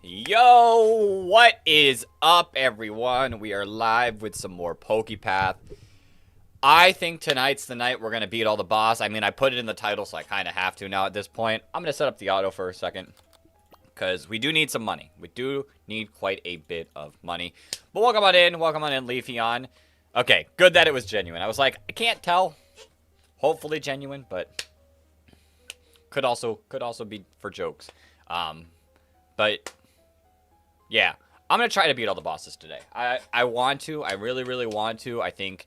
Yo, what is up, everyone? We are live with some more PokePath. I think tonight's the night we're going to beat all the boss. I mean, I put it in the title, so I kind of have to now at this point. I'm going to set up the auto for a second, because we do need some money. We do need quite a bit of money. But welcome on in, Leafeon. Okay, good that it was genuine. I was like, I can't tell. Hopefully genuine, but could also be for jokes. But yeah, I'm going to try to beat all the bosses today. I want to. I really, really want to. I think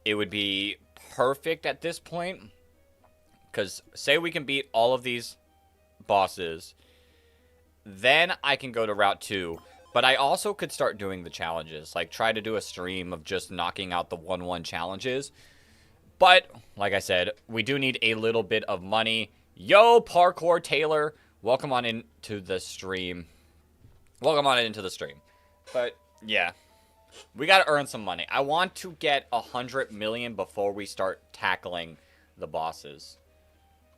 it would be perfect at this point. Because say we can beat all of these bosses, then I can go to Route 2. But I also could start doing the challenges. Like, try to do a stream of just knocking out the 1-1 challenges. But, like I said, we do need a little bit of money. Yo, Parkour Taylor. Welcome on into the stream. Welcome on into the stream. But, yeah. We gotta earn some money. I want to get 100 million before we start tackling the bosses.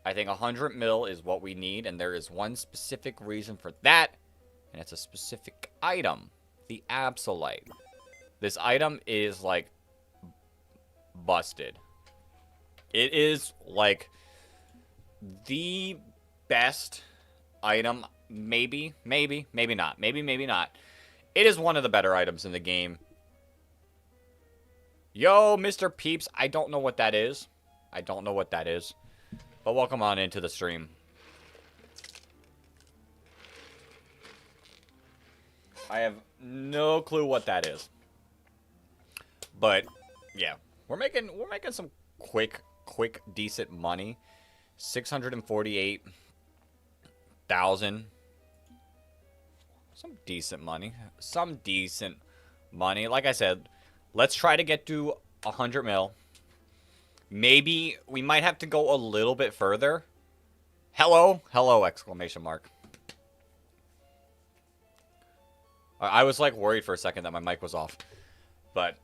I think 100 mil is what we need, and there is one specific reason for that, and it's a specific item. The Absolite. This item is, like, busted. It is, like, the best item. Maybe not. Maybe not. It is one of the better items in the game. Yo, Mr. Peeps. I don't know what that is. But welcome on into the stream. I have no clue what that is. But, yeah. We're making some quick, decent money. 648,000. Some decent money. Like I said, let's try to get to 100 mil. Maybe we might have to go a little bit further. Hello, exclamation mark. I was like worried for a second that my mic was off. But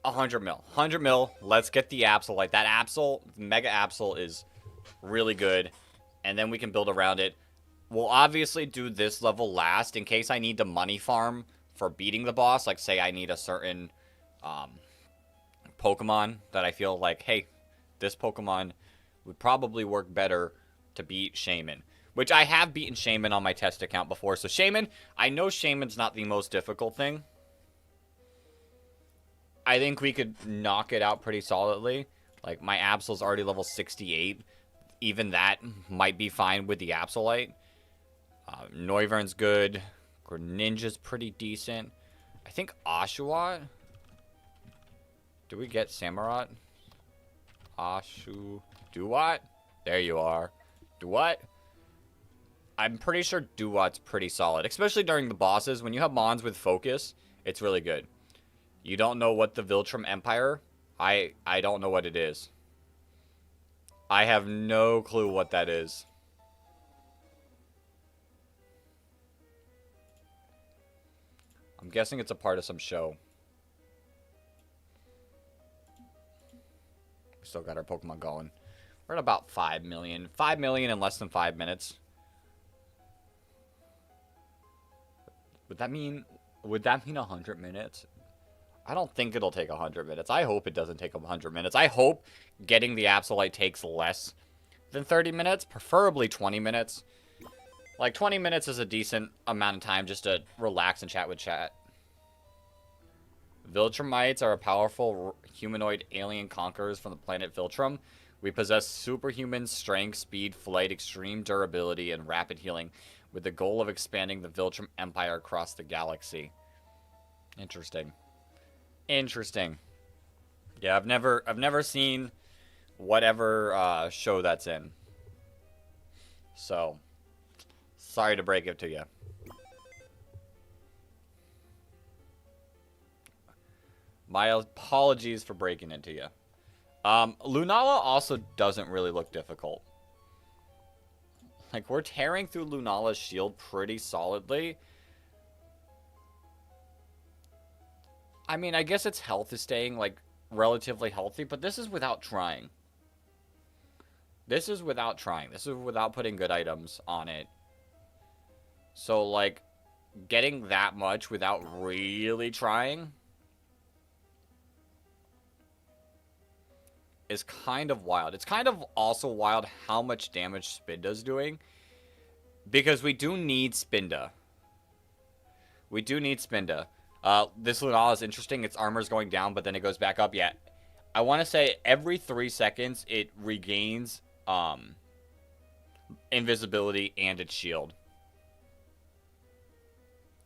100 mil. 100 mil. Let's get the Absol. Like that Absol, Mega Absol is really good. And then we can build around it. We'll obviously do this level last in case I need to money farm for beating the boss. Like, say I need a certain Pokemon that I feel like, hey, this Pokemon would probably work better to beat Shaman. Which I have beaten Shaman on my test account before. So Shaman, I know Shaman's not the most difficult thing. I think we could knock it out pretty solidly. Like, my Absol's already level 68. Even that might be fine with the Absolite. Noivern's good. Greninja's pretty decent. I think Oshawott. Do we get Samurott? Duat? There you are. Duat? I'm pretty sure Duat's pretty solid. Especially during the bosses. When you have Mons with Focus, it's really good. You don't know what the Viltrum Empire? I don't know what it is. I have no clue what that is. I'm guessing it's a part of some show. We still got our Pokemon going. We're at about 5 million. 5 million in less than 5 minutes. Would that mean 100 minutes? I don't think it'll take 100 minutes. I hope it doesn't take 100 minutes. I hope getting the Absolite takes less than 30 minutes. Preferably 20 minutes. Like, 20 minutes is a decent amount of time just to relax and chat with chat. Viltrumites are a powerful humanoid alien conquerors from the planet Viltrum. We possess superhuman strength, speed, flight, extreme durability, and rapid healing, with the goal of expanding the Viltrum Empire across the galaxy. Interesting. Yeah, I've never seen whatever show that's in. So, sorry to break it to you. My apologies for breaking it to you. Lunala also doesn't really look difficult. Like, we're tearing through Lunala's shield pretty solidly. I mean, I guess its health is staying, like, relatively healthy, but this is without trying. This is without trying. This is without putting good items on it. So, like, getting that much without really trying is kind of wild. It's kind of also wild how much damage Spinda's doing. Because we do need Spinda. We do need Spinda. This Lunala is interesting. Its armor's going down, but then it goes back up. Yeah. I want to say every 3 seconds it regains invisibility and its shield.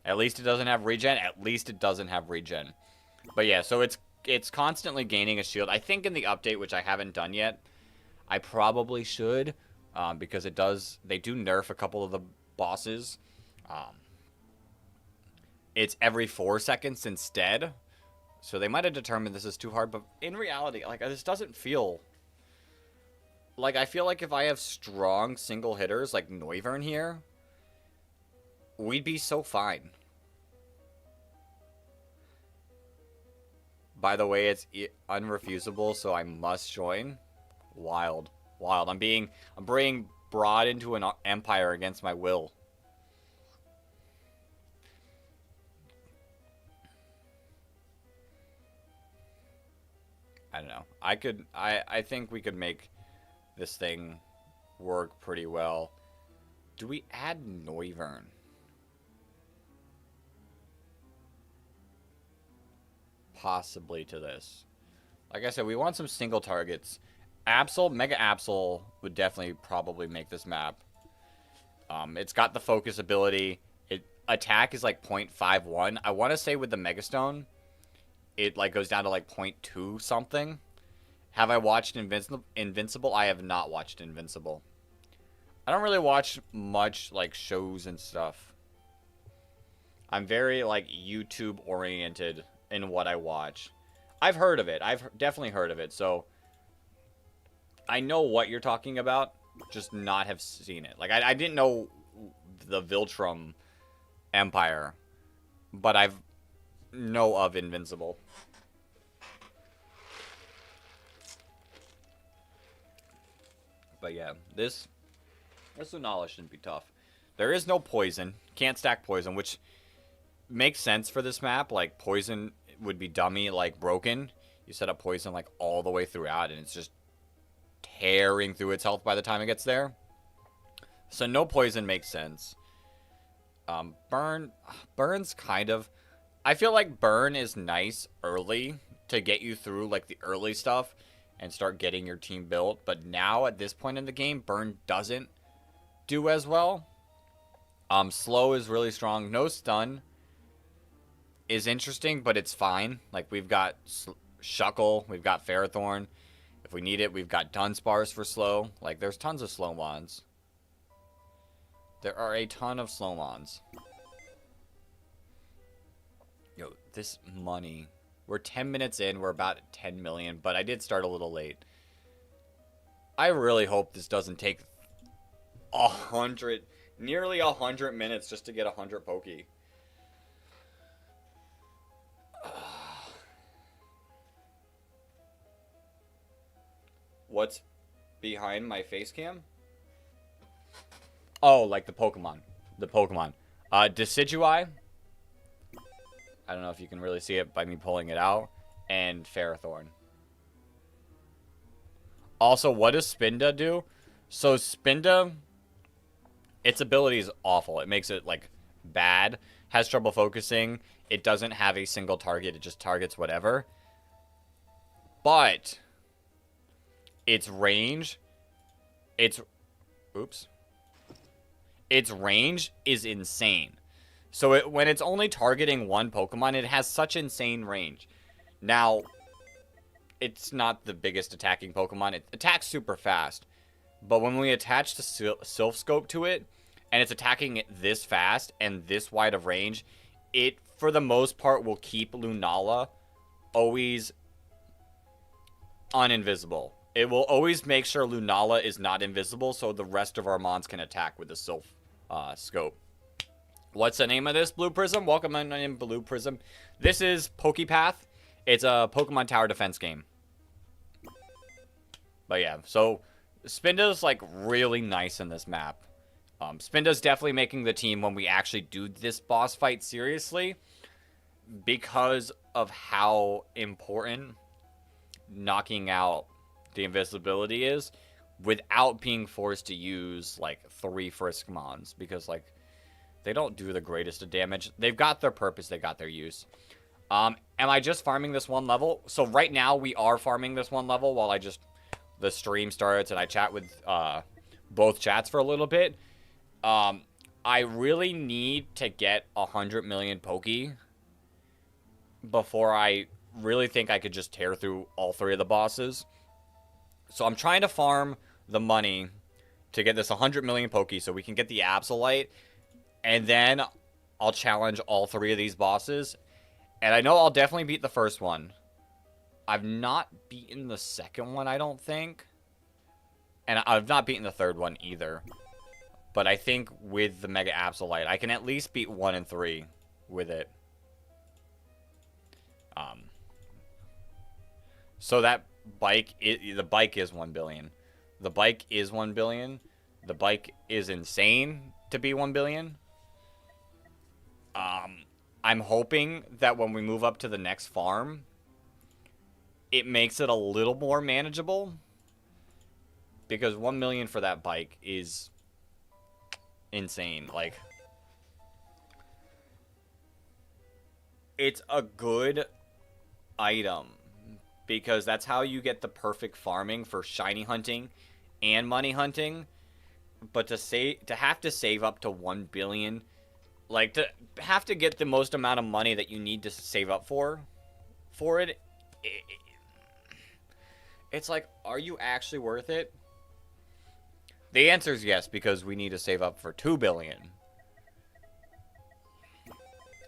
At least it doesn't have regen. At least it doesn't have regen. But yeah, so it's constantly gaining a shield. I think in the update, which I haven't done yet, I probably should, because they do nerf a couple of the bosses. It's every 4 seconds instead. So they might have determined this is too hard, but in reality, like, this doesn't feel... Like, I feel like if I have strong single hitters like Noivern here, we'd be so fine. By the way, it's unrefusable, so I must join. Wild. Wild. I'm being brought into an empire against my will. I don't know. I think we could make this thing work pretty well. Do we add Noivern? Possibly to this. Like I said, we want some single targets. Absol, Mega Absol would definitely probably make this map. It's got the focus ability. Attack is like 0.51. I want to say with the Megastone, it like goes down to like 0.2 something. Have I watched Invincible? I have not watched Invincible. I don't really watch much like shows and stuff. I'm very like YouTube oriented in what I watch. I've heard of it. I've definitely heard of it. So I know what you're talking about, just not have seen it. Like I didn't know the Viltrum Empire, but I've know of Invincible. But yeah, this Lunala shouldn't be tough. There is no poison. Can't stack poison, which makes sense for this map. Like, poison would be dummy, like, broken. You set up poison, like, all the way throughout, and it's just tearing through its health by the time it gets there. So no poison makes sense. Burn's kind of... I feel like Burn is nice early to get you through, like, the early stuff and start getting your team built. But now, at this point in the game, Burn doesn't do as well. Slow is really strong. No stun is interesting, but it's fine. Like, we've got Shuckle, we've got Ferrothorn. If we need it, we've got Dunsparce for slow. Like, there's tons of slow mons. There are a ton of slow mons. Yo, this money. We're 10 minutes in. We're about 10 million, but I did start a little late. I really hope this doesn't take nearly 100 minutes just to get 100 Poke. What's behind my face cam? Oh, like the Pokemon. The Pokemon. Decidueye. I don't know if you can really see it by me pulling it out. And Ferrothorn. Also, what does Spinda do? So Spinda, its ability is awful. It makes it, like, bad. Has trouble focusing. It doesn't have a single target. It just targets whatever. But its range, its range is insane. So when it's only targeting one Pokemon, it has such insane range. Now, it's not the biggest attacking Pokemon. It attacks super fast. But when we attach the Sylph Scope to it, and it's attacking it this fast and this wide of range, it, for the most part, will keep Lunala always uninvisible. It will always make sure Lunala is not invisible, so the rest of our mons can attack with the Sylph Scope. What's the name of this, Blue Prism? Welcome in, Blue Prism. This is PokePath. It's a Pokemon Tower Defense game. But yeah, so Spinda's, like, really nice in this map. Spinda's definitely making the team when we actually do this boss fight seriously because of how important knocking out the invisibility is without being forced to use like 3 Friskmons, because like they don't do the greatest of damage. They've got their purpose, they got their use. Am I just farming this one level? So right now we are farming this one level while the stream starts and I chat with both chats for a little bit. I really need to get 100 million Poke before I really think I could just tear through all 3 of the bosses. So I'm trying to farm the money to get this 100 million Poke so we can get the Absolite, and then I'll challenge all 3 of these bosses. And I know I'll definitely beat the first one. I've not beaten the second one, I don't think. And I've not beaten the third one either. But I think with the Mega Absolite, I can at least beat 1 and 3 with it. So that bike, the bike is 1 billion. The bike is 1 billion. The bike is insane to be 1 billion. I'm hoping that when we move up to the next farm, it makes it a little more manageable. Because 1 million for that bike is insane. Like, it's a good item because that's how you get the perfect farming for shiny hunting and money hunting. But to have to save up to 1 billion, like to have to get the most amount of money that you need to save up for it, it's like, are you actually worth it? The answer is yes, because we need to save up for 2 billion.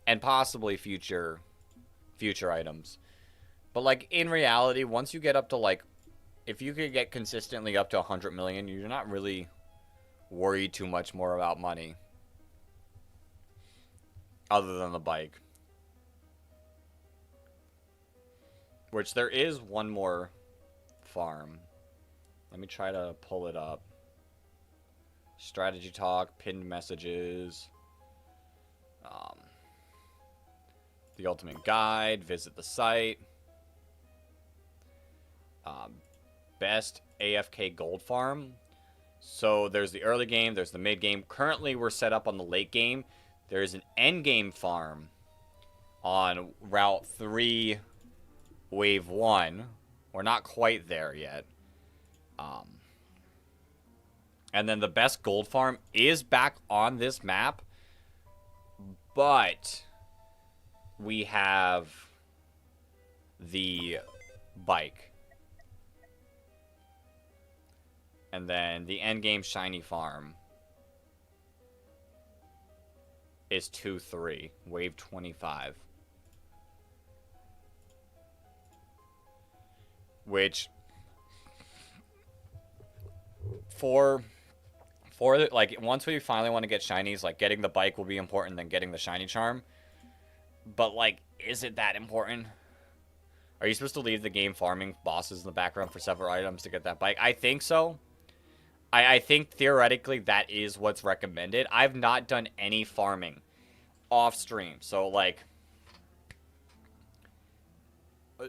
And possibly future items. But like in reality, once you get up to like, if you could get consistently up to 100 million, you're not really worried too much more about money. Other than the bike. Which there is one more farm. Let me try to pull it up. Strategy talk, pinned messages. The ultimate guide, visit the site. Best AFK gold farm. So there's the early game, there's the mid game. Currently we're set up on the late game. There's an end game farm on Route 3, Wave 1. We're not quite there yet. And then the best gold farm is back on this map. But we have the bike. And then the endgame shiny farm is 2-3, wave 25. Which for like once we finally want to get shinies, like getting the bike will be important than getting the shiny charm. But like, is it that important? Are you supposed to leave the game farming bosses in the background for several items to get that bike? I think so. I think theoretically that is what's recommended. I've not done any farming off stream. So like,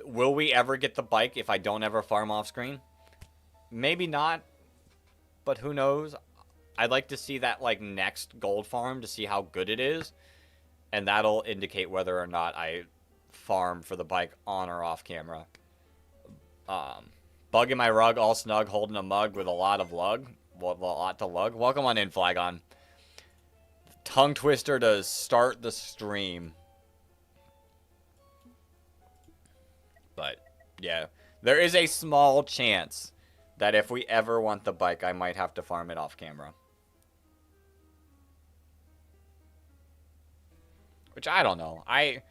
will we ever get the bike if I don't ever farm off screen? Maybe not, but who knows? I'd like to see that like next gold farm to see how good it is, and that'll indicate whether or not I farm for the bike on or off camera. Bug in my rug, all snug, holding a mug with a lot of lug. Well, a lot to lug. Welcome on in, Flagon. Tongue twister to start the stream. But, yeah. There is a small chance that if we ever want the bike, I might have to farm it off camera. Which, I don't know. I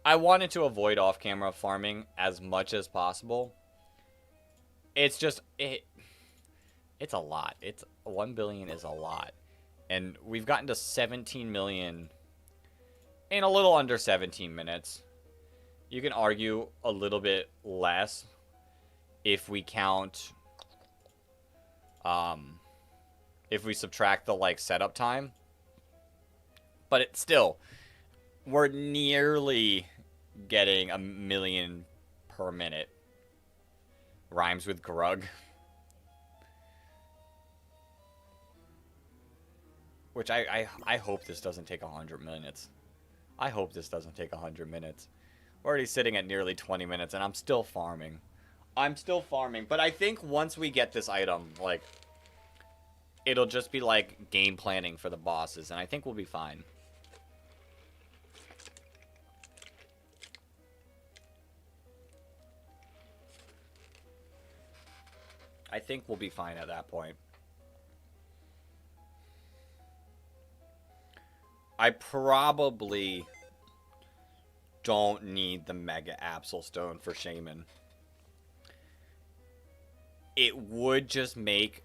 wanted to avoid off-camera farming as much as possible. It's just, it's a lot. 1 billion is a lot. And we've gotten to 17 million in a little under 17 minutes. You can argue a little bit less if we count if we subtract the, like, setup time. But it's still, we're nearly getting 1,000,000 per minute. Rhymes with grug. Which I hope this doesn't take 100 minutes. I hope this doesn't take 100 minutes. We're already sitting at nearly 20 minutes, and I'm still farming. I'm still farming, but I think once we get this item, like, it'll just be, like, game planning for the bosses, and I think we'll be fine. I think we'll be fine at that point. I probably don't need the Mega Absol Stone for Shaman. It would just make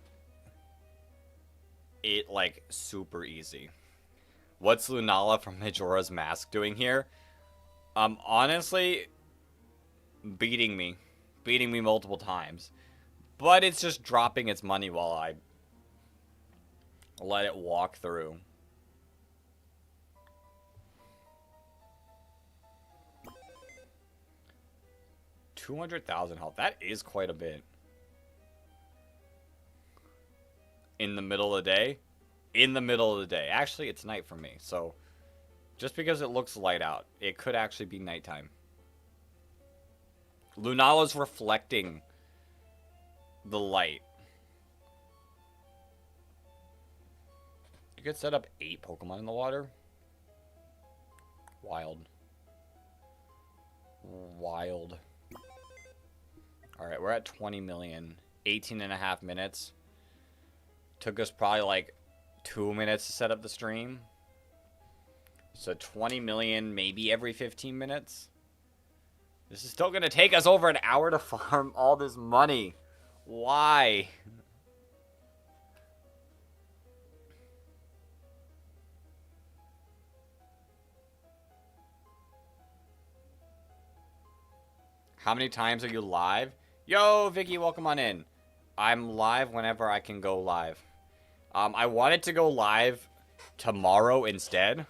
it, like, super easy. What's Lunala from Majora's Mask doing here? Honestly, beating me. Beating me multiple times. But it's just dropping its money while I let it walk through. $200,000 health. That is quite a bit. In the middle of the day? In the middle of the day. Actually, it's night for me. So, just because it looks light out, it could actually be nighttime. Lunala's reflecting the light. You could set up 8 Pokemon in the water. Wild. Wild. Alright, we're at 20 million. 18.5 minutes. Took us probably like 2 minutes to set up the stream. So 20 million maybe every 15 minutes. This is still going to take us over an hour to farm all this money. Why? How many times are you live? Yo, Vicky, welcome on in. I'm live whenever I can go live. I wanted to go live tomorrow instead.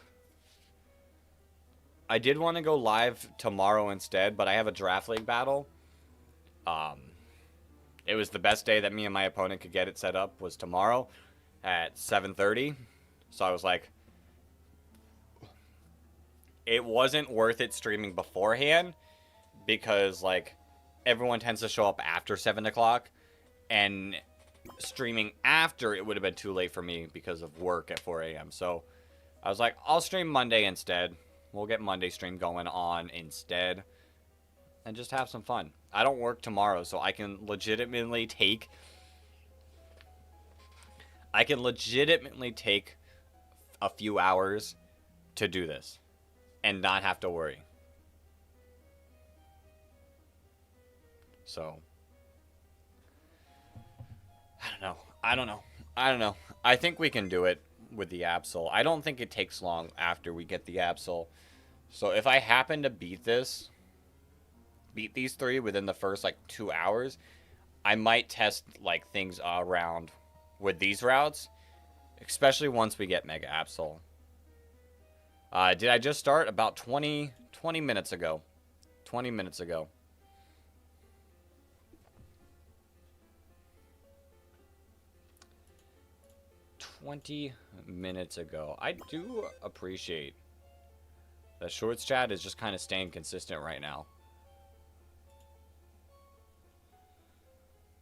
I did want to go live tomorrow instead, but I have a draft league battle. It was the best day that me and my opponent could get it set up was tomorrow at 7:30. So I was like, it wasn't worth it streaming beforehand because, like, everyone tends to show up after 7 o'clock, and streaming after it would have been too late for me because of work at 4 a.m. So I was like, I'll stream Monday instead. We'll get Monday stream going on instead and just have some fun. I don't work tomorrow, so I can legitimately take a few hours to do this and not have to worry. So I don't know. I think we can do it with the Absol. I don't think it takes long after we get the Absol. So if I happen to beat these 3 within the first, like, 2 hours, I might test, like, things around with these routes, especially once we get Mega Absol. Did I just start? About 20 minutes ago. 20 minutes ago. I do appreciate that Shorts chat is just kind of staying consistent right now.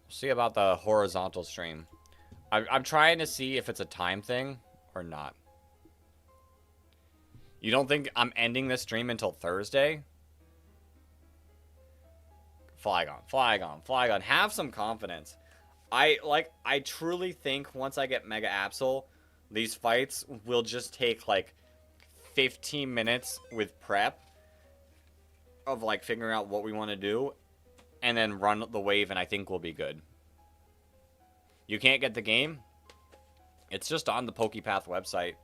See about the horizontal stream. I'm trying to see if it's a time thing or not. You don't think I'm ending this stream until Thursday? Flygon. Have some confidence. I truly think once I get Mega Absol, these fights will just take, like, 15 minutes with prep of, like, figuring out what we want to do, and then run the wave, and I think we'll be good. You can't get the game? It's just on the PokePath website.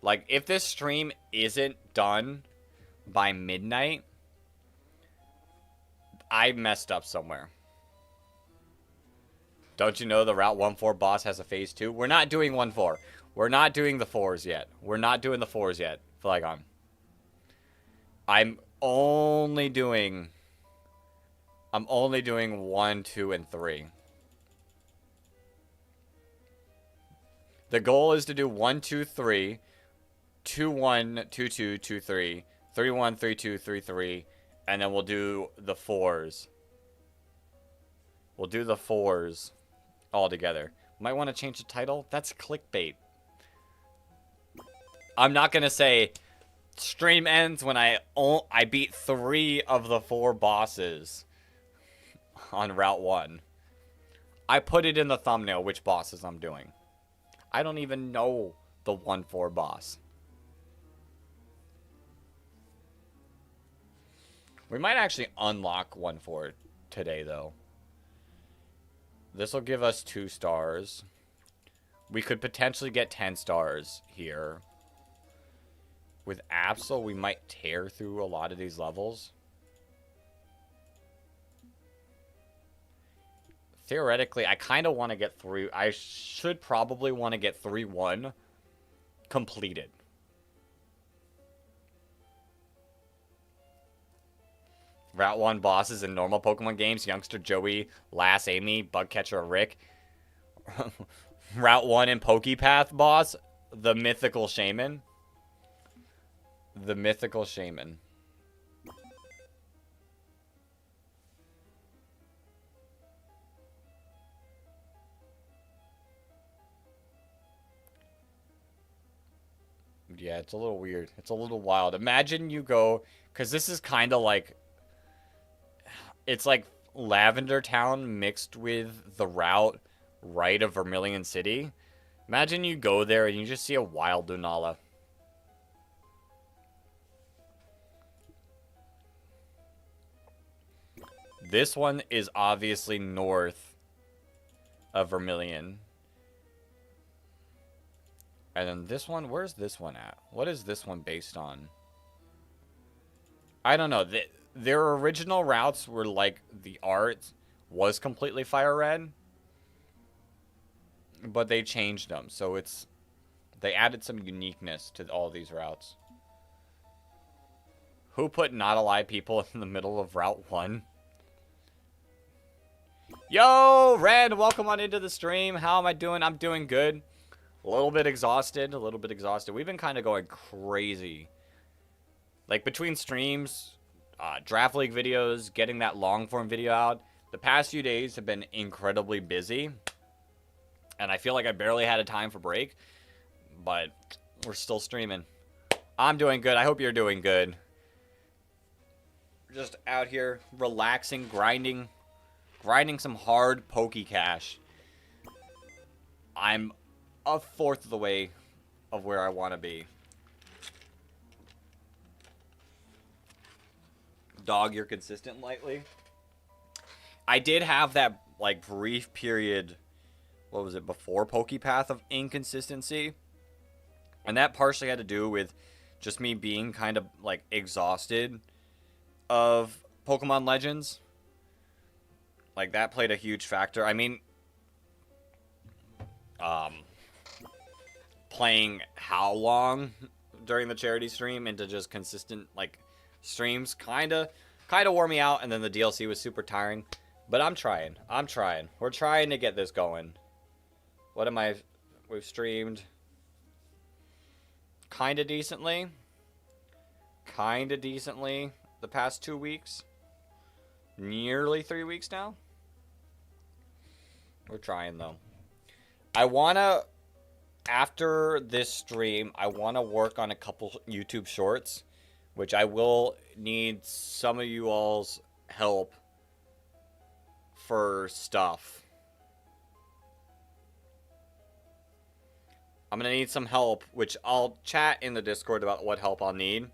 Like, if this stream isn't done by midnight, I messed up somewhere. Don't you know the Route 1-4 boss has a phase 2? We're not doing 1-4. We're not doing the 4s yet. We're not doing the 4s yet. Flygon. I'm only doing 1, 2, and 3. The goal is to do 1, 2, 3, 2, 1, 2, 2, 2, 3, 3, 1, 3, 2, 3, 3, and then we'll do the 4s. We'll do the 4s all together. Might want to change the title. That's clickbait. I'm not going to say stream ends when I beat 3 of the 4 bosses on Route 1. I put it in the thumbnail which bosses I'm doing. I don't even know the 1-4 boss. We might actually unlock 1-4 today, though. This will give us 2 stars. We could potentially get 10 stars here. With Absol, we might tear through a lot of these levels. Theoretically, I kind of want to get 3. I should probably want to get 3-1 completed. Route 1 bosses in normal Pokemon games. Youngster Joey, Lass Amy, Bugcatcher Rick. Route 1 in PokePath boss. The Mythical Shaman. The Mythical Shaman. Yeah, it's a little weird. It's a little wild. Imagine you go... Because this is kind of like... It's like Lavender Town mixed with the route right of Vermilion City. Imagine you go there and you just see a wild Lunala. This one is obviously north of Vermilion. And then this one, where's this one at? What is this one based on? I don't know. Their original routes were like the art was completely fire red. But they changed them. So they added some uniqueness to all these routes. Who put not alive people in the middle of Route 1? Yo, Red, welcome on into the stream. How am I doing? I'm doing good. A little bit exhausted. We've been kind of going crazy. Like, between streams, Draft League videos, getting that long-form video out, the past few days have been incredibly busy. And I feel like I barely had a time for break. But we're still streaming. I'm doing good. I hope you're doing good. Just out here, relaxing, grinding some hard PokeCash. I'm a fourth of the way of where I want to be. Dog, you're consistent lately. I did have that like brief period, what was it, before PokePath of inconsistency. And that partially had to do with just me being kind of like exhausted of Pokemon Legends. Like that played a huge factor. I mean, playing how long during the charity stream into just consistent like streams kind of wore me out, and then the DLC was super tiring. But I'm trying. We're trying to get this going. We've streamed kind of decently the past 2 weeks. Nearly 3 weeks now. We're trying though. After this stream, I want to work on a couple YouTube shorts, which I will need some of you all's help for stuff. I'm going to need some help, which I'll chat in the Discord about what help I'll need.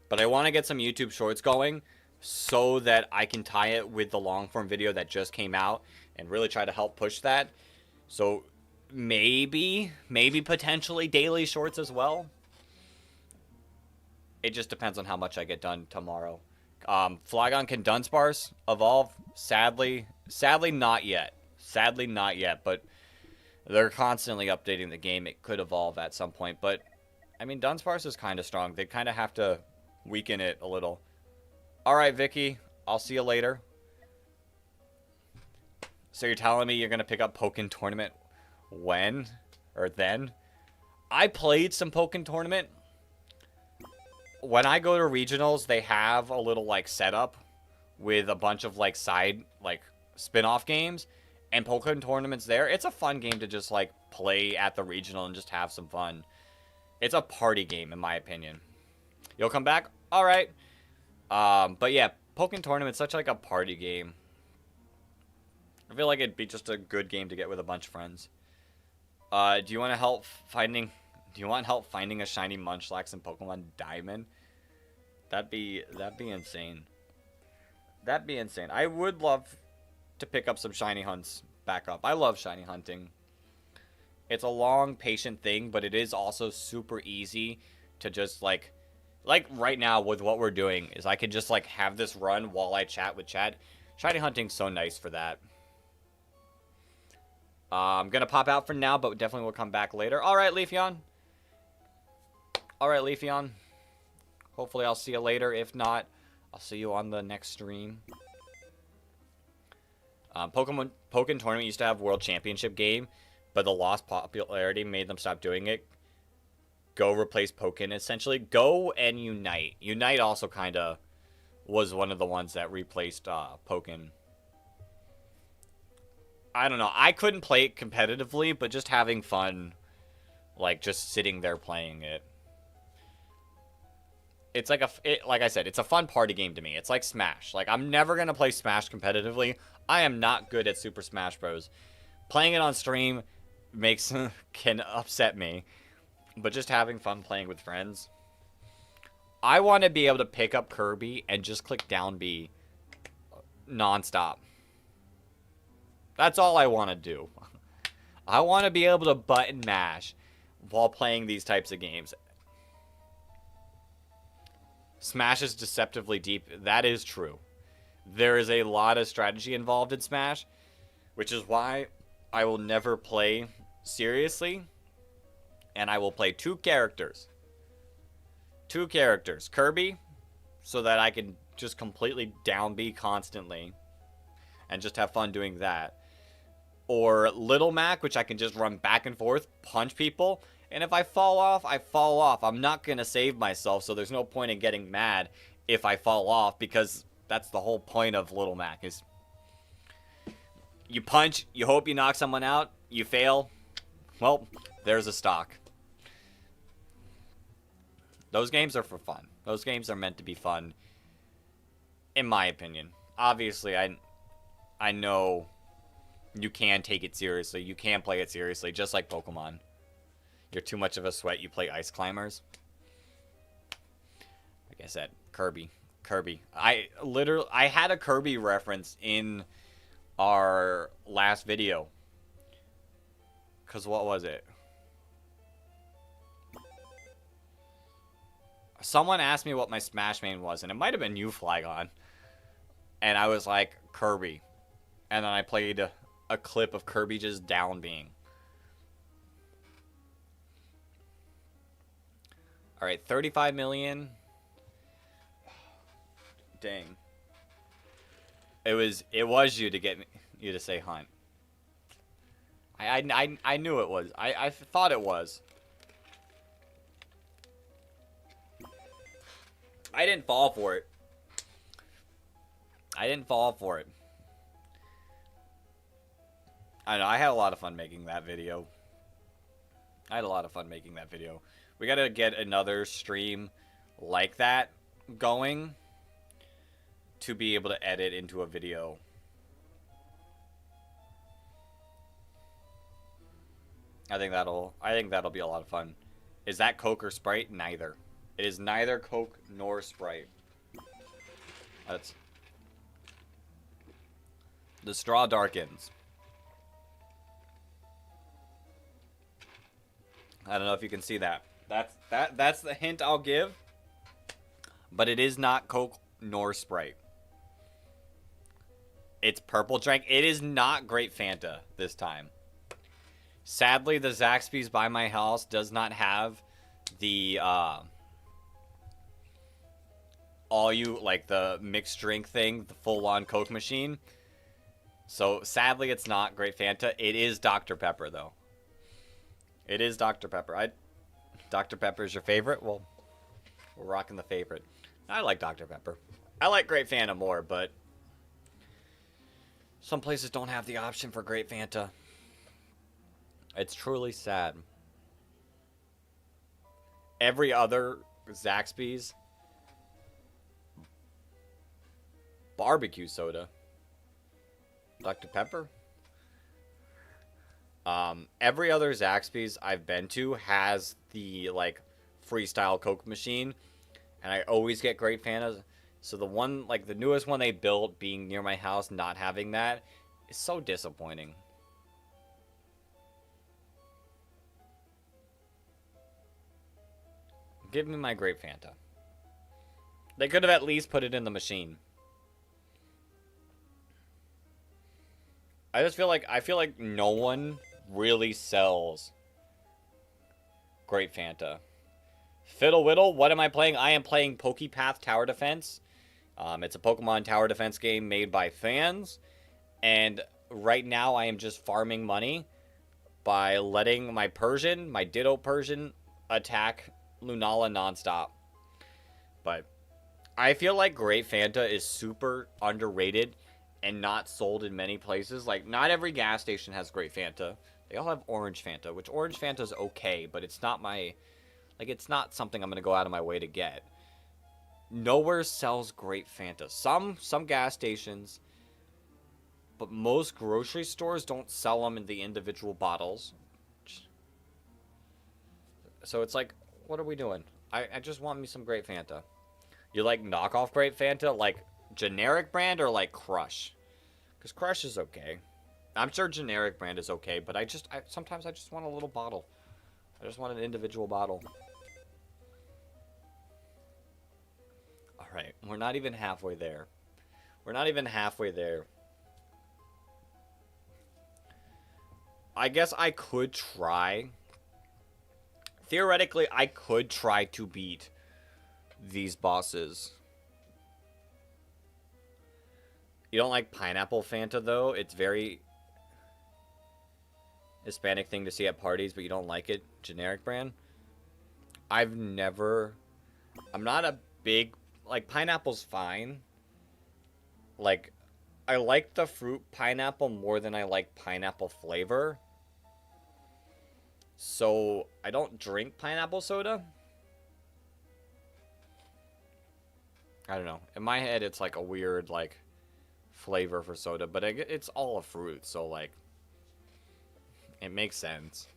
But I want to get some YouTube shorts going so that I can tie it with the long form video that just came out and really try to help push that. So maybe potentially daily shorts as well. It just depends on how much I get done tomorrow. Flygon can Dunsparce evolve? Sadly not yet. Sadly not yet, but they're constantly updating the game. It could evolve at some point, but I mean, Dunsparce is kind of strong. They kind of have to weaken it a little. All right, Vicky, I'll see you later. So you're telling me you're going to pick up Pokken Tournament when? Or then? I played some Pokken Tournament. When I go to regionals, they have a little, like, setup with a bunch of, like, side, like, spin-off games. And Pokken Tournament's there. It's a fun game to just, like, play at the regional and just have some fun. It's a party game, in my opinion. You'll come back? All right. But yeah, Pokken Tournament's such like a party game. I feel like it'd be just a good game to get with a bunch of friends. Do you want help finding a shiny Munchlax in Pokemon Diamond? That'd be insane. That'd be insane. I would love to pick up some shiny hunts back up. I love shiny hunting. It's a long, patient thing, but it is also super easy to just, like right now with what we're doing, is I can just, like, have this run while I chat with chat. Shiny hunting's so nice for that. I'm going to pop out for now, but definitely will come back later. All right, Leafeon. All right, Leafeon. Hopefully I'll see you later. If not, I'll see you on the next stream. Pokken Tournament used to have World Championship game, but the lost popularity made them stop doing it. Go replace Pokken, essentially. Go and Unite. Unite also kind of was one of the ones that replaced Pokken. I don't know. I couldn't play it competitively, but just having fun, like just sitting there playing it. It's like like I said, it's a fun party game to me. It's like Smash. Like, I'm never going to play Smash competitively. I am not good at Super Smash Bros. Playing it on stream can upset me. But just having fun playing with friends. I want to be able to pick up Kirby and just click down B nonstop. That's all I want to do. I want to be able to button mash while playing these types of games. Smash is deceptively deep. That is true. There is a lot of strategy involved in Smash, which is why I will never play seriously, and I will play two characters. Two characters. Kirby, so that I can just completely down B constantly and just have fun doing that. Or Little Mac, which I can just run back and forth, punch people, and if I fall off, I fall off. I'm not going to save myself, so there's no point in getting mad if I fall off, because that's the whole point of Little Mac, is you punch, you hope you knock someone out, you fail, well, there's a stock. Those games are for fun. Those games are meant to be fun, in my opinion. Obviously, I know you can take it seriously. You can play it seriously, just like Pokemon. You're too much of a sweat, you play Ice Climbers. Like I said, Kirby. I had a Kirby reference in our last video. Because what was it? Someone asked me what my Smash main was, and it might have been you, Flygon. And I was like, Kirby. And then I played a clip of Kirby just down being. Alright, 35 million. Dang. It was you to get you to say hunt. I knew it was. I thought it was. I didn't fall for it. I didn't fall for it. I know, I had a lot of fun making that video. We gotta get another stream like that going to be able to edit into a video. I think that'll be a lot of fun. Is that Coke or Sprite? Neither. It is neither Coke nor Sprite. That's the straw darkens. I don't know if you can see that. That's the hint I'll give. But it is not Coke nor Sprite. It's purple drink. It is not Grape Fanta this time. Sadly, the Zaxby's by my house does not have the the mixed drink thing, the full-on Coke machine. So sadly, it's not Grape Fanta. It is Dr. Pepper though. It is Dr. Pepper. Dr. Pepper is your favorite? Well, we're rocking the favorite. I like Dr. Pepper. I like Grape Fanta more, but some places don't have the option for Grape Fanta. It's truly sad. Every other Zaxby's barbecue soda. Dr. Pepper? Every other Zaxby's I've been to has the, like, freestyle Coke machine. And I always get Grape Fanta. So the one, like, the newest one they built being near my house, not having that, is so disappointing. Give me my Grape Fanta. They could have at least put it in the machine. I feel like no one really sells Grape Fanta. Fiddle Whittle, what am I playing? I am playing PokePath Tower Defense. It's a Pokemon Tower Defense game made by fans. And right now I am just farming money by letting my Ditto Persian, attack Lunala nonstop. But I feel like Grape Fanta is super underrated and not sold in many places. Like, not every gas station has Grape Fanta. They all have Orange Fanta, which Orange Fanta is okay, but it's not it's not something I'm going to go out of my way to get. Nowhere sells Grape Fanta. Some gas stations, but most grocery stores don't sell them in the individual bottles. So it's like, what are we doing? I just want me some Grape Fanta. You like knockoff Grape Fanta? Like generic brand or like Crush? Because Crush is okay. I'm sure generic brand is okay, but sometimes I just want a little bottle. I just want an individual bottle. Alright, we're not even halfway there. We're not even halfway there. I guess I could try. Theoretically, I could try to beat these bosses. You don't like pineapple Fanta, though? It's very Hispanic thing to see at parties, but you don't like it? Generic brand? I'm not a big... Like, pineapple's fine. Like, I like the fruit pineapple more than I like pineapple flavor. So, I don't drink pineapple soda. I don't know. In my head, it's like a weird, like, flavor for soda. But it's all a fruit, so, like, it makes sense.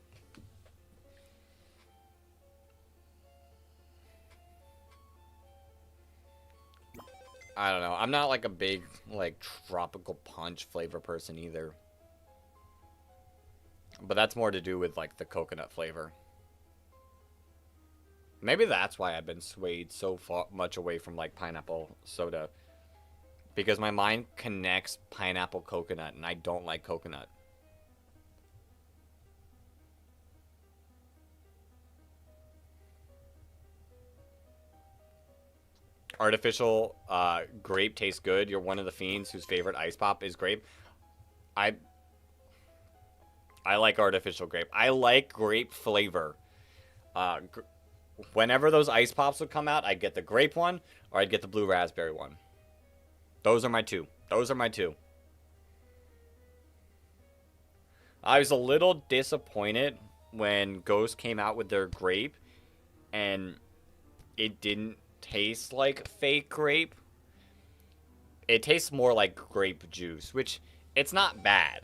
I don't know. I'm not, like, a big, like, tropical punch flavor person either. But that's more to do with, like, the coconut flavor. Maybe that's why I've been swayed so much away from, like, pineapple soda. Because my mind connects pineapple coconut, and I don't like coconut. Artificial grape tastes good. You're one of the fiends whose favorite ice pop is grape. I like artificial grape. I like grape flavor. Whenever those ice pops would come out, I'd get the grape one or I'd get the blue raspberry one. Those are my two. Those are my two. I was a little disappointed when Ghost came out with their grape and it didn't taste like fake grape. It tastes more like grape juice, which it's not bad.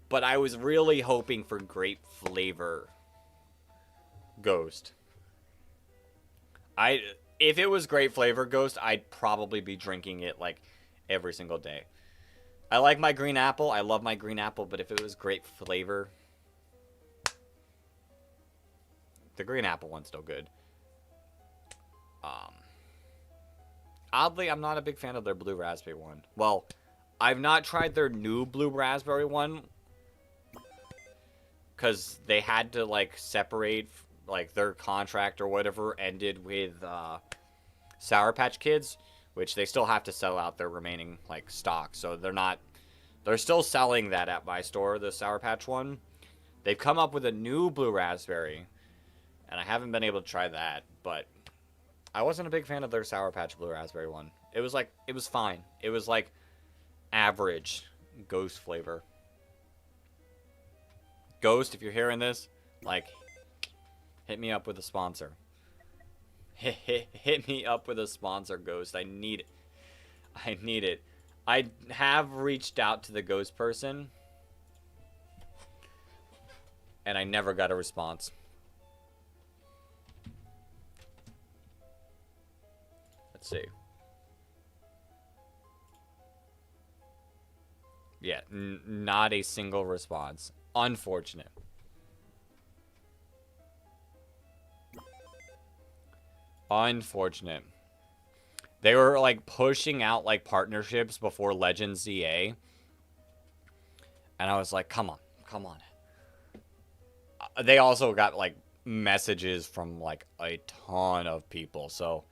But I was really hoping for grape flavor Ghost. If it was grape flavor Ghost, I'd probably be drinking it like every single day. I like my green apple. I love my green apple, but if it was grape flavor, the green apple one's still good. Oddly, I'm not a big fan of their blue raspberry one. Well, I've not tried their new blue raspberry one because they had to like separate, like their contract or whatever ended with Sour Patch Kids, which they still have to sell out their remaining like stock. So they're still selling that at my store, the Sour Patch one. They've come up with a new blue raspberry, and I haven't been able to try that, but I wasn't a big fan of their Sour Patch blue raspberry one. It was fine. It was like average ghost flavor. Ghost, if you're hearing this, like, hit me up with a sponsor. Hit me up with a sponsor, Ghost. I need it. I need it. I have reached out to the Ghost person, and I never got a response. Let's see. Yeah, not a single response. Unfortunate. Unfortunate. They were like pushing out like partnerships before Legends ZA. And I was like, come on, come on. They also got like messages from like a ton of people. So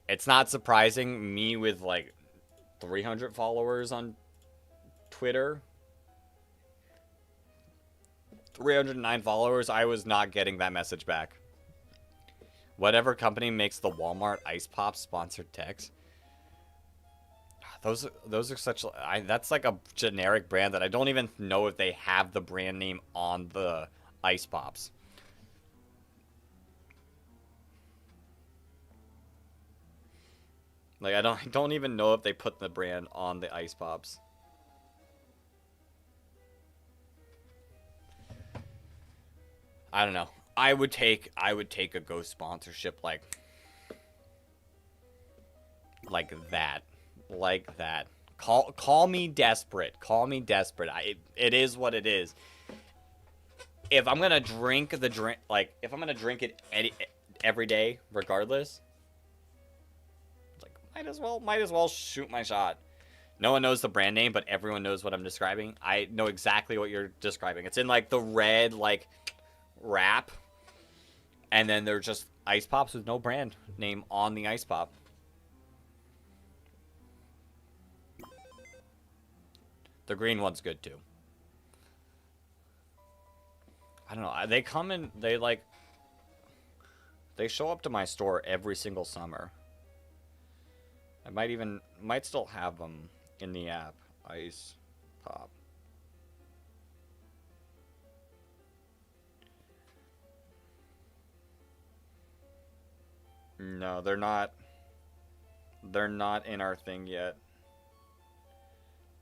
it's not surprising me with like 300 followers on Twitter. 309 followers. I was not getting that message back. Whatever company makes the Walmart Ice Pop sponsored text. Those are such... that's like a generic brand that I don't even know if they have the brand name on the Ice Pops. Like, I don't even know if they put the brand on the Ice Pops. I don't know. I would take a Ghost sponsorship like that. Like that. Call me desperate. Call me desperate. It is what it is. If I'm going to drink the drink, like if I'm going to drink it every day regardless, like might as well shoot my shot. No one knows the brand name, but everyone knows what I'm describing. I know exactly what you're describing. It's in like the red like wrap, and then they're just Ice Pops with no brand name on the Ice Pop. The green one's good too. I don't know. They come in, they show up to my store every single summer. I might still have them in the app. Ice Pop. No, they're not. They're not in our thing yet.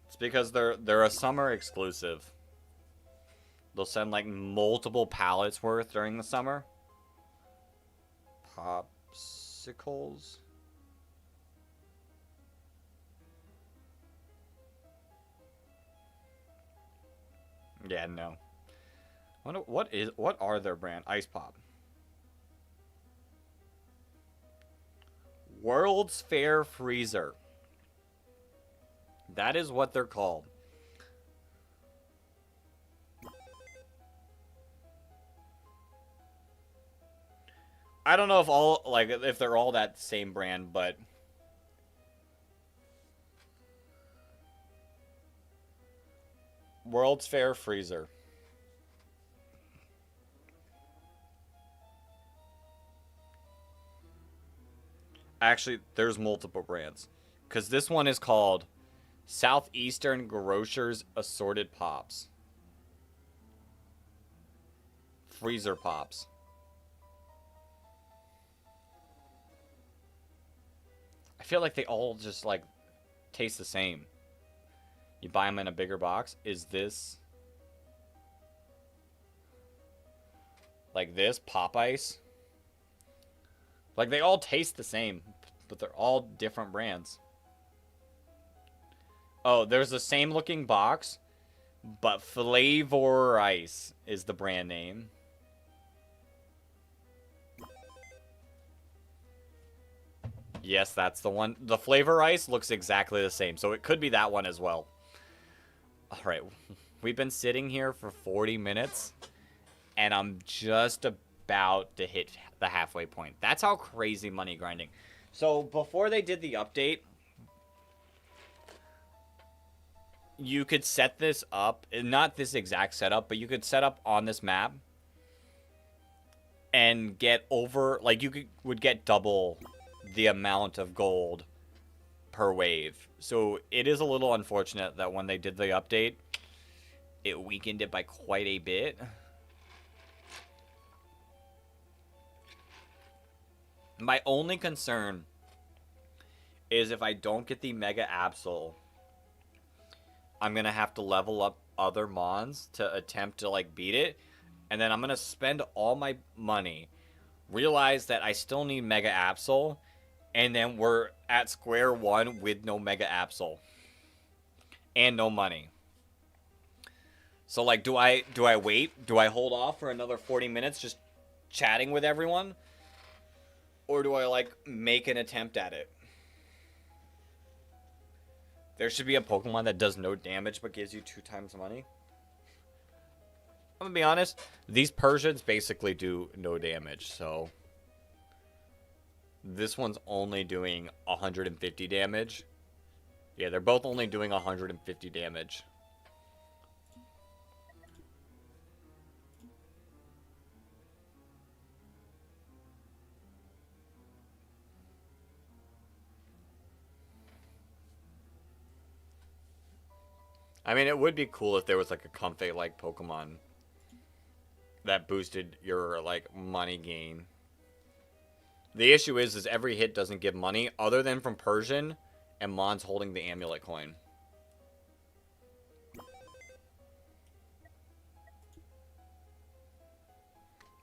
It's because they're a summer exclusive. They'll send like multiple pallets worth during the summer. Popsicles. Yeah, no. What are their brand? Ice Pop. World's Fair Freezer. That is what they're called. I don't know if they're all that same brand, but World's Fair Freezer. Actually, there's multiple brands. Because this one is called Southeastern Grocers Assorted Pops. Freezer Pops. I feel like they all just, like, taste the same. You buy them in a bigger box. Is this... like this? Pop Ice? Like, they all taste the same, but they're all different brands. Oh, there's the same looking box, but Flavor Ice is the brand name. Yes, that's the one. The flavor ice looks exactly the same, so it could be that one as well. All right, we've been sitting here for 40 minutes, and I'm just about to hit the halfway point. That's how crazy money grinding. So before they did the update, you could set this up, not this exact setup, but you could set up on this map and get over, like would get double the amount of gold per wave. So it is a little unfortunate that when they did the update, it weakened it by quite a bit. My only concern is if I don't get the Mega Absol, I'm going to have to level up other Mons to attempt to, like, beat it. And then I'm going to spend all my money, realize that I still need Mega Absol, and then we're at square one with no Mega Absol. And no money. So, like, do I wait? Do I hold off for another 40 minutes just chatting with everyone? Or do I, like, make an attempt at it? There should be a Pokemon that does no damage but gives you 2 times money. I'm gonna be honest, these Persians basically do no damage, so... This one's only doing 150 damage. Yeah, they're both only doing 150 damage. I mean, it would be cool if there was, like, a Comfey-like Pokemon that boosted your, like, money gain. The issue is every hit doesn't give money, other than from Persian and Mons holding the amulet coin.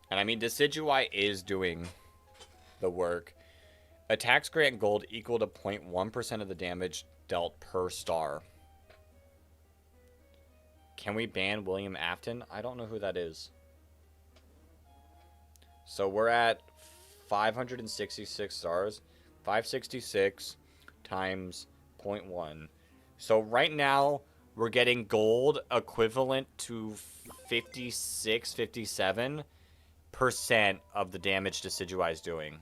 And I mean, Decidueye is doing the work. Attacks grant gold equal to 0.1% of the damage dealt per star. Can we ban William Afton? I don't know who that is. So we're at 566 stars. 566 times 0.1. So right now, we're getting gold equivalent to 56, 57% of the damage Decidueye is doing.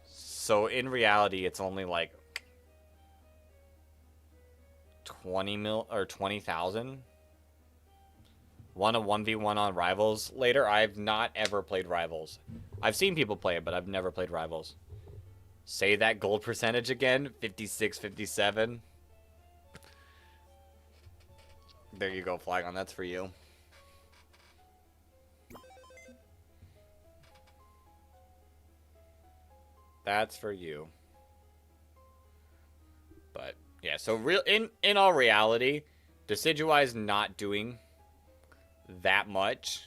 So in reality, it's only like 20,000. Want a 1v1 on Rivals later? I've not ever played Rivals. I've seen people play it, but I've never played Rivals. Say that gold percentage again. 56, 57. There you go, Flygon. That's for you. That's for you. But, yeah. So, in all reality, Decidueye is not doing that much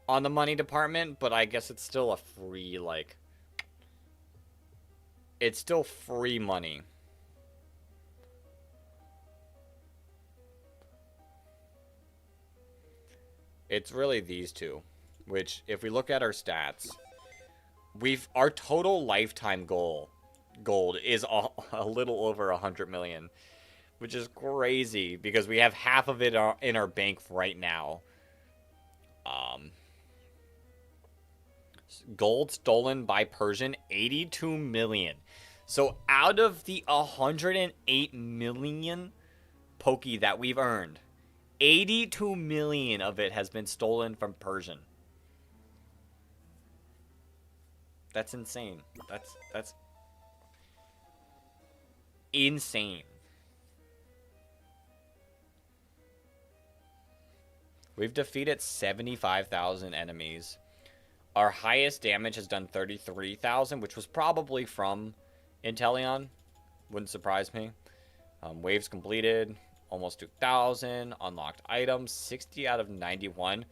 on the money department, but I guess it's still a free, like, it's still free money. It's really these two, which, if we look at our stats, our total lifetime gold is a little over 100 million. Which is crazy, because we have half of it in our bank right now. Gold stolen by Persian, 82 million. So out of the 108 million Poke that we've earned, 82 million of it has been stolen from Persian. That's insane. That's insane. We've defeated 75,000 enemies. Our highest damage has done 33,000, which was probably from Inteleon. Wouldn't surprise me. Waves completed, almost 2,000. Unlocked items, 60 out of 91.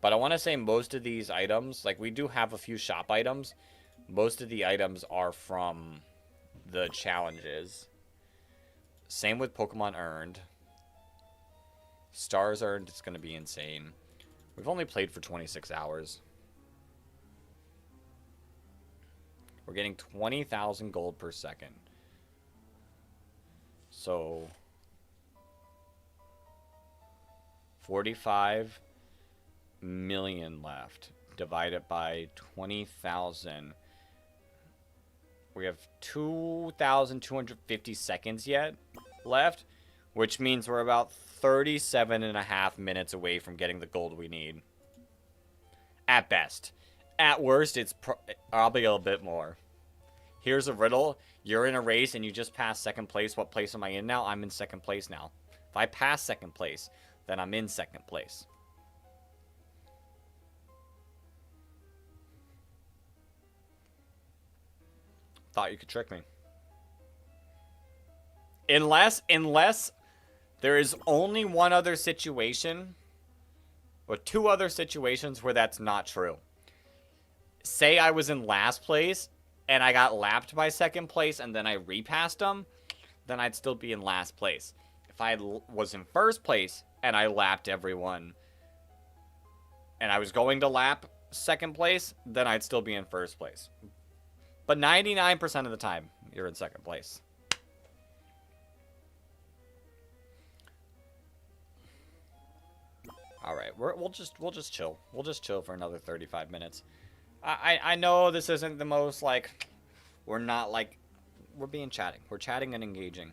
But I want to say most of these items, like we do have a few shop items. Most of the items are from the challenges. Same with Pokemon earned. Stars earned, it's going to be insane. We've only played for 26 hours. We're getting 20,000 gold per second. So 45 million left. Divided by 20,000. We have 2,250 seconds yet left, which means we're about 37.5 minutes away from getting the gold we need. At best. At worst, it's probably a little bit more. Here's a riddle. You're in a race and you just passed second place. What place am I in now? I'm in second place now. If I pass second place, then I'm in second place. Thought you could trick me. Unless there is only one other situation, or two other situations where that's not true. Say I was in last place, and I got lapped by second place, and then I repassed them, then I'd still be in last place. If I was in first place, and I lapped everyone, and I was going to lap second place, then I'd still be in first place. But 99% of the time, you're in second place. All right, we'll just chill. We'll just chill for another 35 minutes. I know this isn't the most, like, we're not, like, we're being chatting. We're chatting and engaging.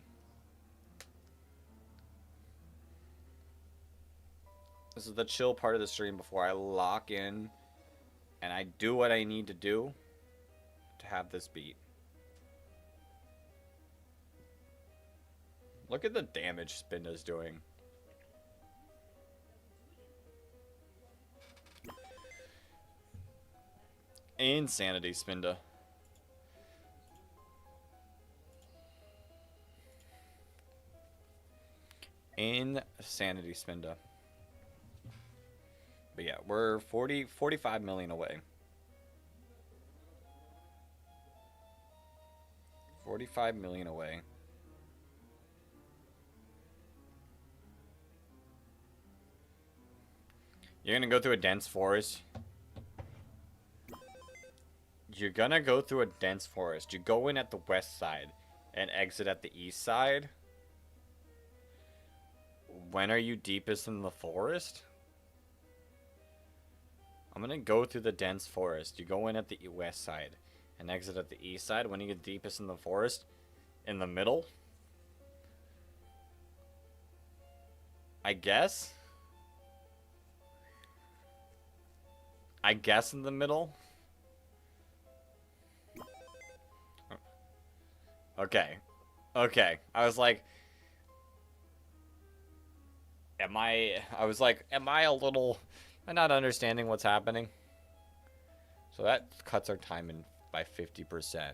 This is the chill part of the stream before I lock in and I do what I need to do to have this beat. Look at the damage Spinda's doing. Insanity, Spinda. Insanity, Spinda. But yeah, we're 45 million away. 45 million away. You're gonna go through a dense forest. You're gonna go through a dense forest. You go in at the west side and exit at the east side. When are you deepest in the forest? I'm gonna go through the dense forest. You go in at the west side and exit at the east side. When you get deepest in the forest, in the middle, I guess. In the middle. Okay. Okay. I was like, am I a little, am I not understanding what's happening? So that cuts our time in by 50%.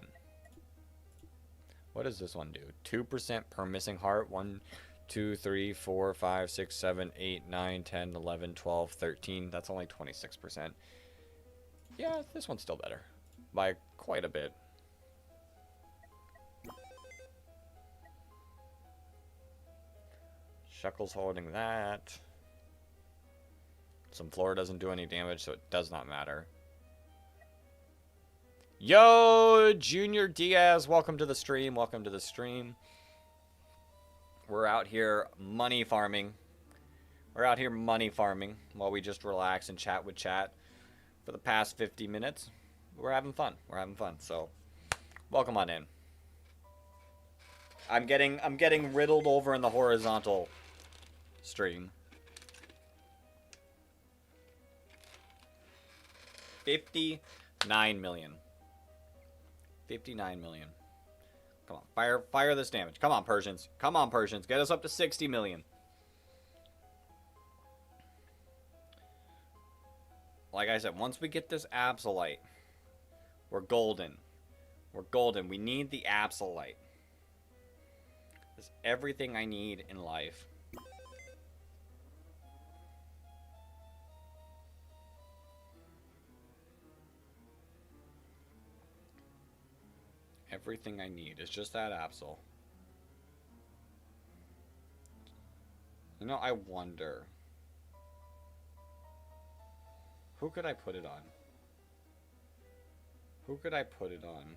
What does this one do? 2% per missing heart. 1, 2, 3, 4, 5, 6, 7, 8, 9, 10, 11, 12, 13. That's only 26%. Yeah, this one's still better. By quite a bit. Shuckle's holding that. Some floor doesn't do any damage, so it does not matter. Yo, Junior Diaz, welcome to the stream. Welcome to the stream. We're out here money farming. We're out here money farming while we just relax and chat with chat for the past 50 minutes. We're having fun. We're having fun. So, welcome on in. I'm getting riddled over in the horizontal stream. 59 million. 59 million. Come on, fire this damage. Come on, Persians. Come on, Persians. Get us up to 60 million. Like I said, once we get this Absolite, we're golden. We're golden. We need the Absolite. It's everything I need in life. Everything I need is just that Absol. You know, I wonder, who could I put it on? Who could I put it on?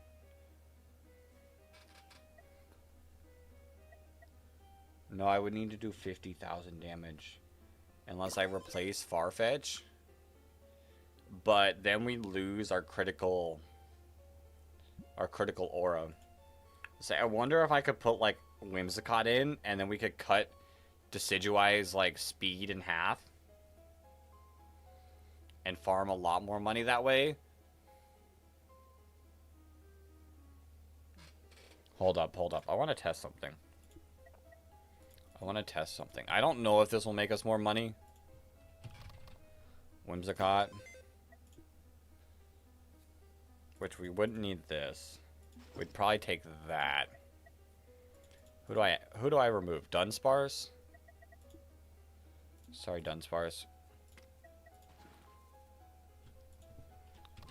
No, I would need to do 50,000 damage. Unless I replace Farfetch. But then we lose our critical aura. So I wonder if I could put like Whimsicott in, and then we could cut Decidueye's like speed in half. And farm a lot more money that way. Hold up. I want to test something. I don't know if this will make us more money. Whimsicott. Which we wouldn't need this. We'd probably take that. Who do I remove? Dunsparce? Sorry, Dunsparce.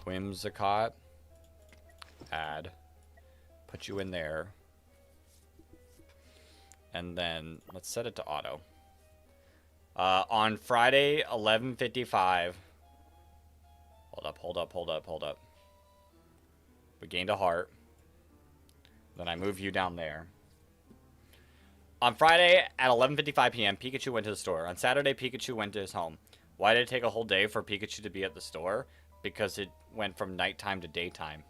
Whimsicott. Add. Put you in there. And then let's set it to auto. On Friday, 11:55. Hold up. We gained a heart. Then I move you down there. On Friday at 11:55 p.m., Pikachu went to the store. On Saturday, Pikachu went to his home. Why did it take a whole day for Pikachu to be at the store? Because it went from nighttime to daytime.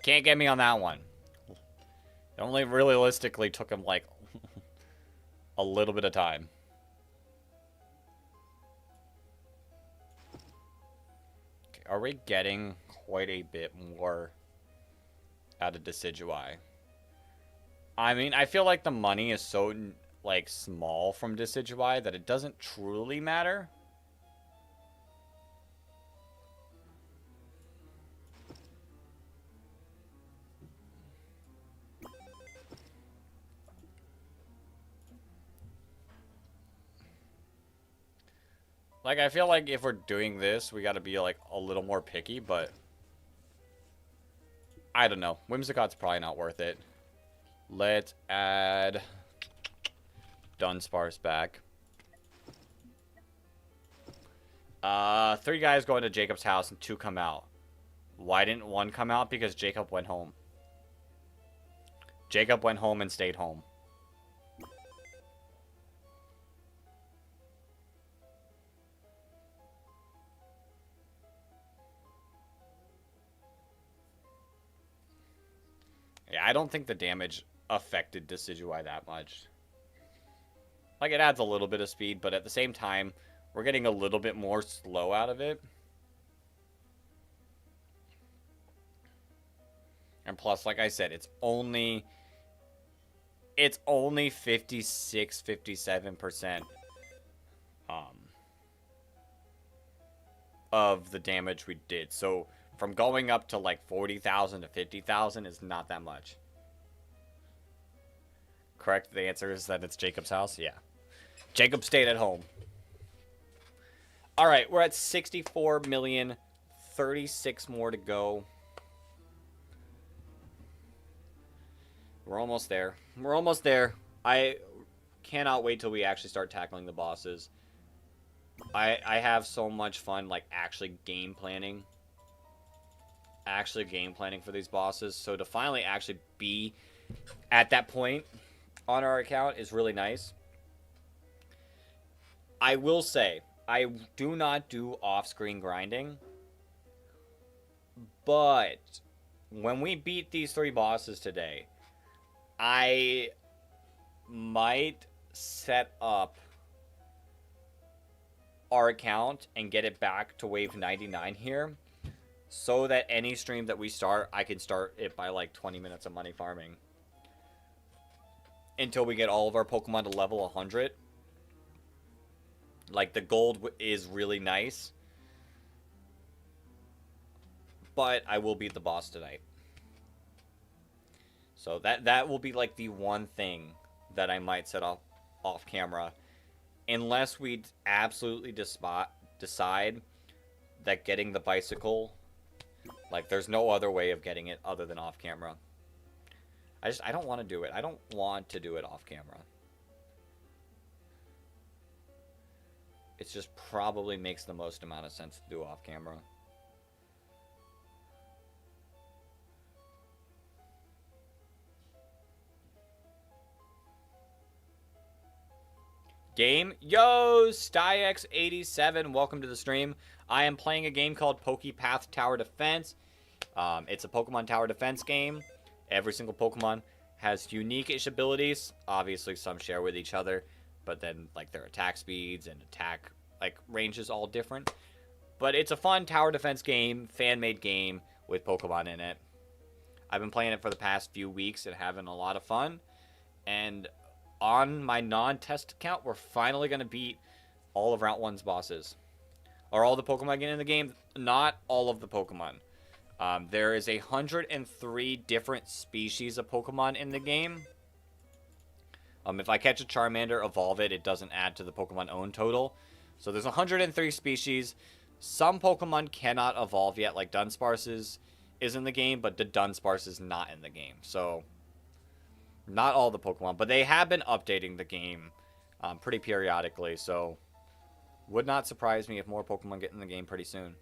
Can't get me on that one. It only realistically took him like a little bit of time. Okay, are we getting quite a bit more out of Decidueye? I mean, I feel like the money is so like small from Decidueye that it doesn't truly matter. Like, I feel like if we're doing this, we gotta be, like, a little more picky, but I don't know. Whimsicott's probably not worth it. Let's add Dunsparce back. 3 guys going to Jacob's house and 2 come out. Why didn't 1 come out? Because Jacob went home. Jacob went home and stayed home. Yeah, I don't think the damage affected Decidueye that much. Like, it adds a little bit of speed, but at the same time, we're getting a little bit more slow out of it. And plus, like I said, it's only 56, 57% of the damage we did. So from going up to like 40,000 to 50,000 is not that much. Correct? The answer is that it's Jacob's house? Yeah. Jacob stayed at home. Alright, we're at 64 million. 36 more to go. We're almost there. We're almost there. I cannot wait till we actually start tackling the bosses. I have so much fun, like, actually game planning. Actually game planning for these bosses. So to finally actually be at that point on our account is really nice. I will say, I do not do off-screen grinding. But when we beat these 3 bosses today, I might set up our account and get it back to wave 99 here, so that any stream that we start, I can start it by like 20 minutes of money farming until we get all of our Pokemon to level 100. Like, the gold is really nice, but I will beat the boss tonight. So that will be like the one thing that I might set off camera, unless we absolutely decide that getting the bicycle, like, there's no other way of getting it other than off camera. I don't want to do it. I don't want to do it off camera. It just probably makes the most amount of sense to do off camera. Game. Yo, StyX87, welcome to the stream. I am playing a game called PokePath Tower Defense. It's a Pokemon Tower Defense game. Every single Pokemon has unique-ish abilities. Obviously, some share with each other, but then like their attack speeds and attack like range is all different. But it's a fun tower defense game, fan-made game with Pokemon in it. I've been playing it for the past few weeks and having a lot of fun. And on my non-test account, we're finally going to beat all of Route 1's bosses. Are all the Pokemon getting in the game? Not all of the Pokemon. There is 103 different species of Pokemon in the game. If I catch a Charmander, evolve it, it doesn't add to the Pokemon owned total. So there's 103 species. Some Pokemon cannot evolve yet, like Dunsparce is in the game, but the Dunsparce is not in the game. So not all the Pokemon, but they have been updating the game pretty periodically, so would not surprise me if more Pokemon get in the game pretty soon.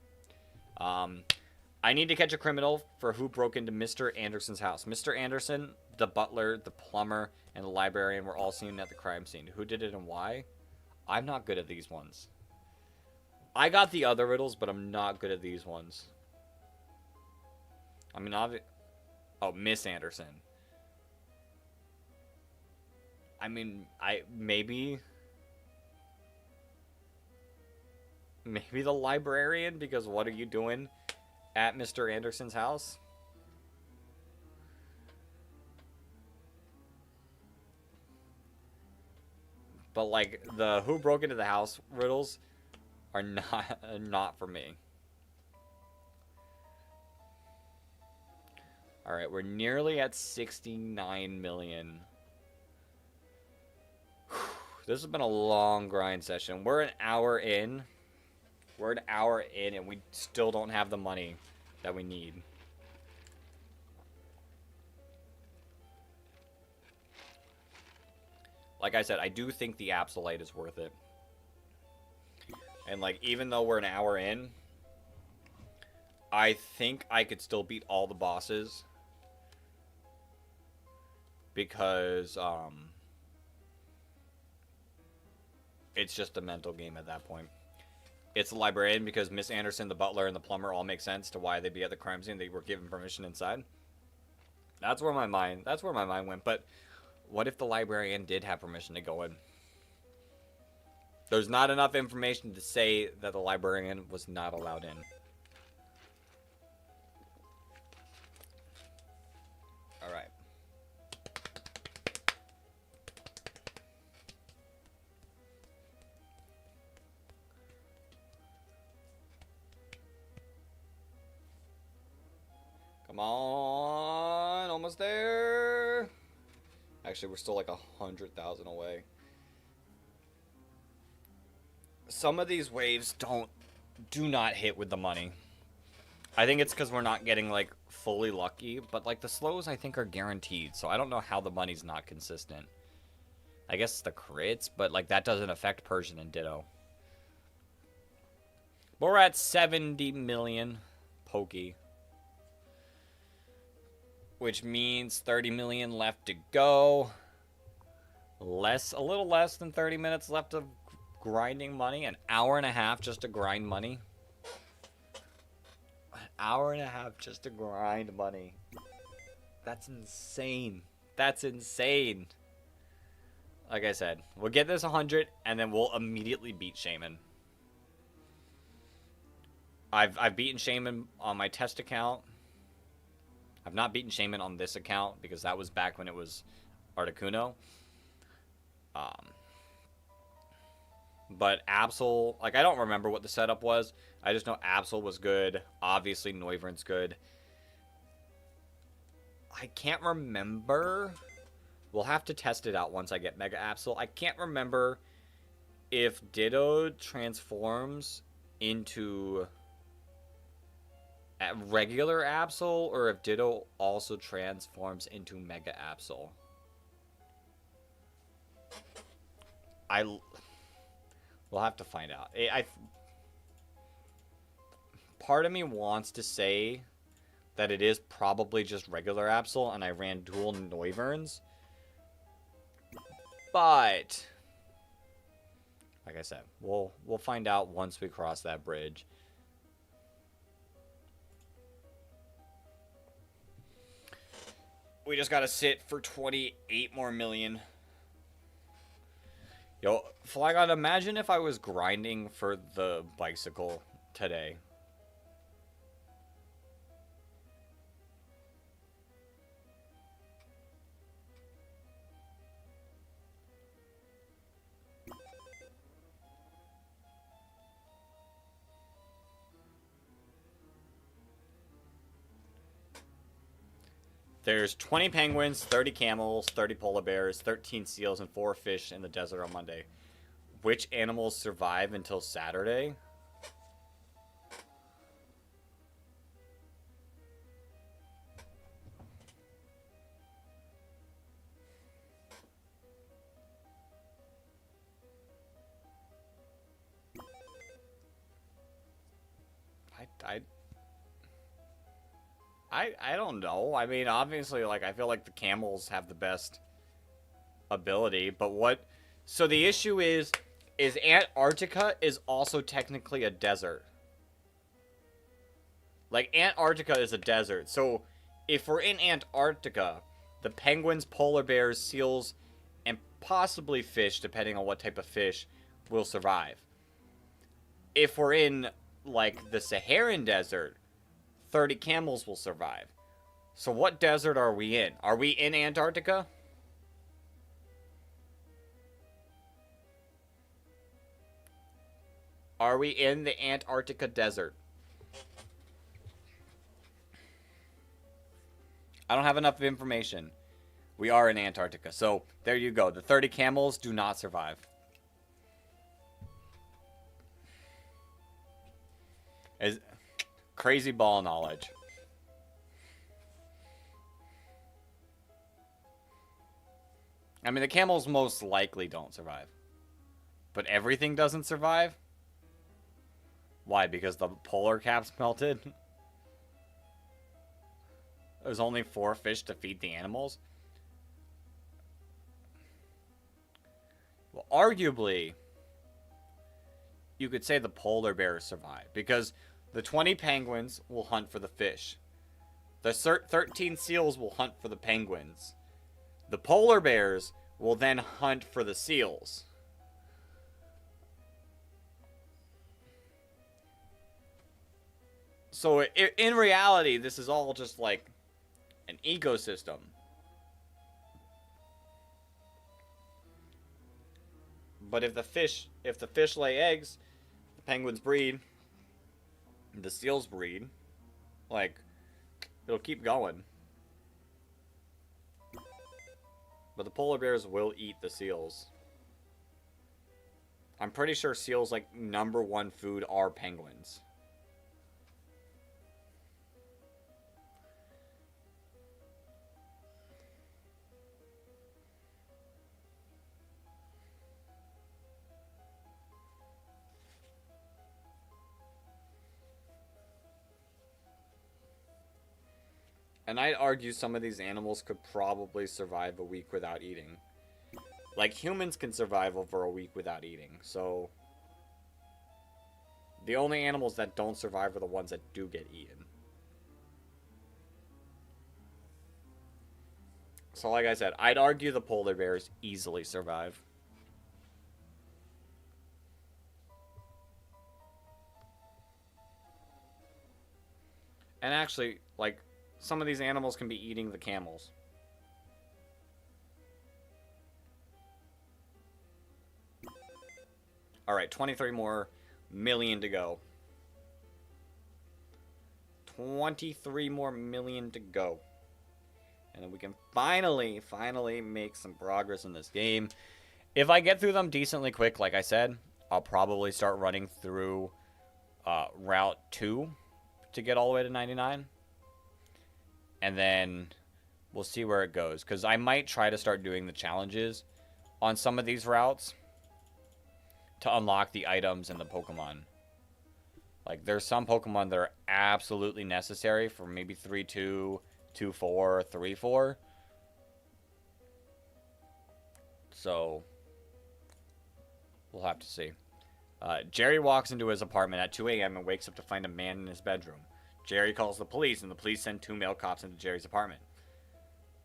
I need to catch a criminal for who broke into Mr. Anderson's house. Mr. Anderson, the butler, the plumber, and the librarian were all seen at the crime scene. Who did it and why? I'm not good at these ones. I got the other riddles, but I'm not good at these ones. I mean, oh, Miss Anderson. I mean, maybe the librarian, because what are you doing at Mr. Anderson's house? But like the who broke into the house riddles are not for me. All right, we're nearly at 69 million. This has been a long grind session. We're an hour in. We're an hour in, and we still don't have the money that we need. Like I said, I do think the Absolite is worth it. And, like, even though we're an hour in, I think I could still beat all the bosses. Because, it's just a mental game at that point. It's the librarian because Miss Anderson, the butler, and the plumber all make sense to why they'd be at the crime scene. They were given permission inside. That's where my mind went. But what if the librarian did have permission to go in? There's not enough information to say that the librarian was not allowed in. All right. Come on, almost there. Actually, we're still like 100,000 away. Some of these waves do not hit with the money. I think it's because we're not getting like fully lucky, but like the slows I think are guaranteed, so I don't know how the money's not consistent. I guess the crits, but like that doesn't affect Persian and Ditto. But we're at 70 million Pokey, which means 30 million left to go. A little less than 30 minutes left of grinding money. An hour and a half just to grind money. An hour and a half just to grind money. That's insane. That's insane. Like I said, we'll get this 100 and then we'll immediately beat Shaman. I've beaten Shaman on my test account. I've not beaten Shaman on this account because that was back when it was Articuno. But Absol, like I don't remember what the setup was. I just know Absol was good. Obviously Noivern's good. I can't remember. We'll have to test it out once I get Mega Absol. I can't remember if Ditto transforms into regular Absol or if Ditto also transforms into Mega Absol. We'll have to find out. Part of me wants to say that it is probably just regular Absol and I ran dual Noiverns. But Like I said, we'll find out once we cross that bridge. We just gotta sit for 28 more million. Yo, Flygon, imagine if I was grinding for the bicycle today. There's 20 penguins, 30 camels, 30 polar bears, 13 seals, and 4 fish in the desert on Monday. Which animals survive until Saturday? I don't know. I mean, obviously, like, I feel like the camels have the best ability, but what... So the issue is Antarctica is also technically a desert. Like, Antarctica is a desert, so if we're in Antarctica, the penguins, polar bears, seals, and possibly fish, depending on what type of fish, will survive. If we're in, like, the Saharan desert, 30 camels will survive. So what desert are we in? Are we in Antarctica? Are we in the Antarctica desert? I don't have enough information. We are in Antarctica. So there you go. The 30 camels do not survive. Is crazy ball knowledge. I mean, the camels most likely don't survive. But everything doesn't survive? Why? Because the polar caps melted? There's only 4 fish to feed the animals? Well, arguably, you could say the polar bears survive. Because the 20 penguins will hunt for the fish. The 13 seals will hunt for the penguins. The polar bears will then hunt for the seals. So in reality, this is all just like an ecosystem. But if the fish lay eggs, the penguins breed, the seals breed, like, it'll keep going. But the polar bears will eat the seals. I'm pretty sure seals, like, #1 food are penguins. And I'd argue some of these animals could probably survive a week without eating. Like, humans can survive over a week without eating, so... The only animals that don't survive are the ones that do get eaten. So like I said, I'd argue the polar bears easily survive. And actually, like, some of these animals can be eating the camels. Alright, 23 more million to go. 23 more million to go. And then we can finally make some progress in this game. If I get through them decently quick, like I said, I'll probably start running through Route 2 to get all the way to 99. And then we'll see where it goes. Because I might try to start doing the challenges on some of these routes to unlock the items and the Pokemon. Like, there's some Pokemon that are absolutely necessary for maybe 3-2, 2-4, 3-4. So, We'll have to see. Jerry walks into his apartment at 2 a.m. and wakes up to find a man in his bedroom. Jerry calls the police, and the police send 2 male cops into Jerry's apartment.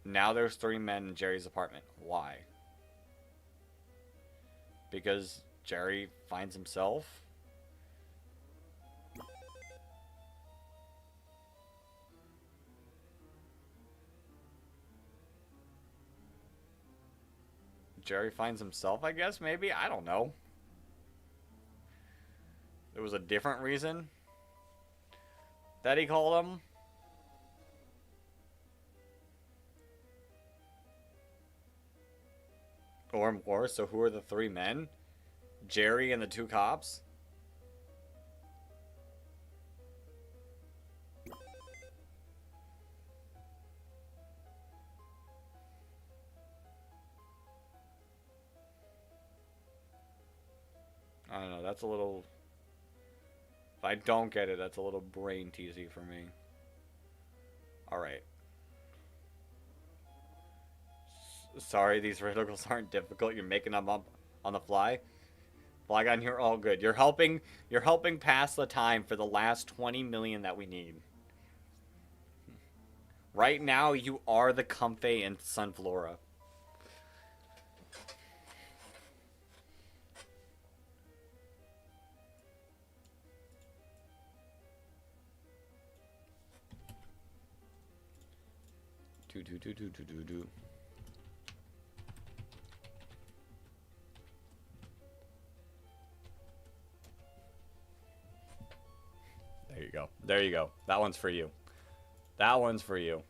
Now there's 3 men in Jerry's apartment. Why? Because Jerry finds himself. Jerry finds himself, I guess, maybe? I don't know. There was a different reason that he called him. Or more, so who are the 3 men? Jerry and the 2 cops? I don't know, that's a little... If I don't get it, that's a little brain teasy for me. Alright. Sorry, these riddles aren't difficult. You're making them up on the fly. Flygon, you're all good. You're helping pass the time for the last 20 million that we need. Right now, you are the Comfey and Sunflora. Do. There you go. There you go. That one's for you. That one's for you.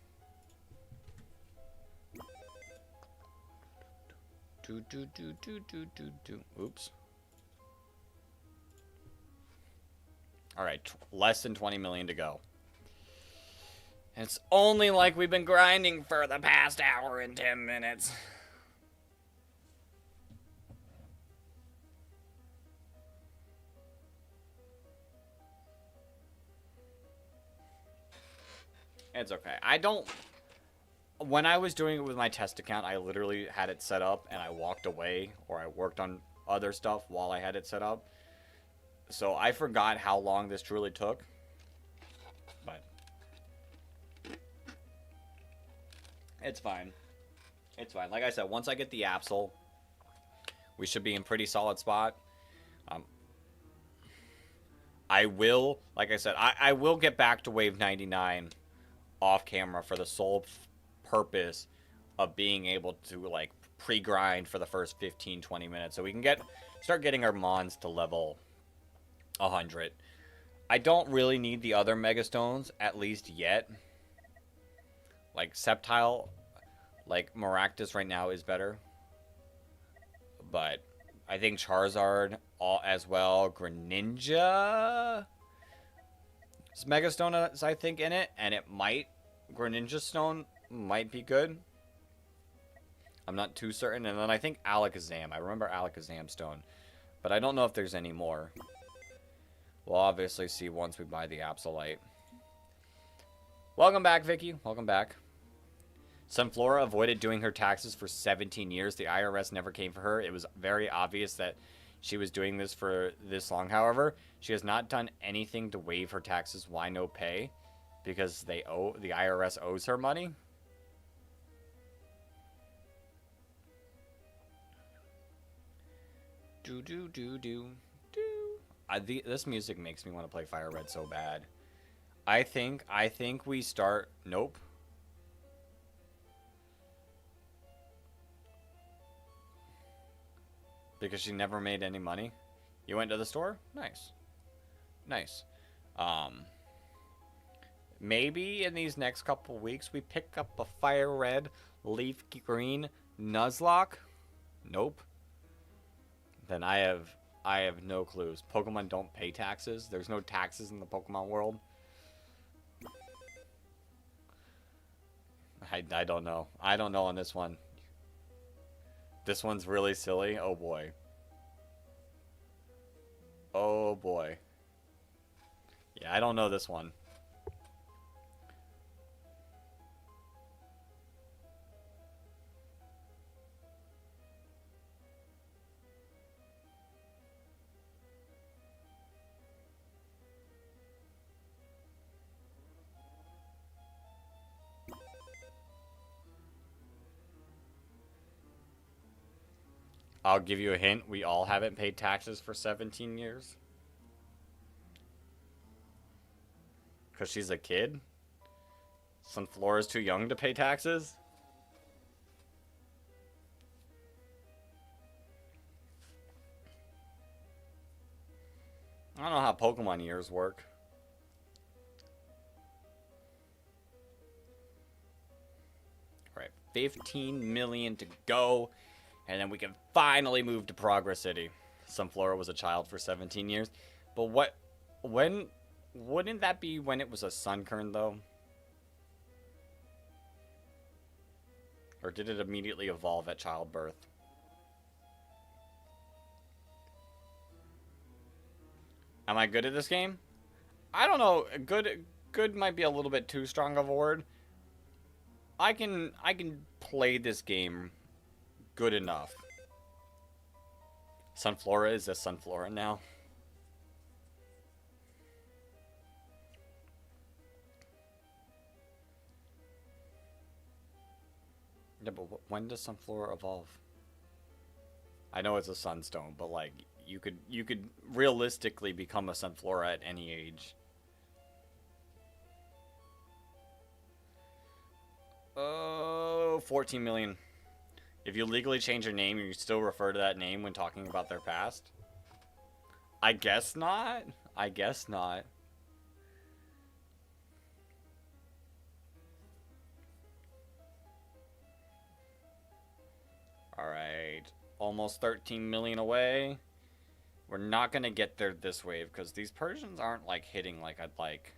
Oops. Alright, less than 20 million to go. It's only like we've been grinding for the past hour and 10 minutes. It's okay. When I was doing it with my test account, I literally had it set up and I walked away, or I worked on other stuff while I had it set up. So I forgot how long this truly took. But it's fine. It's fine. Like I said, once I get the Absol, we should be in pretty solid spot. I will, like I said, I will get back to Wave 99 off camera for the sole purpose of being able to, like, pre-grind for the first 15-20 minutes so we can start getting our Mons to level 100. I don't really need the other Megastones, at least yet. Like, Sceptile, like, Maractus right now is better. But I think Charizard as well. Greninja Megastone is, I think, in it. And it might, Greninja Stone might be good. I'm not too certain. And then I think Alakazam. I remember Alakazam Stone. But I don't know if there's any more. We'll obviously see once we buy the Absolite. Welcome back, Vicky. Welcome back. Sunflora avoided doing her taxes for 17 years. The IRS never came for her. It was very obvious that she was doing this for this long. However, she has not done anything to waive her taxes. Why no pay? Because the IRS owes her money. This music makes me want to play Fire Red so bad. I think we start. Nope. Because she never made any money. You went to the store? Nice. Nice. Maybe in these next couple weeks we pick up a Fire Red, Leaf Green Nuzlocke? Nope. Then I have no clues. Pokemon don't pay taxes. There's no taxes in the Pokemon world. I don't know. I don't know on this one. This one's really silly. Oh boy. Oh boy. Yeah, I don't know this one. I'll give you a hint. We all haven't paid taxes for 17 years. Because she's a kid? Sunflora's too young to pay taxes? I don't know how Pokemon years work. Alright, 15 million to go. And then we can finally move to Progress City. Sunflora was a child for 17 years. But wouldn't that be when it was a Sunkern, though? Or did it immediately evolve at childbirth? Am I good at this game? I don't know. Good might be a little bit too strong of a word. I can play this game good enough. Sunflora is a Sunflora now. Yeah, but when does Sunflora evolve? I know it's a Sunstone, but like you could realistically become a Sunflora at any age. 14 million. If you legally change your name, you still refer to that name when talking about their past? I guess not. I guess not. Alright. Almost 13 million away. We're not going to get there this wave because these Persians aren't like hitting like I'd like.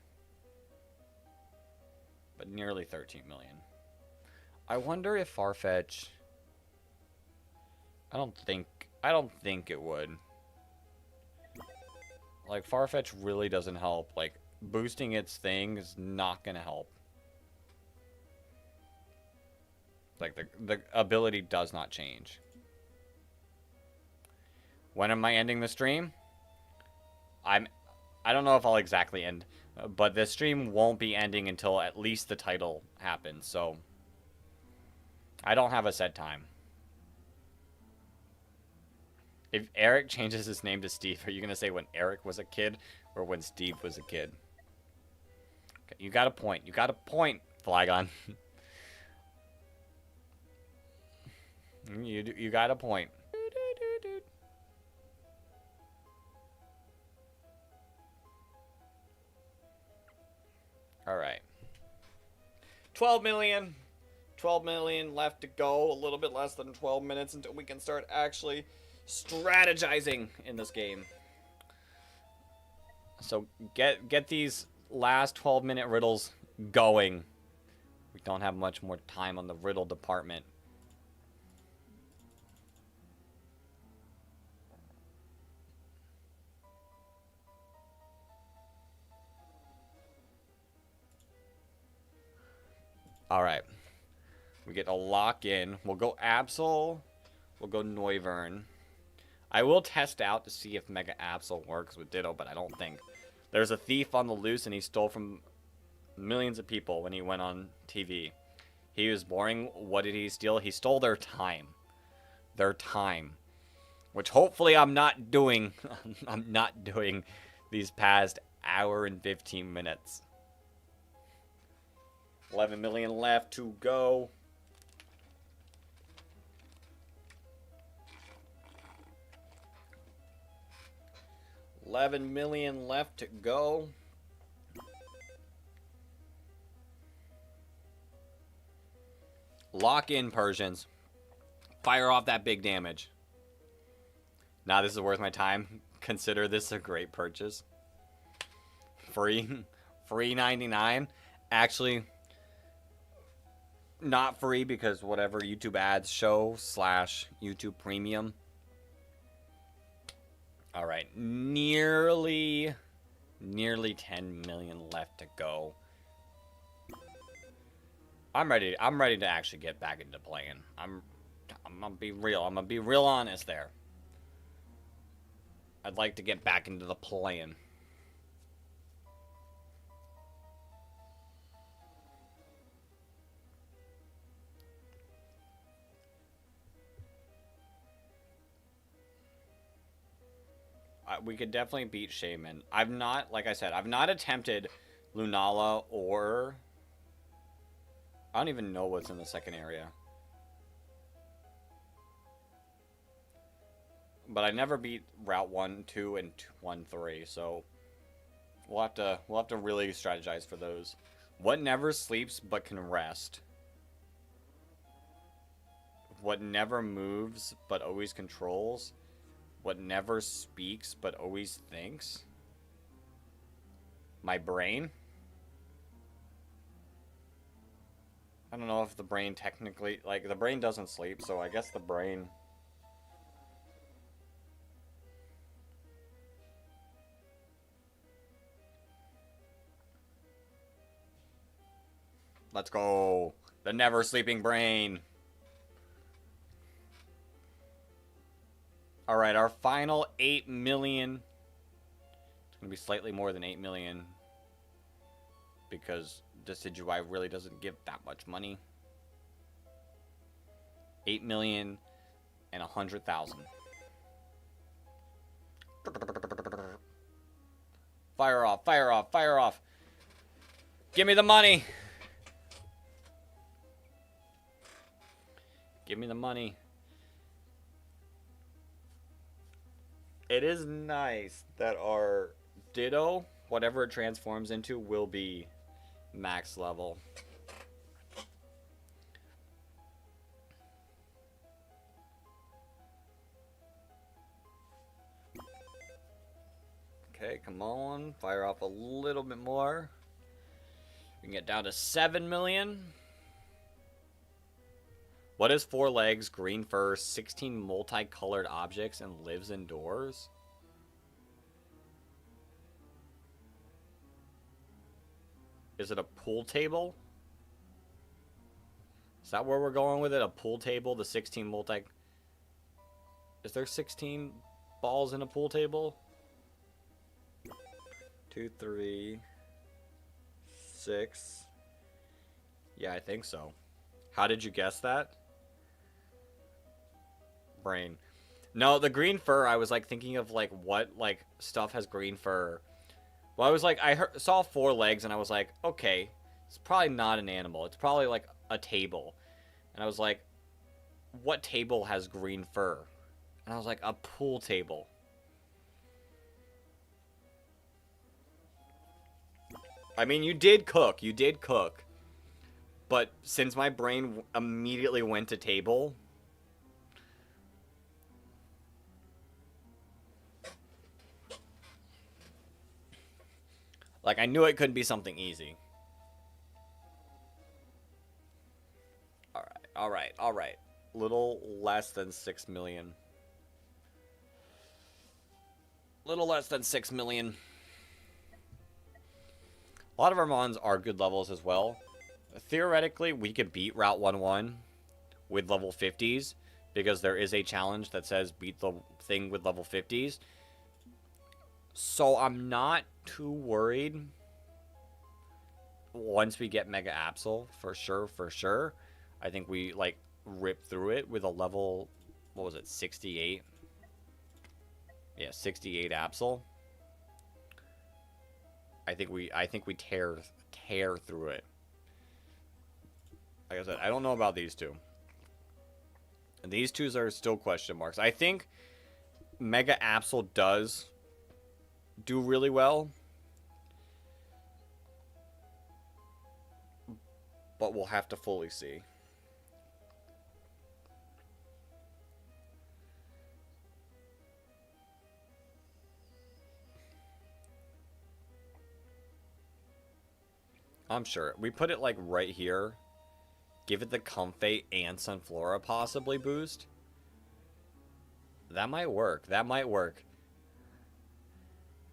But nearly 13 million. I wonder if Farfetch... I don't think it would. Like, Farfetch really doesn't help. Like, boosting its thing is not gonna help. Like, the ability does not change. When am I ending the stream? I don't know if I'll exactly end, but the stream won't be ending until at least the title happens, so... I don't have a set time. If Eric changes his name to Steve, are you going to say when Eric was a kid or when Steve was a kid? Okay, you got a point. You got a point, Flygon. You got a point. All right. 12 million. 12 million left to go. A little bit less than 12 minutes until we can start actually strategizing in this game. So get these last 12-minute riddles going. We don't have much more time on the riddle department. All right. We get a lock in. We'll go Absol. We'll go Noivern. I will test out to see if Mega Absol works with Ditto, but I don't think. There's a thief on the loose, and he stole from millions of people when he went on TV. He was boring. What did he steal? He stole their time. Their time. Which hopefully I'm not doing. I'm not doing these past hour and 15 minutes. 11 million left to go. $11 million left to go. Lock in, Persians. Fire off that big damage. Now this is worth my time. Consider this a great purchase. Free. Free 99. Actually, not free because whatever YouTube ads show / YouTube Premium. All right, nearly 10 million left to go. I'm ready to actually get back into playing. I'm gonna be real. I'm gonna be real honest there. I'd like to get back into the playing. We could definitely beat Shaman. I've not, like I said, I've not attempted Lunala or... I don't even know what's in the second area. But I never beat Route 1, 2, and 1, 3, so we'll have to really strategize for those. What never sleeps but can rest? What never moves but always controls? What never speaks but always thinks? My brain? I don't know if the brain technically... Like, the brain doesn't sleep, so I guess the brain... Let's go. The never sleeping brain. Alright, our final 8 million. It's going to be slightly more than 8 million. Because Decidueye really doesn't give that much money. 8 million and 100,000. Fire off, fire off, fire off. Give me the money. Give me the money. It is nice that our Ditto, whatever it transforms into, will be max level. Okay, come on. Fire off a little bit more. We can get down to 7 million. What is 4 legs, green fur, 16 multicolored objects, and lives indoors? Is it a pool table? Is that where we're going with it? A pool table? The 16 multi... Is there 16 balls in a pool table? 2, 3... 6... Yeah, I think so. How did you guess that? Brain. No, the green fur, I was like thinking of like what like stuff has green fur. Well, I was like, saw 4 legs and I was like, okay, it's probably not an animal. It's probably like a table. And I was like, what table has green fur? And I was like, a pool table. I mean, you did cook. You did cook. But since my brain immediately went to table... Like, I knew it couldn't be something easy. Alright, alright, alright. Little less than 6 million. Little less than 6 million. A lot of our mons are good levels as well. Theoretically, we could beat Route 1-1 with level 50s. Because there is a challenge that says beat the thing with level 50s. So I'm not too worried once we get Mega Absol, for sure, for sure. I think we, like, rip through it with a level, what was it, 68? Yeah, 68 Absol. I think we tear through it. Like I said, I don't know about these two. And these two are still question marks. I think Mega Absol does do really well. But we'll have to fully see. I'm sure. We put it like right here. Give it the Comfey and Sunflora possibly boost. That might work. That might work.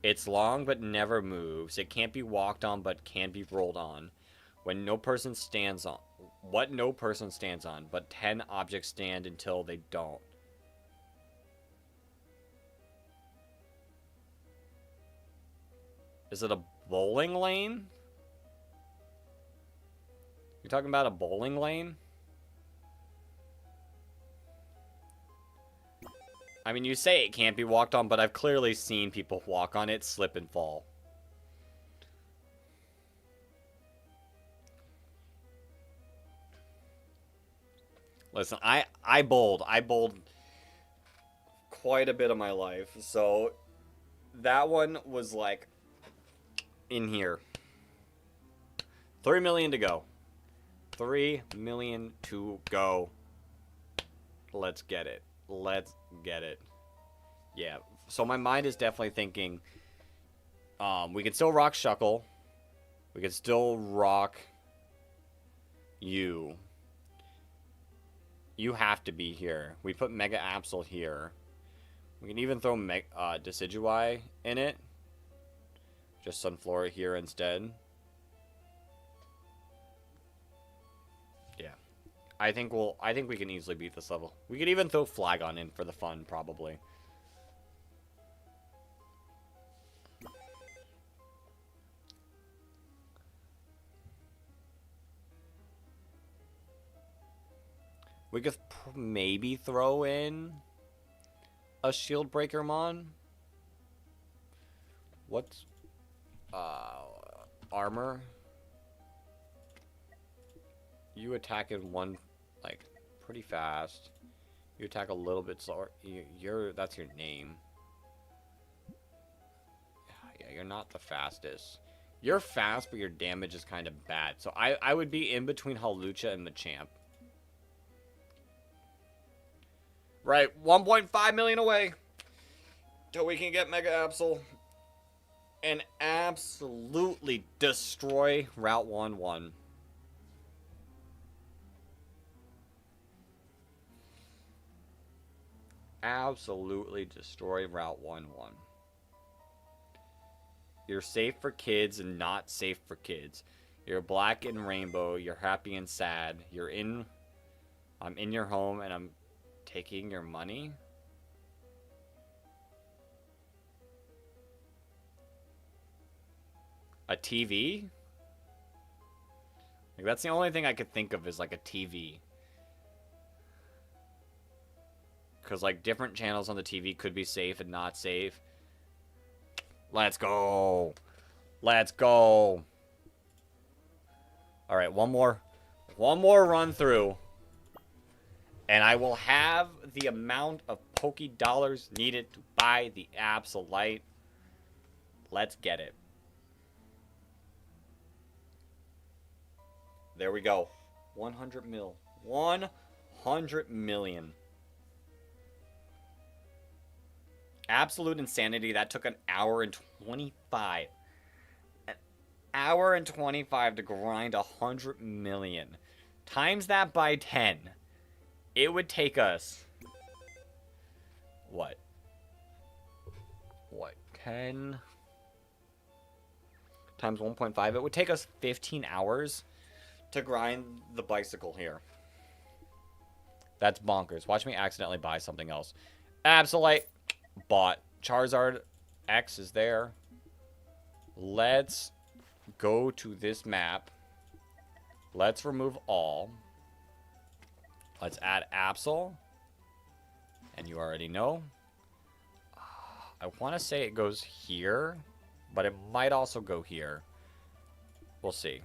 It's long but never moves. It can't be walked on but can be rolled on. When no person stands on. What no person stands on, but 10 objects stand until they don't. Is it a bowling lane? You're talking about a bowling lane? I mean, you say it can't be walked on, but I've clearly seen people walk on it, slip, and fall. Listen, I bowled quite a bit of my life, so that one was like in here. 3 million to go. 3 million to go. Let's get it. Let's get it. Yeah. So my mind is definitely thinking, we could still rock Shuckle. We could still rock you. You have to be here. We put Mega Absol here. We can even throw Decidueye in it. Just Sunflora here instead. Yeah. I think we can easily beat this level. We could even throw Flagon in for the fun, probably. We could maybe throw in a Shield Breaker Mon. What's armor? You attack in one, like, pretty fast. You attack a little bit slower. That's your name. Yeah, you're not the fastest. You're fast, but your damage is kind of bad. So I would be in between Hawlucha and Machamp. Right, 1.5 million away till we can get Mega Absol and absolutely destroy Route 1-1. Absolutely destroy Route 1-1. You're safe for kids and not safe for kids. You're black and rainbow. You're happy and sad. I'm in your home and I'm taking your money. A TV? Like, that's the only thing I could think of is like a TV. Because like different channels on the TV could be safe and not safe. Let's go. Let's go. All right, one more run through. And I will have the amount of Poke Dollars needed to buy the Absolite. Let's get it. There we go. 100 mil. 100 million. Absolute insanity. That took an hour and 25. An hour and 25 to grind 100 million. Times that by 10. It would take us... What? 10 times 1.5? It would take us 15 hours to grind the bicycle here. That's bonkers. Watch me accidentally buy something else. Absolite. Bought. Charizard X is there. Let's go to this map. Let's remove all. Let's add Absol. And you already know. I want to say it goes here, but it might also go here. We'll see.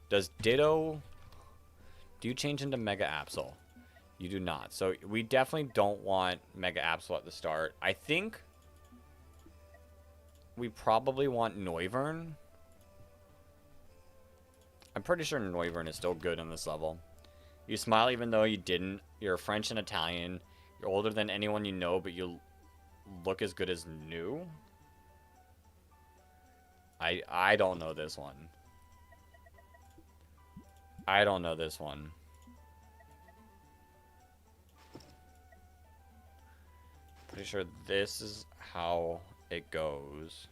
Does Ditto... Do you change into Mega Absol? You do not. So we definitely don't want Mega Absol at the start. I think we probably want Noivern. I'm pretty sure Noivern is still good on this level. You smile even though you didn't. You're French and Italian. You're older than anyone you know, but you look as good as new. I don't know this one. I don't know this one. Pretty sure this is how it goes.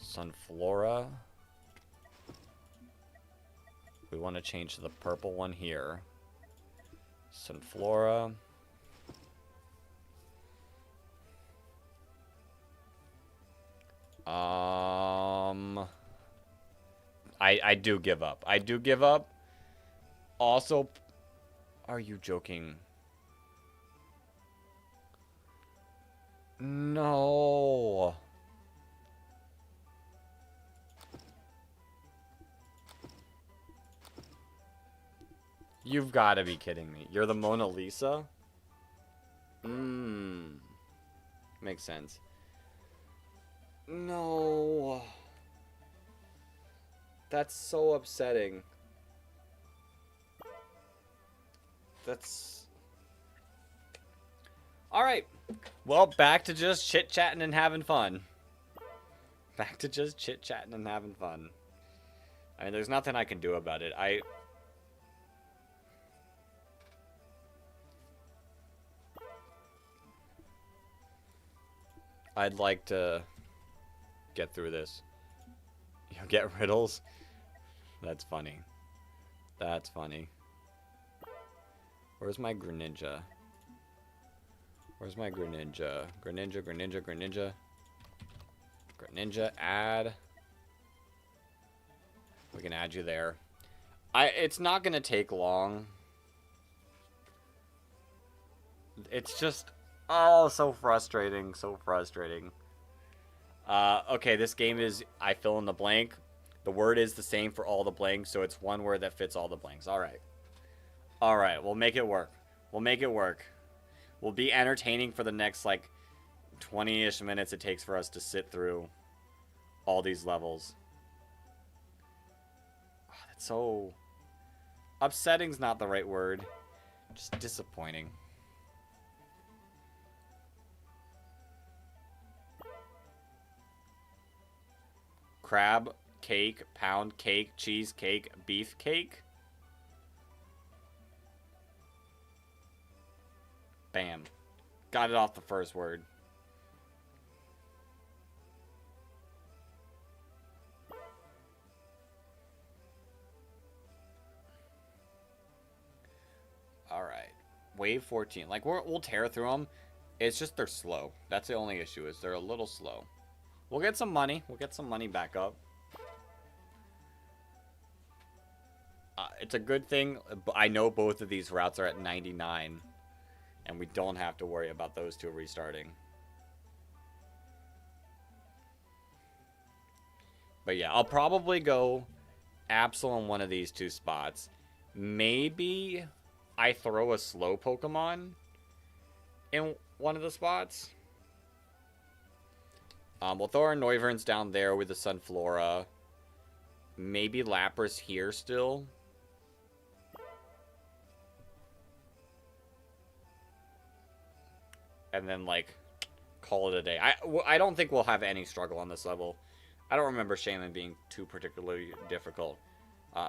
Sunflora. We want to change to the purple one here. Sunflora. I do give up. I do give up. Also, are you joking? No. You've got to be kidding me. You're the Mona Lisa? Makes sense. No. That's so upsetting. That's... Alright. Well, back to just chit-chatting and having fun. Back to just chit-chatting and having fun. I mean, there's nothing I can do about it. I'd like to get through this. You get riddles? That's funny. That's funny. Where's my Greninja? Where's my Greninja? Greninja, Greninja, Greninja. Greninja, add. We can add you there. It's not gonna take long. It's just, oh, so frustrating, so frustrating. Okay, this game is, I fill in the blank. The word is the same for all the blanks, so it's one word that fits all the blanks. Alright. Alright, we'll make it work. We'll make it work. We'll be entertaining for the next, like, 20-ish minutes it takes for us to sit through all these levels. Oh, that's so... Upsetting's not the right word. Just disappointing. Crab, cake, pound cake, cheesecake, beef cake. Bam. Got it off the first word. Alright. Wave 14. Like, we'll tear through them. It's just they're slow. That's the only issue, is they're a little slow. We'll get some money. We'll get some money back up. It's a good thing. I know both of these routes are at 99. And we don't have to worry about those two restarting. But yeah, I'll probably go Absol in one of these two spots. Maybe I throw a slow Pokemon in one of the spots. We'll throw our Noivern's down there with the Sunflora. Maybe Lapras here still. And then, like, call it a day. I don't think we'll have any struggle on this level. I don't remember Shaman being too particularly difficult.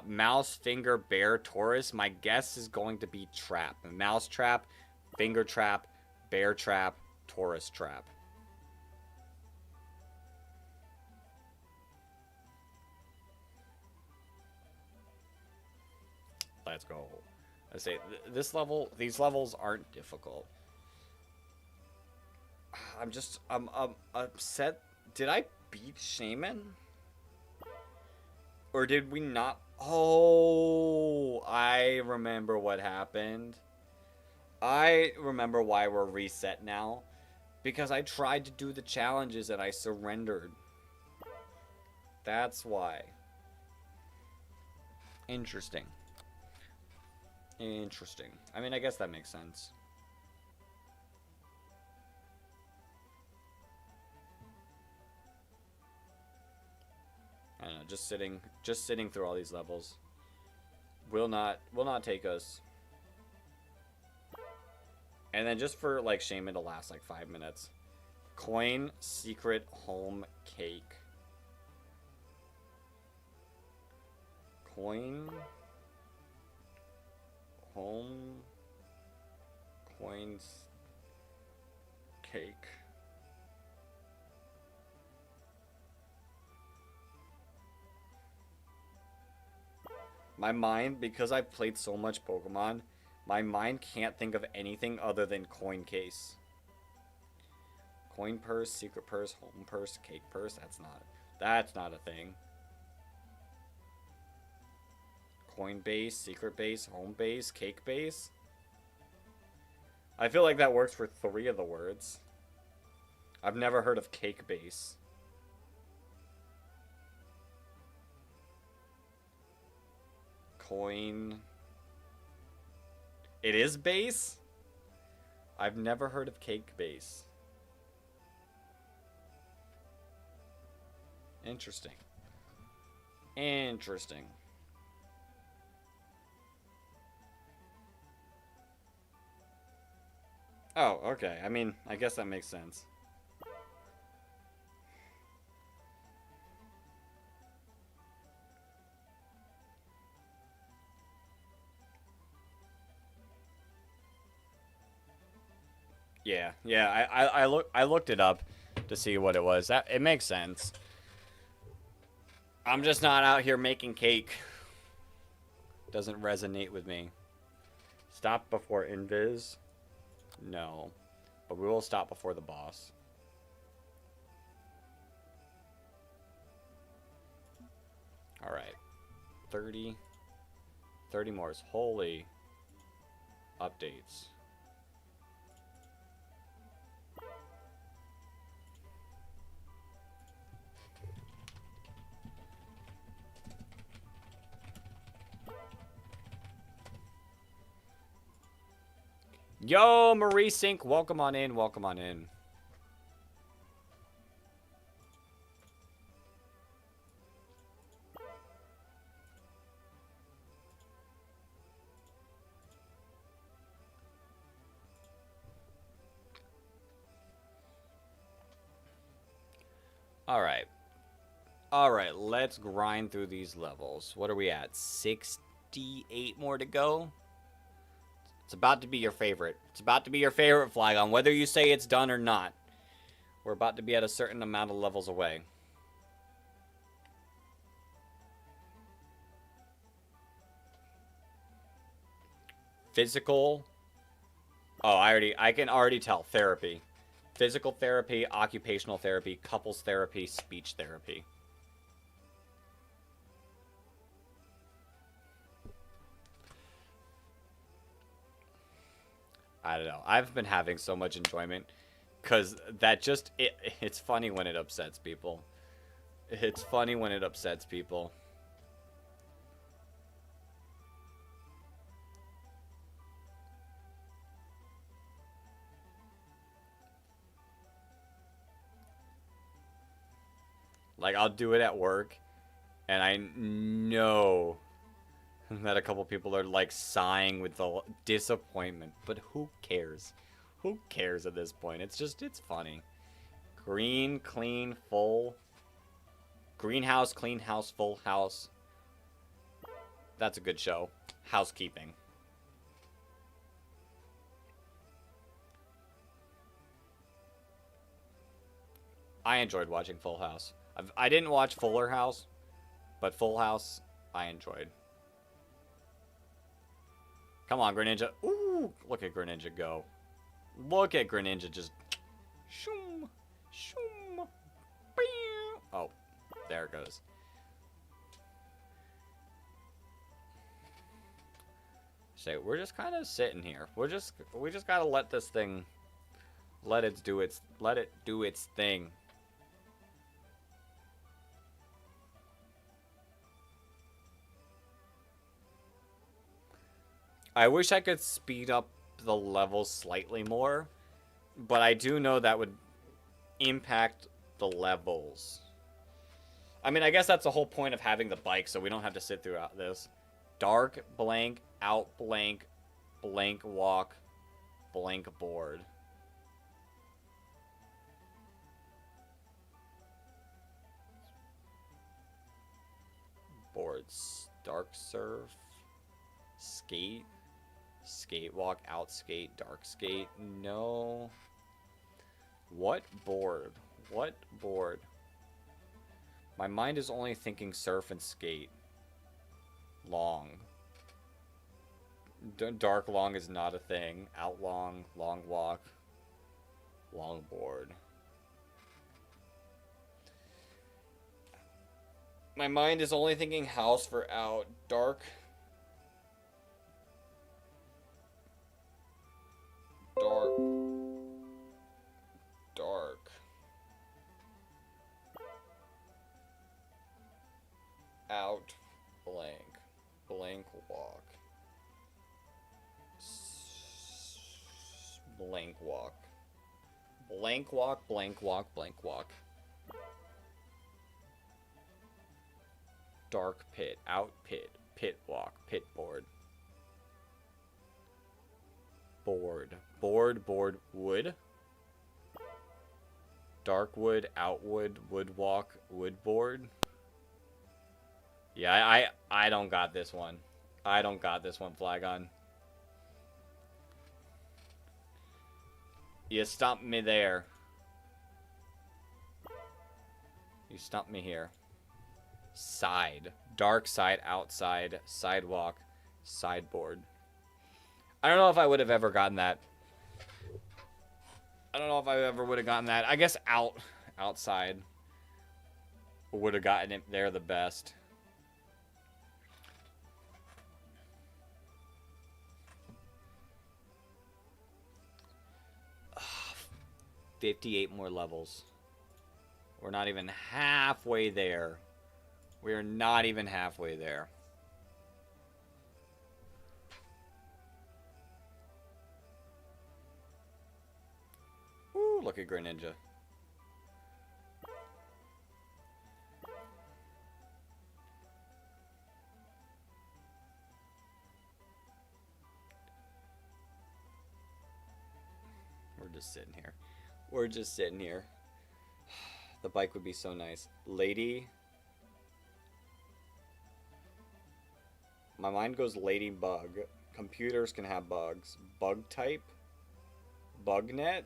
Mouse, Finger, Bear, Taurus. My guess is going to be Trap. Mouse Trap, Finger Trap, Bear Trap, Taurus Trap. Let's go. I say these levels aren't difficult. I'm upset. Did I beat Shaman? Or did we not? Oh, I remember what happened. I remember why we're reset now. Because I tried to do the challenges and I surrendered. That's why. Interesting. Interesting. I mean, I guess that makes sense. I don't know, just sitting through all these levels will not take us. And then just for like Shaman to last like 5 minutes. Coin, secret, home, cake. Coin, home, coins, cake. My mind, because I've played so much Pokemon, my mind can't think of anything other than coin case. Coin purse, secret purse, home purse, cake purse. That's not a thing. Coin base, secret base, home base, cake base. I feel like that works for 3 of the words. I've never heard of cake base. Coin. It is base? I've never heard of cake base. Interesting. Interesting. Oh, okay. I mean, I guess that makes sense. Yeah. I looked it up to see what it was. That it makes sense. I'm just not out here making cake. Doesn't resonate with me. Stop before invis? No. But we will stop before the boss. Alright. 30. 30 more. Holy updates. Yo, Marie Sink, welcome on in, welcome on in. Alright. Alright, let's grind through these levels. What are we at? 68 more to go? It's about to be your favorite. It's about to be your favorite, Flygon, whether you say it's done or not. We're about to be at a certain amount of levels away. Physical. Oh, I can already tell. Therapy. Physical therapy, occupational therapy, couples therapy, speech therapy. I don't know. I've been having so much enjoyment because that just it's funny when it upsets people. It's funny when it upsets people. Like, I'll do it at work, and I know that a couple people are, like, sighing with the disappointment. But who cares? Who cares at this point? It's just, it's funny. Green, clean, full. Greenhouse, clean house, full house. That's a good show. Housekeeping. I enjoyed watching Full House. I didn't watch Fuller House, but Full House, I enjoyed. Come on, Greninja. Ooh, look at Greninja go. Look at Greninja just... Shoom, shoom, oh, there it goes. So we're just kind of sitting here. We just gotta let this thing... Let it do its thing. I wish I could speed up the levels slightly more, but I do know that would impact the levels. I mean, I guess that's the whole point of having the bike, so we don't have to sit throughout this. Dark, blank, out, blank, blank walk, blank board. Boards. Dark surf. Skate. Skate walk, out skate, dark skate. No. What board? What board? My mind is only thinking surf and skate. Long. Dark long is not a thing. Out long, long walk, long board. My mind is only thinking house for out. Dark. Dark. Dark. Blank walk. Blank walk, blank walk, blank walk. Dark pit, out pit, pit walk, pit board. Board, board, board, wood. Dark wood, out wood, wood walk, wood board. Yeah, I don't got this one. I don't got this one, Flagon. You stumped me there. You stumped me here. Side. Dark side, outside, sidewalk, sideboard. I don't know if I would have ever gotten that. I don't know if I ever would have gotten that. I guess outside would have gotten it there the best. Ugh, 58 more levels. We're not even halfway there. We are not even halfway there. Ooh, look at Greninja. We're just sitting here. We're just sitting here. The bike would be so nice. Lady. My mind goes ladybug. Computers can have bugs. Bug type. Bugnet.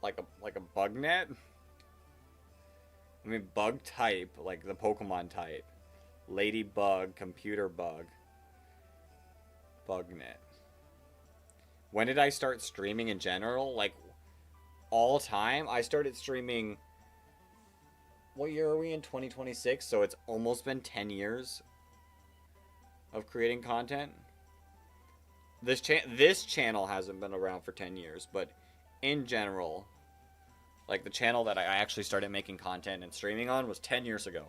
Like a bug net? I mean bug type, like the Pokemon type. Ladybug, computer bug. Bugnet. When did I start streaming in general? Like all time? I started streaming. What year are we in? 2026? So it's almost been 10 years of creating content. This channel hasn't been around for 10 years, but in general, like the channel that I actually started making content and streaming on was 10 years ago.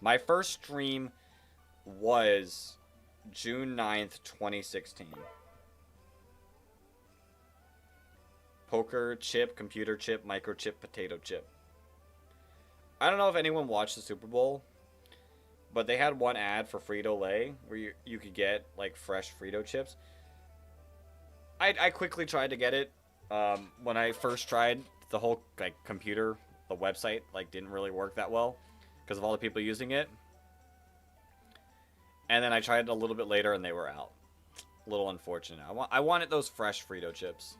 My first stream was June 9th, 2016. Poker chip, computer chip, microchip, potato chip. I don't know if anyone watched the Super Bowl, but they had one ad for Frito-Lay where you could get like fresh Frito chips. I quickly tried to get it. When I first tried, the whole like computer, the website like didn't really work that well because of all the people using it. And then I tried a little bit later and they were out. A little unfortunate. I wanted those fresh Frito chips.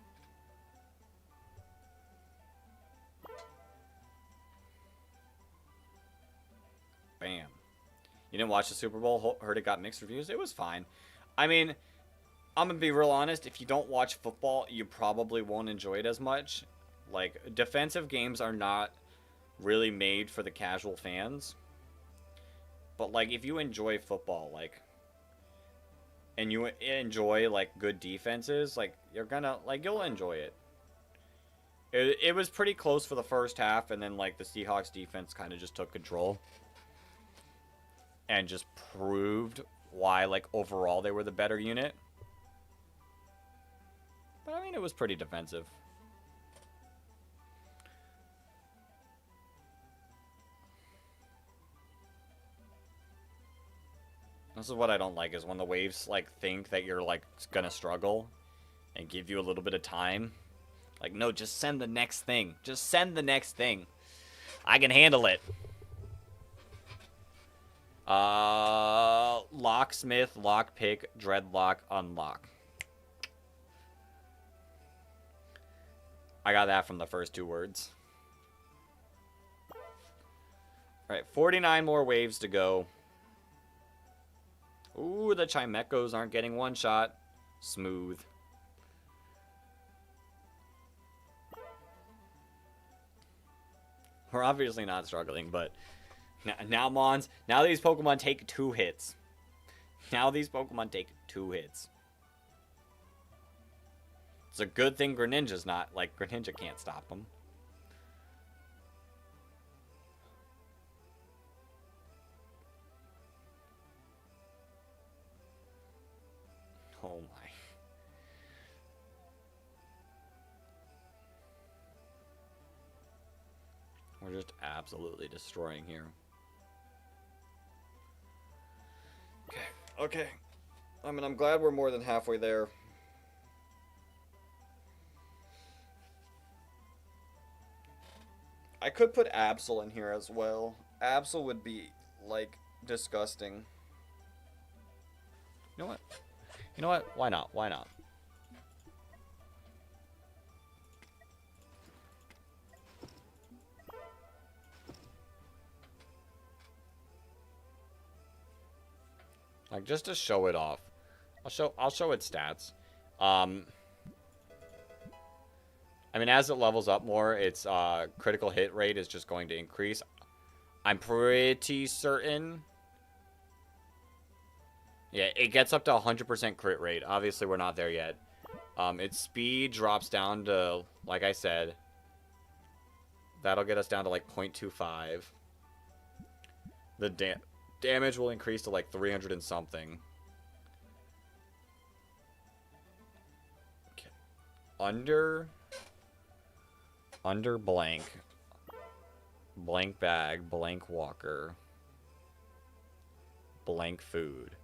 Bam. You didn't watch the Super Bowl? Heard it got mixed reviews? It was fine. I mean, I'm going to be real honest. If you don't watch football, you probably won't enjoy it as much. Like, defensive games are not really made for the casual fans. But, like, if you enjoy football, like, and you enjoy, like, good defenses, like, you're gonna, like, you'll enjoy it. It was pretty close for the first half, and then, like, the Seahawks defense kind of just took control. And just proved why, like, overall they were the better unit. But, I mean, it was pretty defensive. This is what I don't like, is when the waves, like, think that you're, like, gonna struggle and give you a little bit of time. Like, no, just send the next thing. Just send the next thing. I can handle it. Locksmith, lockpick, dreadlock, unlock. I got that from the first two words. Alright, 49 more waves to go. Ooh, the Chimecos aren't getting one shot. Smooth. We're obviously not struggling, but now Mons, now these Pokemon take 2 hits. Now these Pokemon take 2 hits. It's a good thing Greninja's not, like, Greninja can't stop them. Oh my. We're just absolutely destroying here. Okay. Okay. I mean, I'm glad we're more than halfway there. I could put Absol in here as well. Absol would be, like, disgusting. You know what? You know what? Why not? Why not? Like, just to show it off. I'll show its stats. I mean, as it levels up more, its critical hit rate is just going to increase. I'm pretty certain. Yeah, it gets up to 100% crit rate. Obviously, we're not there yet. Its speed drops down to, like I said, that'll get us down to like 0.25. The damage will increase to like 300 and something. Okay. Under blank. Blank bag, blank walker. Blank food.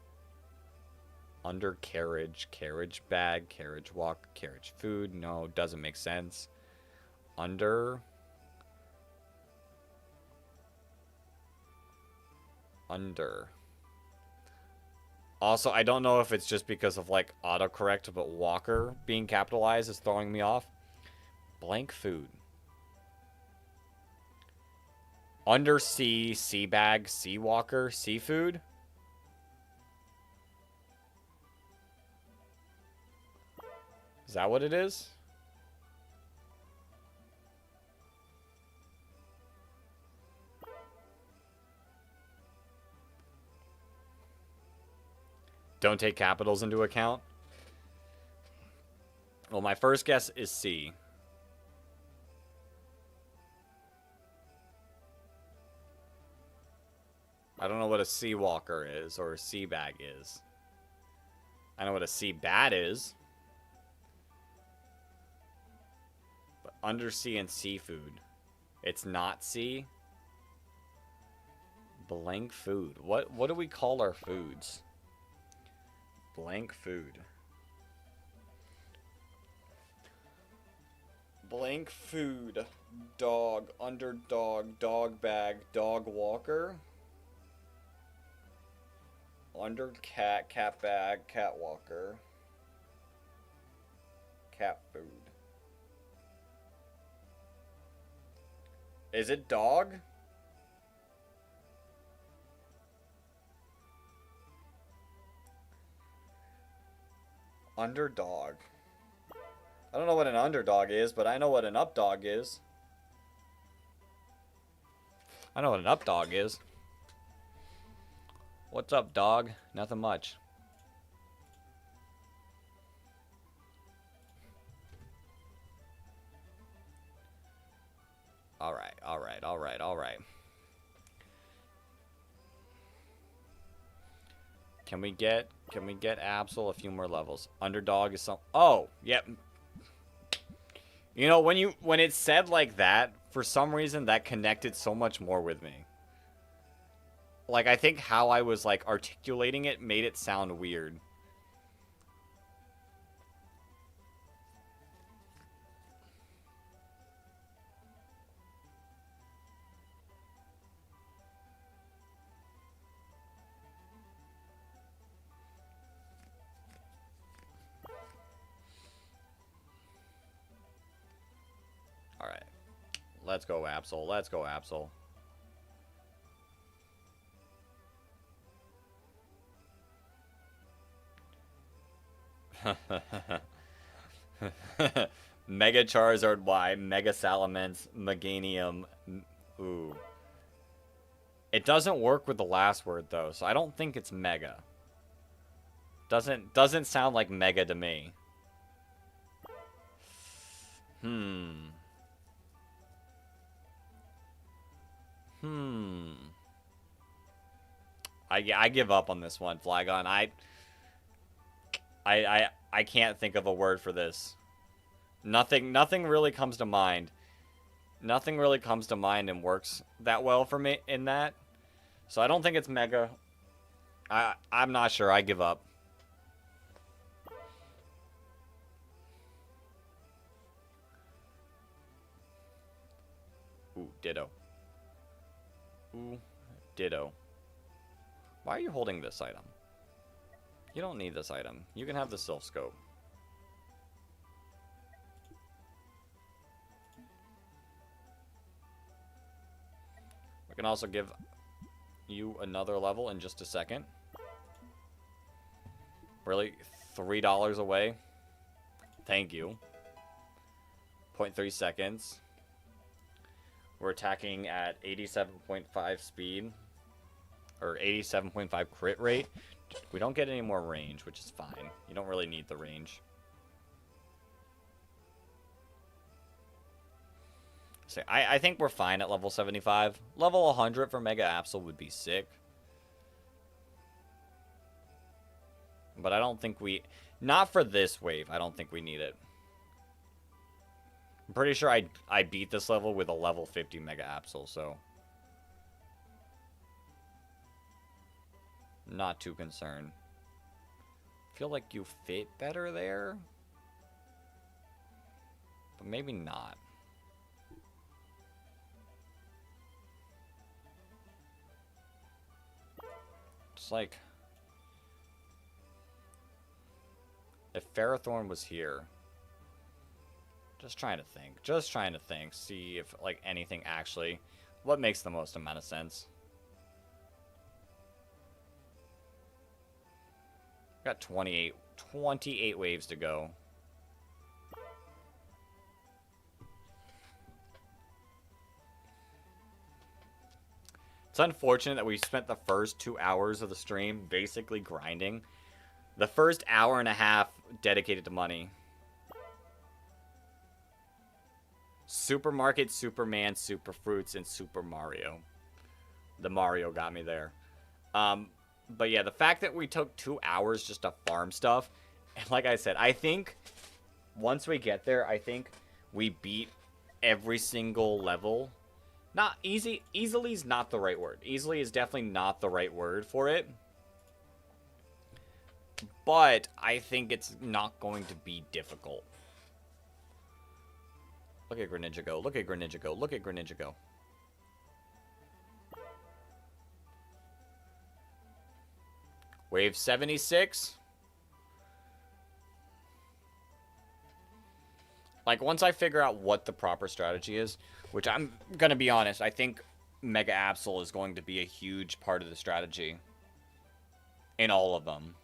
Under carriage, carriage bag, carriage walk, carriage food. No, doesn't make sense. Under. Also, I don't know if it's just because of like autocorrect, but walker being capitalized is throwing me off. Blank food. Under sea, sea bag, sea walker, seafood. Is that what it is? Don't take capitals into account? Well, my first guess is C. I don't know what a sea walker is or a sea bag is. I know what a sea bat is. But undersea and seafood. It's not sea. Blank food. What do we call our foods? Blank food. Blank food. Dog. Underdog. Dog bag. Dog walker. Under cat. Cat bag. Cat walker. Cat food. Is it dog? Underdog. I don't know what an underdog is, but I know what an updog is. I know what an updog is. What's up, dog? Nothing much. Alright, alright, alright, alright. Can we get Absol a few more levels? Underdog is some. Oh, yep. You know, when it said like that, for some reason that connected so much more with me. Like, I think how I was like articulating it made it sound weird. Alright. Let's go, Absol. Let's go, Absol. Mega Charizard Y, Mega Salamence, Meganium. Ooh. It doesn't work with the last word, though, so I don't think it's Mega. Doesn't sound like Mega to me. I give up on this one, Flygon. I can't think of a word for this. Nothing really comes to mind. Nothing really comes to mind and works that well for me in that. So I don't think it's Mega. I'm not sure. I give up. Ooh, ditto. Ooh, ditto. Why are you holding this item? You don't need this item. You can have the Sylph Scope. We can also give you another level in just a second. Really? $3 away? Thank you. 0.3 seconds. We're attacking at 87.5 speed. Or 87.5 crit rate. We don't get any more range, which is fine. You don't really need the range. So I think we're fine at level 75. Level 100 for Mega Absol would be sick. But I don't think we... Not for this wave. I don't think we need it. I'm pretty sure I beat this level with a level 50 Mega Absol, so... Not too concerned. Feel like you fit better there. But maybe not. It's like... If Ferrothorn was here... Just trying to think. Just trying to think. See if, like, anything actually... What makes the most amount of sense? Got 28 waves to go. It's unfortunate that we spent the first 2 hours of the stream basically grinding. The first hour and a half dedicated to money. Supermarket, Superman, Super Fruits, and Super Mario. The Mario got me there. But yeah, the fact that we took 2 hours just to farm stuff, and like I said, I think once we get there, I think we beat every single level. Not easy. Easily is not the right word. Easily is definitely not the right word for it. But I think it's not going to be difficult. Look at Greninja go. Look at Greninja go. Look at Greninja go. Wave 76. Like, once I figure out what the proper strategy is, which I'm going to be honest, I think Mega Absol is going to be a huge part of the strategy in all of them.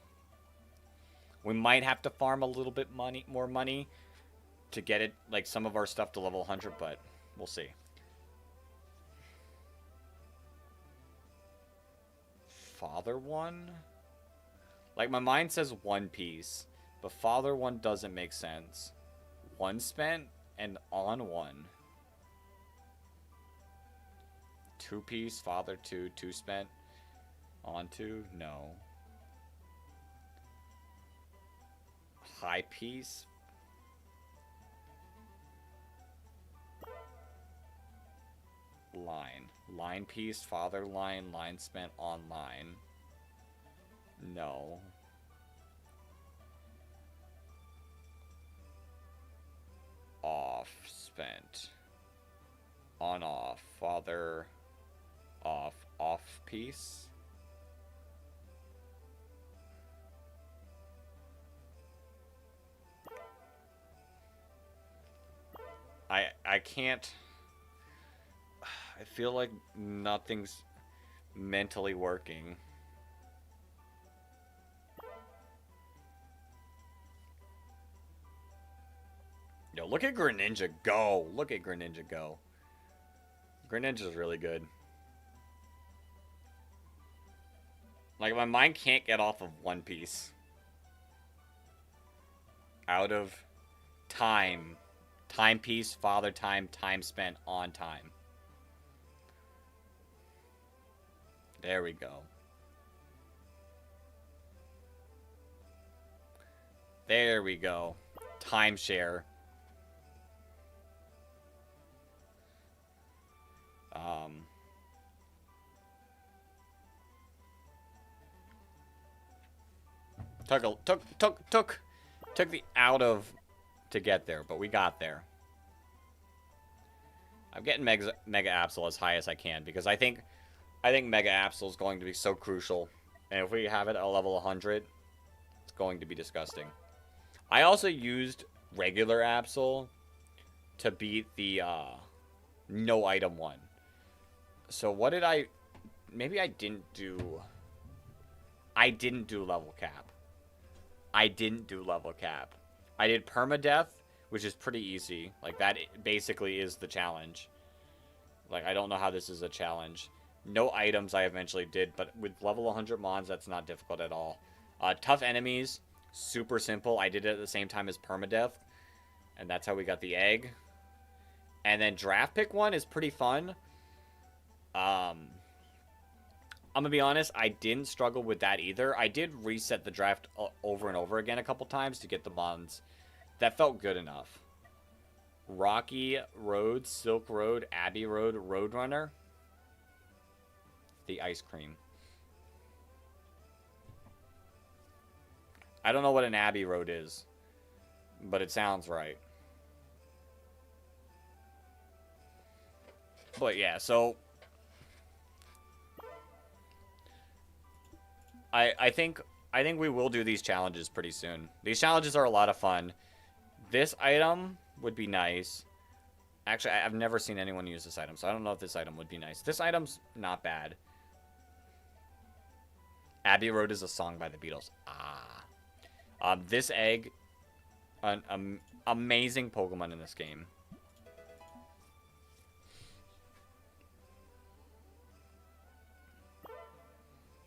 We might have to farm a little bit more money to get it, like, some of our stuff to level 100, but we'll see. Father one? Like, my mind says One Piece, but Father one doesn't make sense. One spent and on one. 2 piece, Father 2, 2 spent, on 2, no. High piece. Line. Line piece, Father line, line spent, on line. No. Off, spent. On, off. Father, off. Off piece. I can't... I feel like nothing's mentally working. Yo, look at Greninja go. Look at Greninja go. Greninja's really good. Like, my mind can't get off of One Piece. Out of time. Timepiece, Father time, time spent on time. There we go. There we go. Timeshare. Took the out of to get there, but we got there. I'm getting Mega Absol as high as I can because I think Mega Absol is going to be so crucial, and if we have it at level 100, it's going to be disgusting. I also used regular Absol to beat the no item one. So what did I? Maybe I didn't do. I didn't do level cap. I didn't do level cap. I did permadeath, which is pretty easy. Like, that basically is the challenge. Like, I don't know how this is a challenge. No items I eventually did, but with level 100 mons, that's not difficult at all. Tough enemies, super simple. I did it at the same time as permadeath, and that's how we got the egg. And then draft pick one is pretty fun. I'm going to be honest, I didn't struggle with that either. I did reset the draft over and over again a couple times to get the mons. That felt good enough. Rocky Road, Silk Road, Abbey Road, Roadrunner. The ice cream. I don't know what an Abbey Road is, but it sounds right. But yeah, so I think we will do these challenges pretty soon. These challenges are a lot of fun. This item would be nice. Actually, I've never seen anyone use this item, so I don't know if this item would be nice. This item's not bad. Abbey Road is a song by the Beatles. This egg, an amazing Pokemon in this game.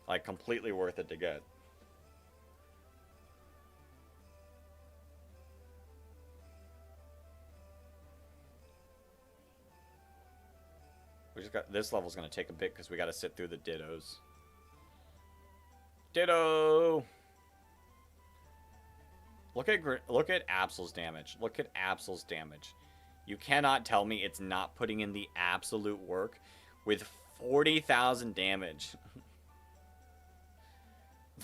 Like, completely worth it to get. We just got, this level's gonna take a bit because we gotta sit through the Dittos. Ditto! Look at Absol's damage. Look at Absol's damage. You cannot tell me it's not putting in the absolute work with 40,000 damage.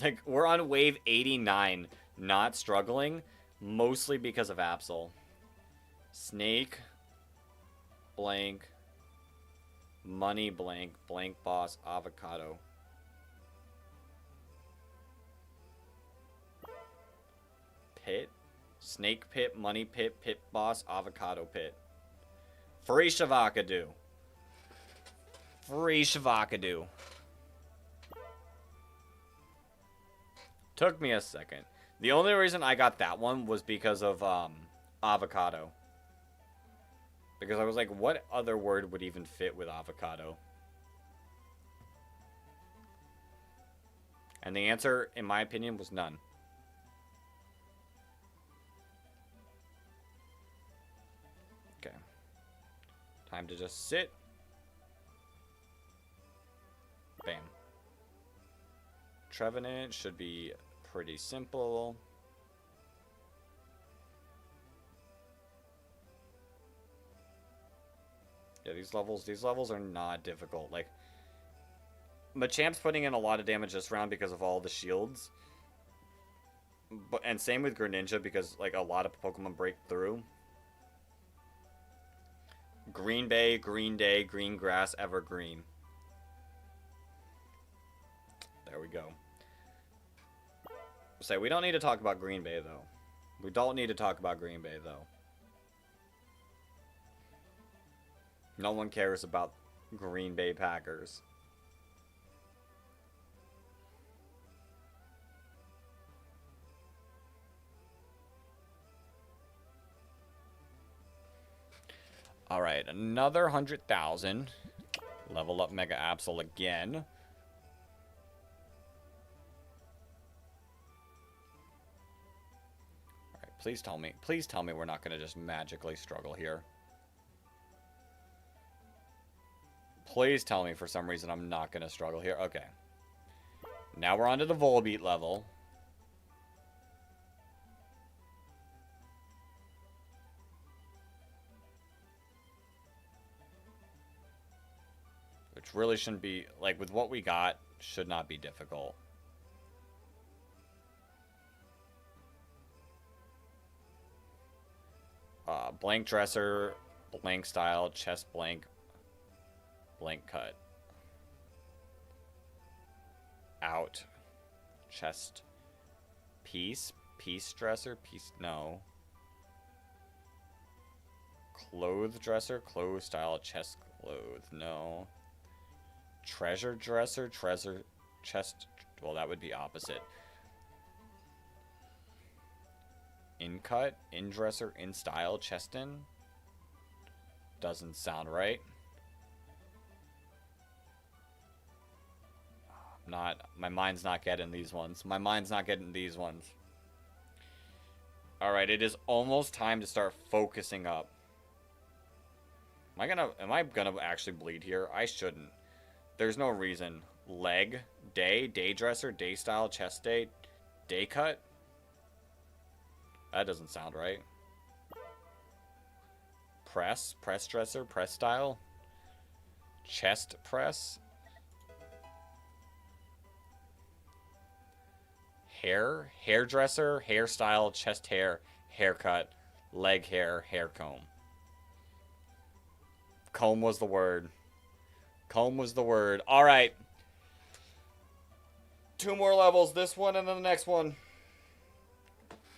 Like, we're on wave 89, not struggling, mostly because of Absol. Snake, blank, money, blank, blank boss, avocado. Pit, snake pit, money pit, pit boss, avocado pit. Free Shavakadu. Free Shavakadu. Took me a second. The only reason I got that one was because of avocado. Because I was like, what other word would even fit with avocado? And the answer, in my opinion, was none. Okay. Time to just sit. Bam. Trevenant should be pretty simple. Yeah, these levels are not difficult. Like, Machamp's putting in a lot of damage this round because of all the shields. And same with Greninja because, like, a lot of Pokemon break through. Green Bay, Green Day, Green Grass, Evergreen. There we go. So we don't need to talk about Green Bay, though. We don't need to talk about Green Bay, though. No one cares about Green Bay Packers. Alright, another 100,000. Level up Mega Absol again. Alright, please tell me we're not going to just magically struggle here. Please tell me for some reason I'm not going to struggle here. Okay. Now we're on to the Volbeat level. Which really shouldn't be, like, with what we got, should not be difficult. Blank dresser, blank style, chest blank, blank cut. Out. Chest. Piece. Piece dresser. Piece. No. Clothes dresser. Clothes style. Chest clothes. No. Treasure dresser. Treasure. Chest. Well, that would be opposite. In cut. In dresser. In style. Chest in. Doesn't sound right. My mind's not getting these ones. My mind's not getting these ones. Alright, it is almost time to start focusing up. Am I gonna actually bleed here? I shouldn't. There's no reason. Leg, day dresser, day style, chest day cut? That doesn't sound right. Press dresser, press style. Chest press. Hairdresser, hairstyle, chest hair, haircut, leg hair, hair comb. Comb was the word. Comb was the word. All right. 2 more levels. This one and then the next one.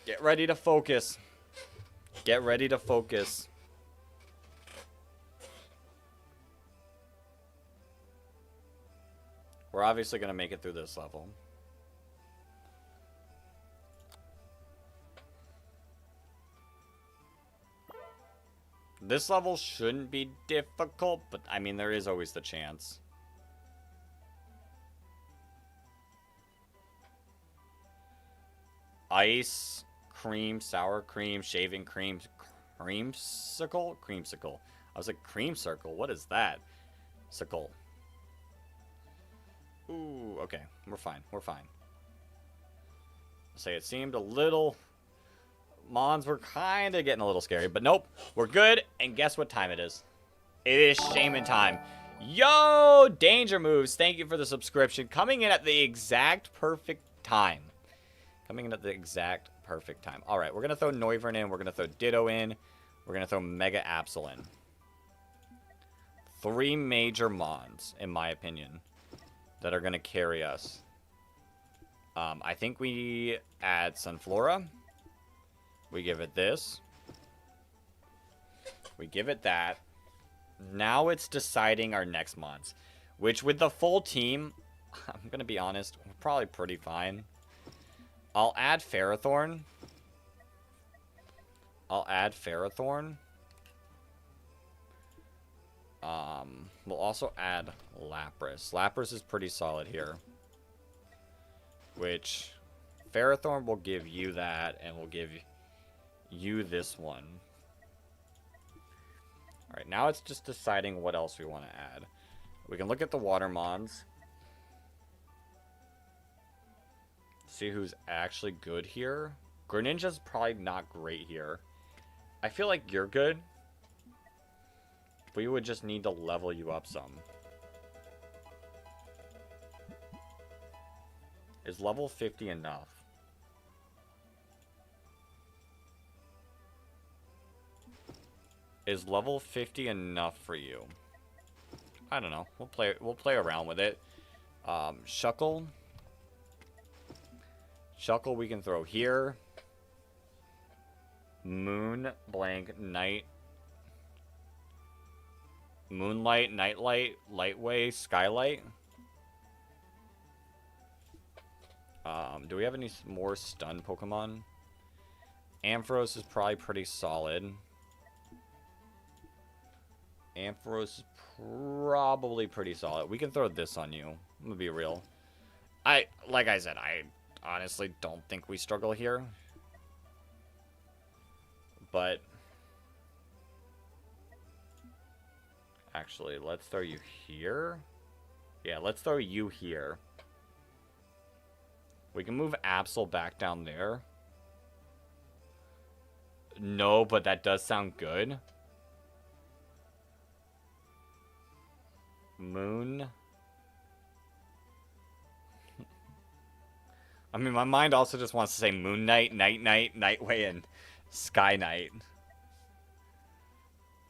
Get ready to focus. Get ready to focus. We're obviously going to make it through this level. This level shouldn't be difficult, but I mean, there is always the chance. Ice, cream, sour cream, shaving cream, creamsicle? Creamsicle. I was like, cream circle. What is that? Sickle. Ooh, okay. We're fine. We're fine. Say it seemed a little... Mons were kind of getting a little scary, but nope. We're good, and guess what time it is? It is Shaman time. Yo, Danger Moves, thank you for the subscription. Coming in at the exact perfect time. Coming in at the exact perfect time. All right, we're going to throw Noivern in. We're going to throw Ditto in. We're going to throw Mega Absol in. 3 major Mons, in my opinion, that are going to carry us. I think we add Sunflora. We give it this. We give it that. Now it's deciding our next Mons. Which, with the full team, I'm going to be honest, we're probably pretty fine. I'll add Ferrothorn. We'll also add Lapras. Lapras is pretty solid here. Which, Ferrothorn will give you that, and we'll give you this one. Alright, now it's just deciding what else we want to add. We can look at the Water Mons. See who's actually good here. Greninja's probably not great here. I feel like you're good. We would just need to level you up some. Is level 50 enough? Is level 50 enough for you? I don't know. We'll play around with it. Shuckle. Shuckle we can throw here. Moon, blank, night. Moonlight, Nightlight, Lightway, Skylight. Do we have any more stun Pokemon? Ampharos is probably pretty solid. Ampharos is probably pretty solid. We can throw this on you. I'm gonna be real. Like I said, I honestly don't think we struggle here. But actually, let's throw you here. Yeah, let's throw you here. We can move Absol back down there. No, but that does sound good. Moon. I mean, my mind also just wants to say Moon Knight, Night Knight, Nightway, and Sky Knight.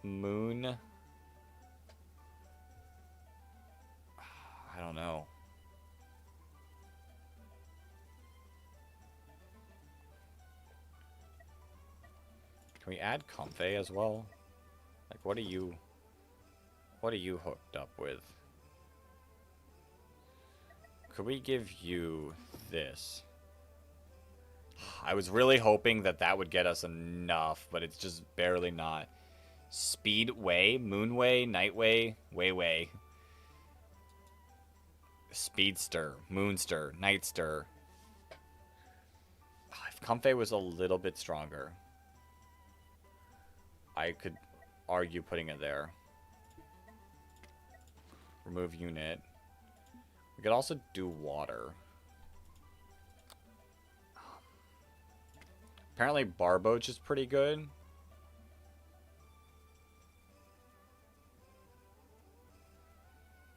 Moon. I don't know. Can we add Comfey as well? Like, what are you hooked up with? Could we give you this? I was really hoping that that would get us enough, but it's just barely not. Speedway, Moonway, Nightway, Wayway. Speedster, Moonster, Nightster. If Comfey was a little bit stronger, I could argue putting it there. Remove unit. We could also do water. Apparently Barboach is pretty good.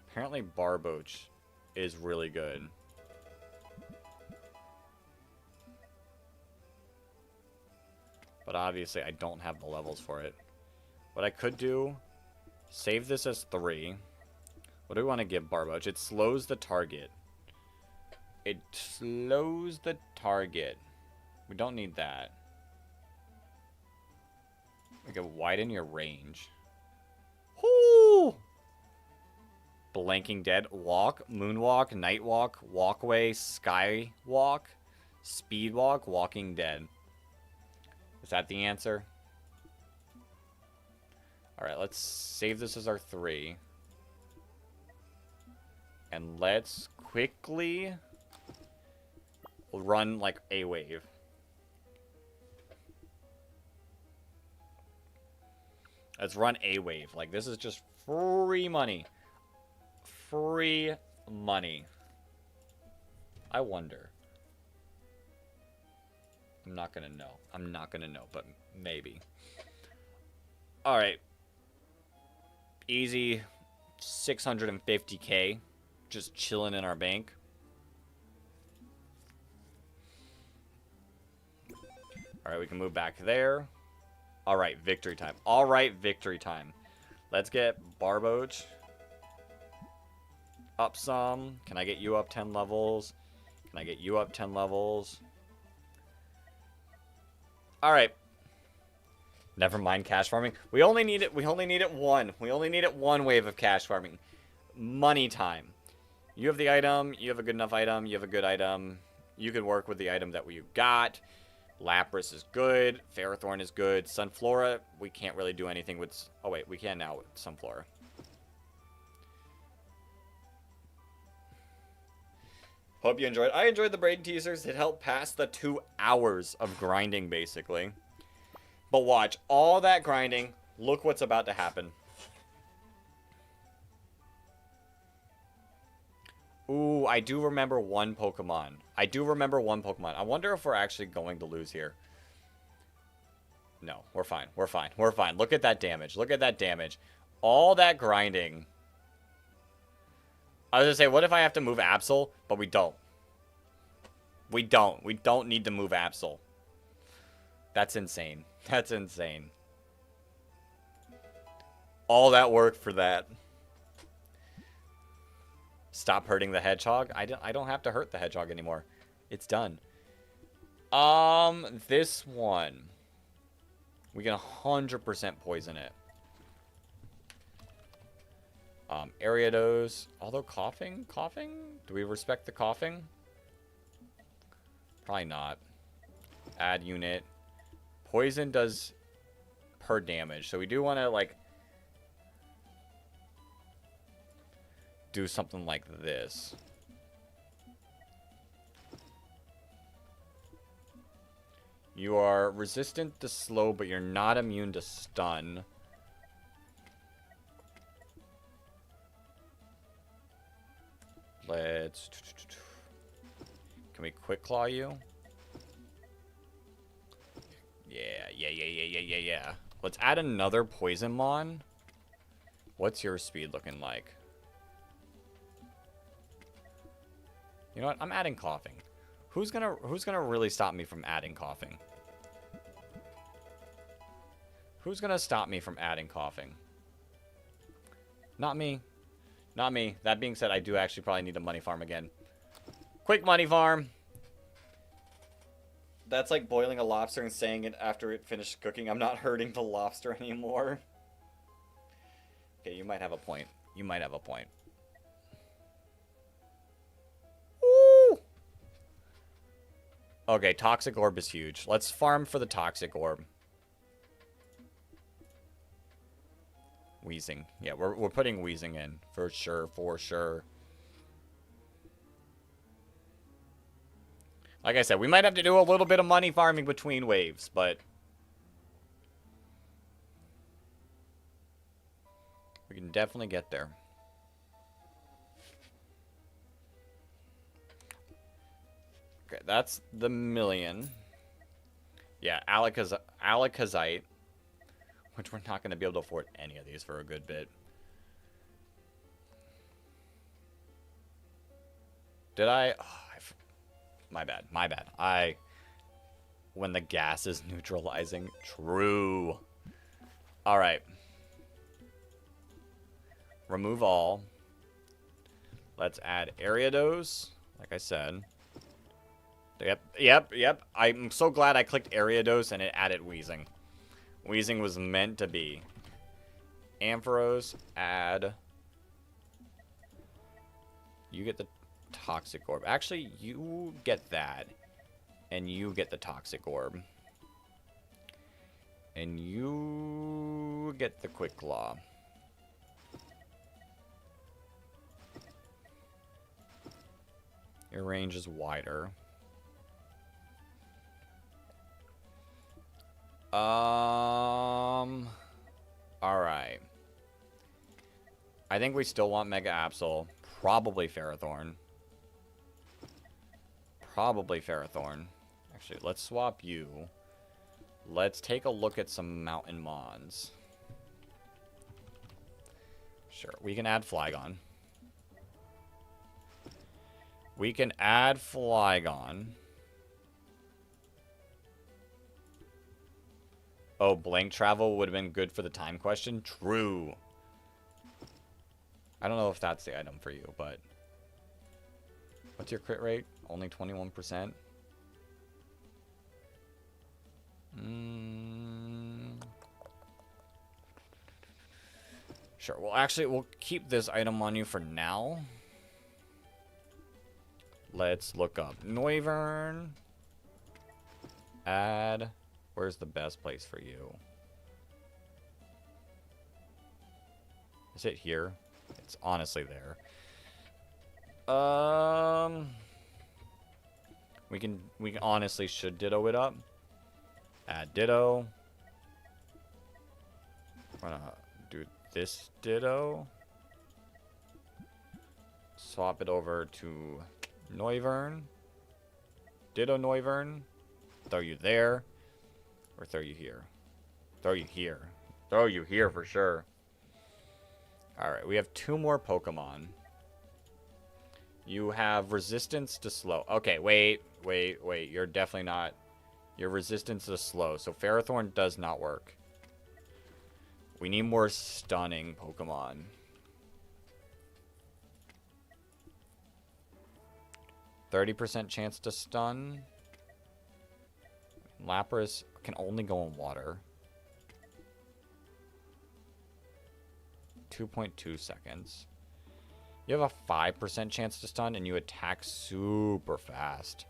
Apparently Barboach is really good. But obviously I don't have the levels for it. What I could do, save this as 3. What do we want to give Barboach? It slows the target. It slows the target. We don't need that. We can widen your range. Whoo! Blanking Dead. Walk, Moonwalk, Nightwalk, Walkway, Skywalk, Speedwalk, Walking Dead. Is that the answer? Alright, let's save this as our 3. And let's quickly run like a wave. Let's run a wave. Like, this is just free money. Free money. I wonder. I'm not gonna know. I'm not gonna know, but maybe. Alright. Easy 650k. Just chilling in our bank. Alright, we can move back there. Alright, victory time. Alright, victory time. Let's get Barboach up some. Can I get you up 10 levels? Can I get you up 10 levels? Alright. Never mind cash farming. We only need it one. We only need it one wave of cash farming. Money time. You have the item. You have a good enough item. You have a good item. You can work with the item that you got. Lapras is good. Ferrothorn is good. Sunflora, we can't really do anything with... Oh, wait. We can now with Sunflora. Hope you enjoyed. I enjoyed the brain teasers. It helped pass the 2 hours of grinding, basically. But watch. All that grinding. Look what's about to happen. Ooh, I do remember one Pokemon. I wonder if we're actually going to lose here. No, we're fine. We're fine. We're fine. Look at that damage. Look at that damage. All that grinding. I was going to say, what if I have to move Absol? But we don't. We don't. We don't need to move Absol. That's insane. That's insane. All that work for that. Stop hurting the hedgehog. I don't have to hurt the hedgehog anymore. It's done. This one. We can 100% poison it. Ariados. Although coughing? Coughing? Do we respect the coughing? Probably not. Add unit. Poison does per damage. So we do want to, like, do something like this. You are resistant to slow, but you're not immune to stun. Let's... Can we quick claw you? Yeah. Let's add another Poisonmon. What's your speed looking like? You know what? I'm adding coughing. Who's gonna really stop me from adding coughing? Who's gonna stop me from adding coughing? Not me. Not me. That being said, I do actually probably need a money farm again. Quick money farm. That's like boiling a lobster and saying it after it finished cooking. I'm not hurting the lobster anymore. Okay, you might have a point. You might have a point. Woo! Okay, toxic orb is huge. Let's farm for the toxic orb. Wheezing. Yeah, we're putting wheezing in. For sure, for sure. Like I said, we might have to do a little bit of money farming between waves, but we can definitely get there. Okay, that's the million. Yeah, Alakazite, which we're not going to be able to afford any of these for a good bit. Did I? Oh, my bad. My bad. When the gas is neutralizing. True. All right. Remove all. Let's add Ariados. Like I said. Yep. I'm so glad I clicked Ariados and it added Wheezing. Wheezing was meant to be. Ampharos, add. You get the Toxic Orb. Actually, you get that. And you get the Toxic Orb. And you get the Quick Claw. Your range is wider. Alright. I think we still want Mega Absol. Probably Ferrothorn. Actually, let's swap you. Let's take a look at some Mountain Mons. Sure, we can add Flygon. Oh, blank travel would have been good for the time question? True. I don't know if that's the item for you, but... What's your crit rate? Only 21%? Sure, well, actually, we'll keep this item on you for now. Let's look up Noivern. Add. Where's the best place for you? Is it here? It's honestly there. We honestly should Ditto it up. Add Ditto. I'm gonna do this Ditto. Swap it over to Noivern. Ditto Noivern. Throw you there. Or throw you here. Throw you here. Throw you here for sure. Alright, we have 2 more Pokemon. You have resistance to slow. Okay, wait. You're definitely not. Your resistance to slow. So Ferrothorn does not work. We need more stunning Pokemon. 30% chance to stun. Lapras can only go in water. 2.2 seconds. You have a 5% chance to stun, and you attack super fast.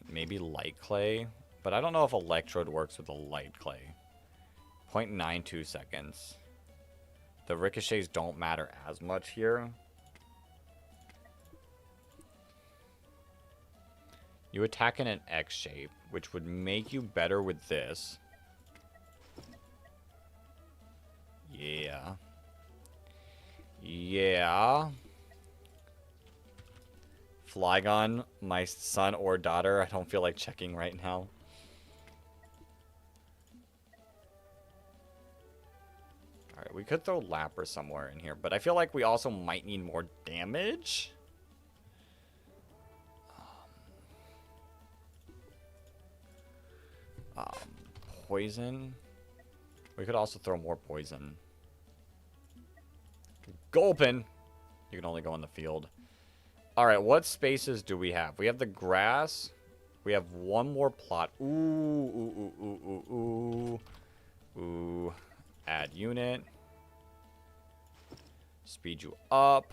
Maybe Light Clay, but I don't know if Electrode works with a Light Clay. 0.92 seconds. The ricochets don't matter as much here. You attack in an X shape, which would make you better with this. Yeah. Flygon, my son or daughter. I don't feel like checking right now. we could throw Lapras somewhere in here, but I feel like we also might need more damage. Poison. We could also throw more poison. Gulpin! You can only go in the field. Alright, what spaces do we have? We have the grass. We have one more plot. Ooh, ooh, ooh, ooh, ooh, ooh. Ooh. Add unit. Speed you up.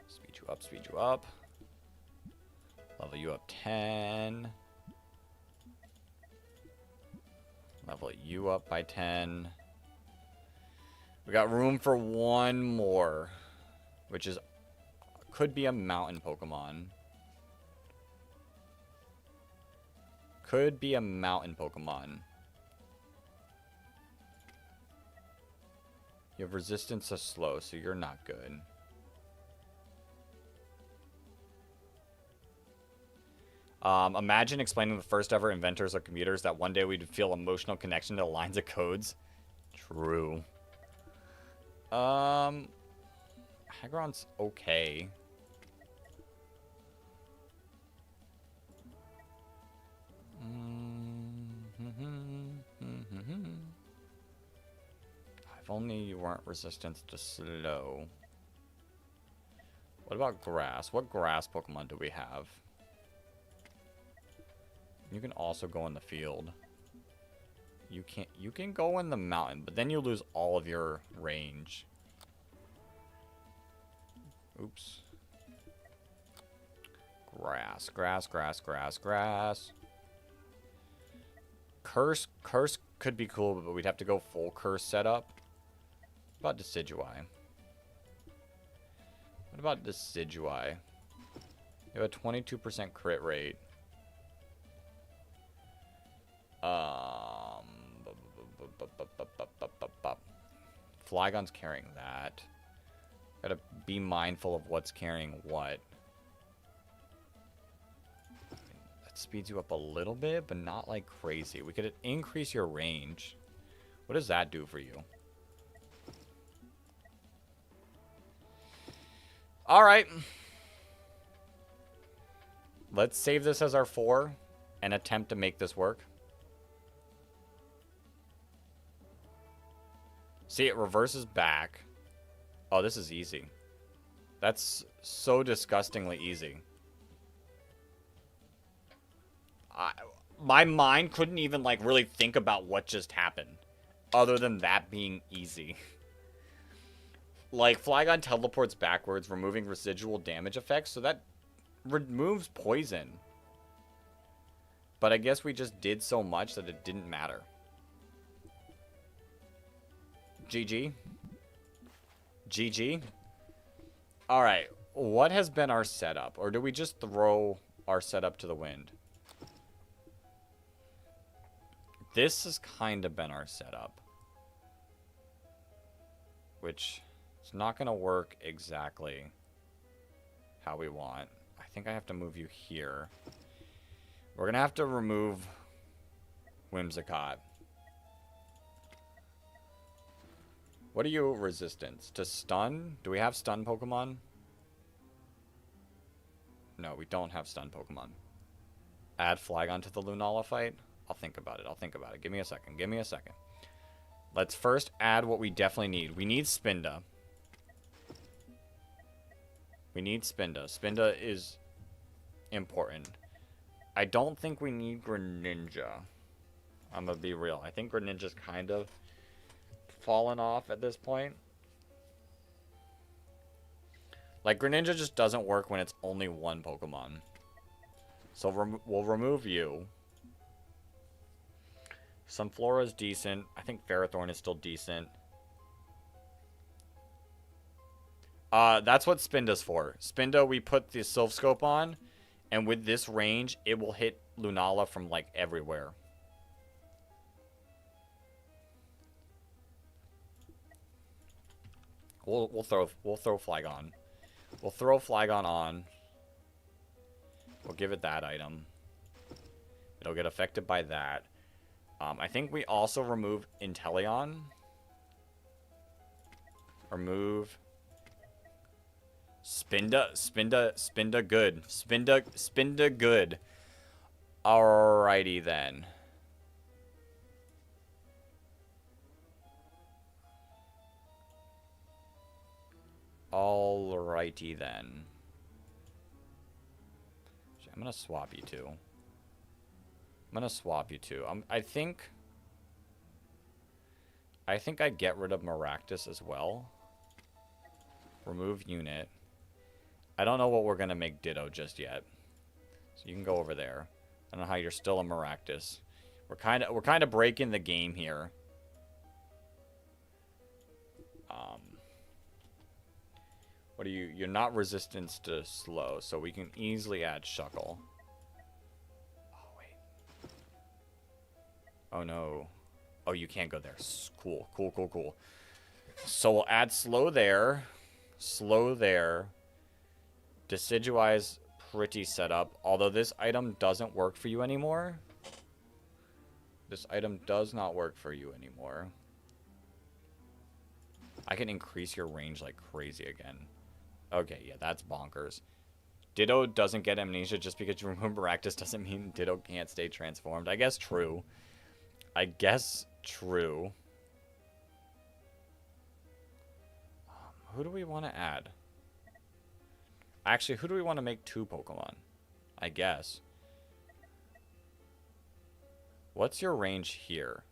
Speed you up, speed you up. Level you up 10. Level you up by 10. We got room for one more, which is could be a mountain Pokemon. Could be a mountain Pokemon. You have resistance to slow, so you're not good. Imagine explaining the first ever inventors of computers that one day we'd feel emotional connection to lines of codes. True. Hagron's okay. If only you weren't resistant to slow. What about grass? What grass Pokemon do we have? You can also go in the field. You can go in the mountain, but then you lose all of your range. Oops. Grass, grass, grass, grass, grass. Curse could be cool, but we'd have to go full curse setup. What about Decidueye? What about Decidueye? You have a 22% crit rate. Flygon's carrying that. Gotta be mindful of what's carrying what. That speeds you up a little bit, but not like crazy. We could increase your range. What does that do for you? Alright. Let's save this as our 4 and attempt to make this work. See, it reverses back. Oh, this is easy. That's so disgustingly easy. My mind couldn't even, like, really think about what just happened. Other than that being easy. Like, Flygon teleports backwards, removing residual damage effects. So that removes poison. But I guess we just did so much that it didn't matter. GG. GG. Alright, what has been our setup? Or do we just throw our setup to the wind? This has kind of been our setup. Which is not going to work exactly how we want. I think I have to move you here. We're going to have to remove Whimsicott. What are you resistance? To stun? Do we have stun Pokemon? No, we don't have stun Pokemon. Add Flygon to the Lunala fight? I'll think about it. I'll think about it. Give me a second. Give me a second. Let's first add what we definitely need. We need Spinda. We need Spinda. Spinda is important. I don't think we need Greninja. I'm gonna be real. I think Greninja's kind of fallen off at this point. Like, Greninja just doesn't work when it's only one Pokemon. So we'll remove you. Sunflora's decent. I think Ferrothorn is still decent. That's what Spinda's for. Spinda, we put the Sylph Scope on, and with this range, it will hit Lunala from, like, everywhere. We'll throw Flygon. We'll throw Flygon on. We'll give it that item. It'll get affected by that. I think we also remove Inteleon. Remove Spinda good. Spinda good. Alrighty then. Alrighty then. I'm gonna swap you two. I think I get rid of Maractus as well. Remove unit. I don't know what we're gonna make Ditto just yet. So you can go over there. I don't know how you're still a Maractus. We're kind of breaking the game here. What are you? You're not resistance to slow, so we can easily add Shuckle. Oh wait. Oh no. Oh, you can't go there. Cool. So we'll add slow there. Slow there. Decidueye's pretty set up. Although this item doesn't work for you anymore. This item does not work for you anymore. I can increase your range like crazy again. Okay, yeah, that's bonkers. Ditto doesn't get amnesia just because you remove Maractus doesn't mean Ditto can't stay transformed. I guess true. Who do we want to add? Actually, who do we want to make 2 Pokemon? I guess. What's your range here?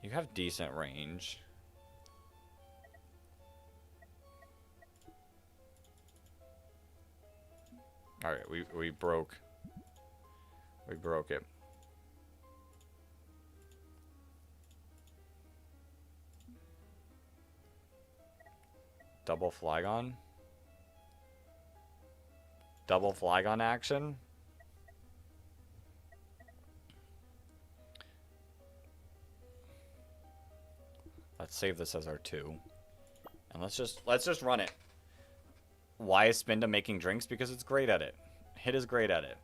You have decent range. Alright, we broke. We broke it. Double Flygon? Double Flygon action? Let's save this as our 2. And let's just run it. Why is Spinda making drinks? Because it's great at it. Hit is great at it.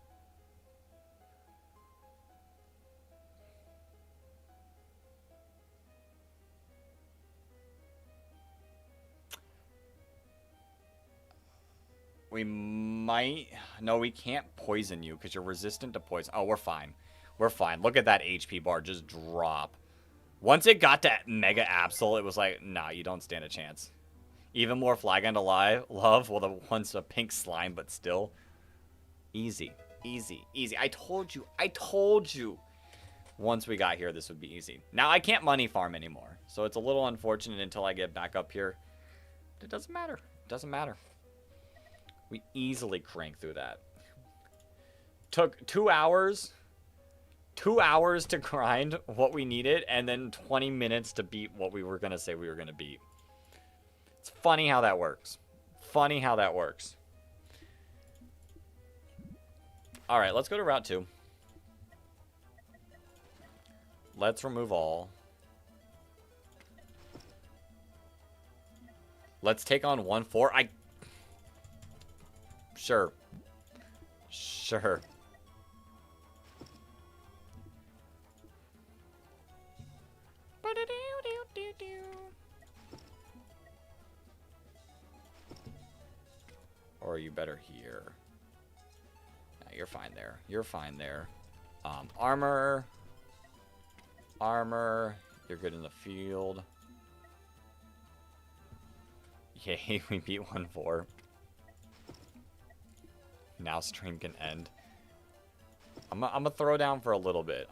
We might... No, we can't poison you because you're resistant to poison. Oh, we're fine. We're fine. Look at that HP bar just drop. Once it got to Mega Absol, it was like, nah, you don't stand a chance. Even more Flygon to love. Well, the one's a pink slime, but still. Easy. I told you. Once we got here, this would be easy. Now, I can't money farm anymore. So it's a little unfortunate until I get back up here. But it doesn't matter. We easily crank through that. Took 2 hours. 2 hours to grind what we needed, and then 20 minutes to beat what we were going to say we were going to beat. It's funny how that works. Alright, let's go to Route 2. Let's remove all. Let's take on 1-4. Sure. Or are you better here? Nah, you're fine there. Armor. You're good in the field. Yay, we beat 1-4. Now stream can end. I'm gonna throw down for a little bit.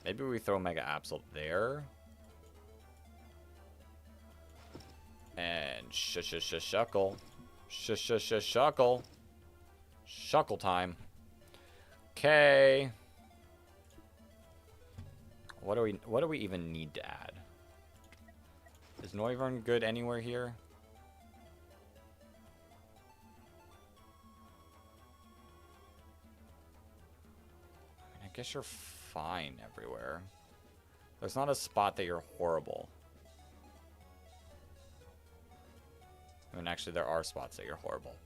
Maybe we throw Mega Absol there. And Shuckle. Shuckle. Shuckle time. Okay. What do we even need to add? Is Noivern good anywhere here? I guess you're fine everywhere. There's not a spot that you're horrible. I mean, actually, there are spots that you're horrible.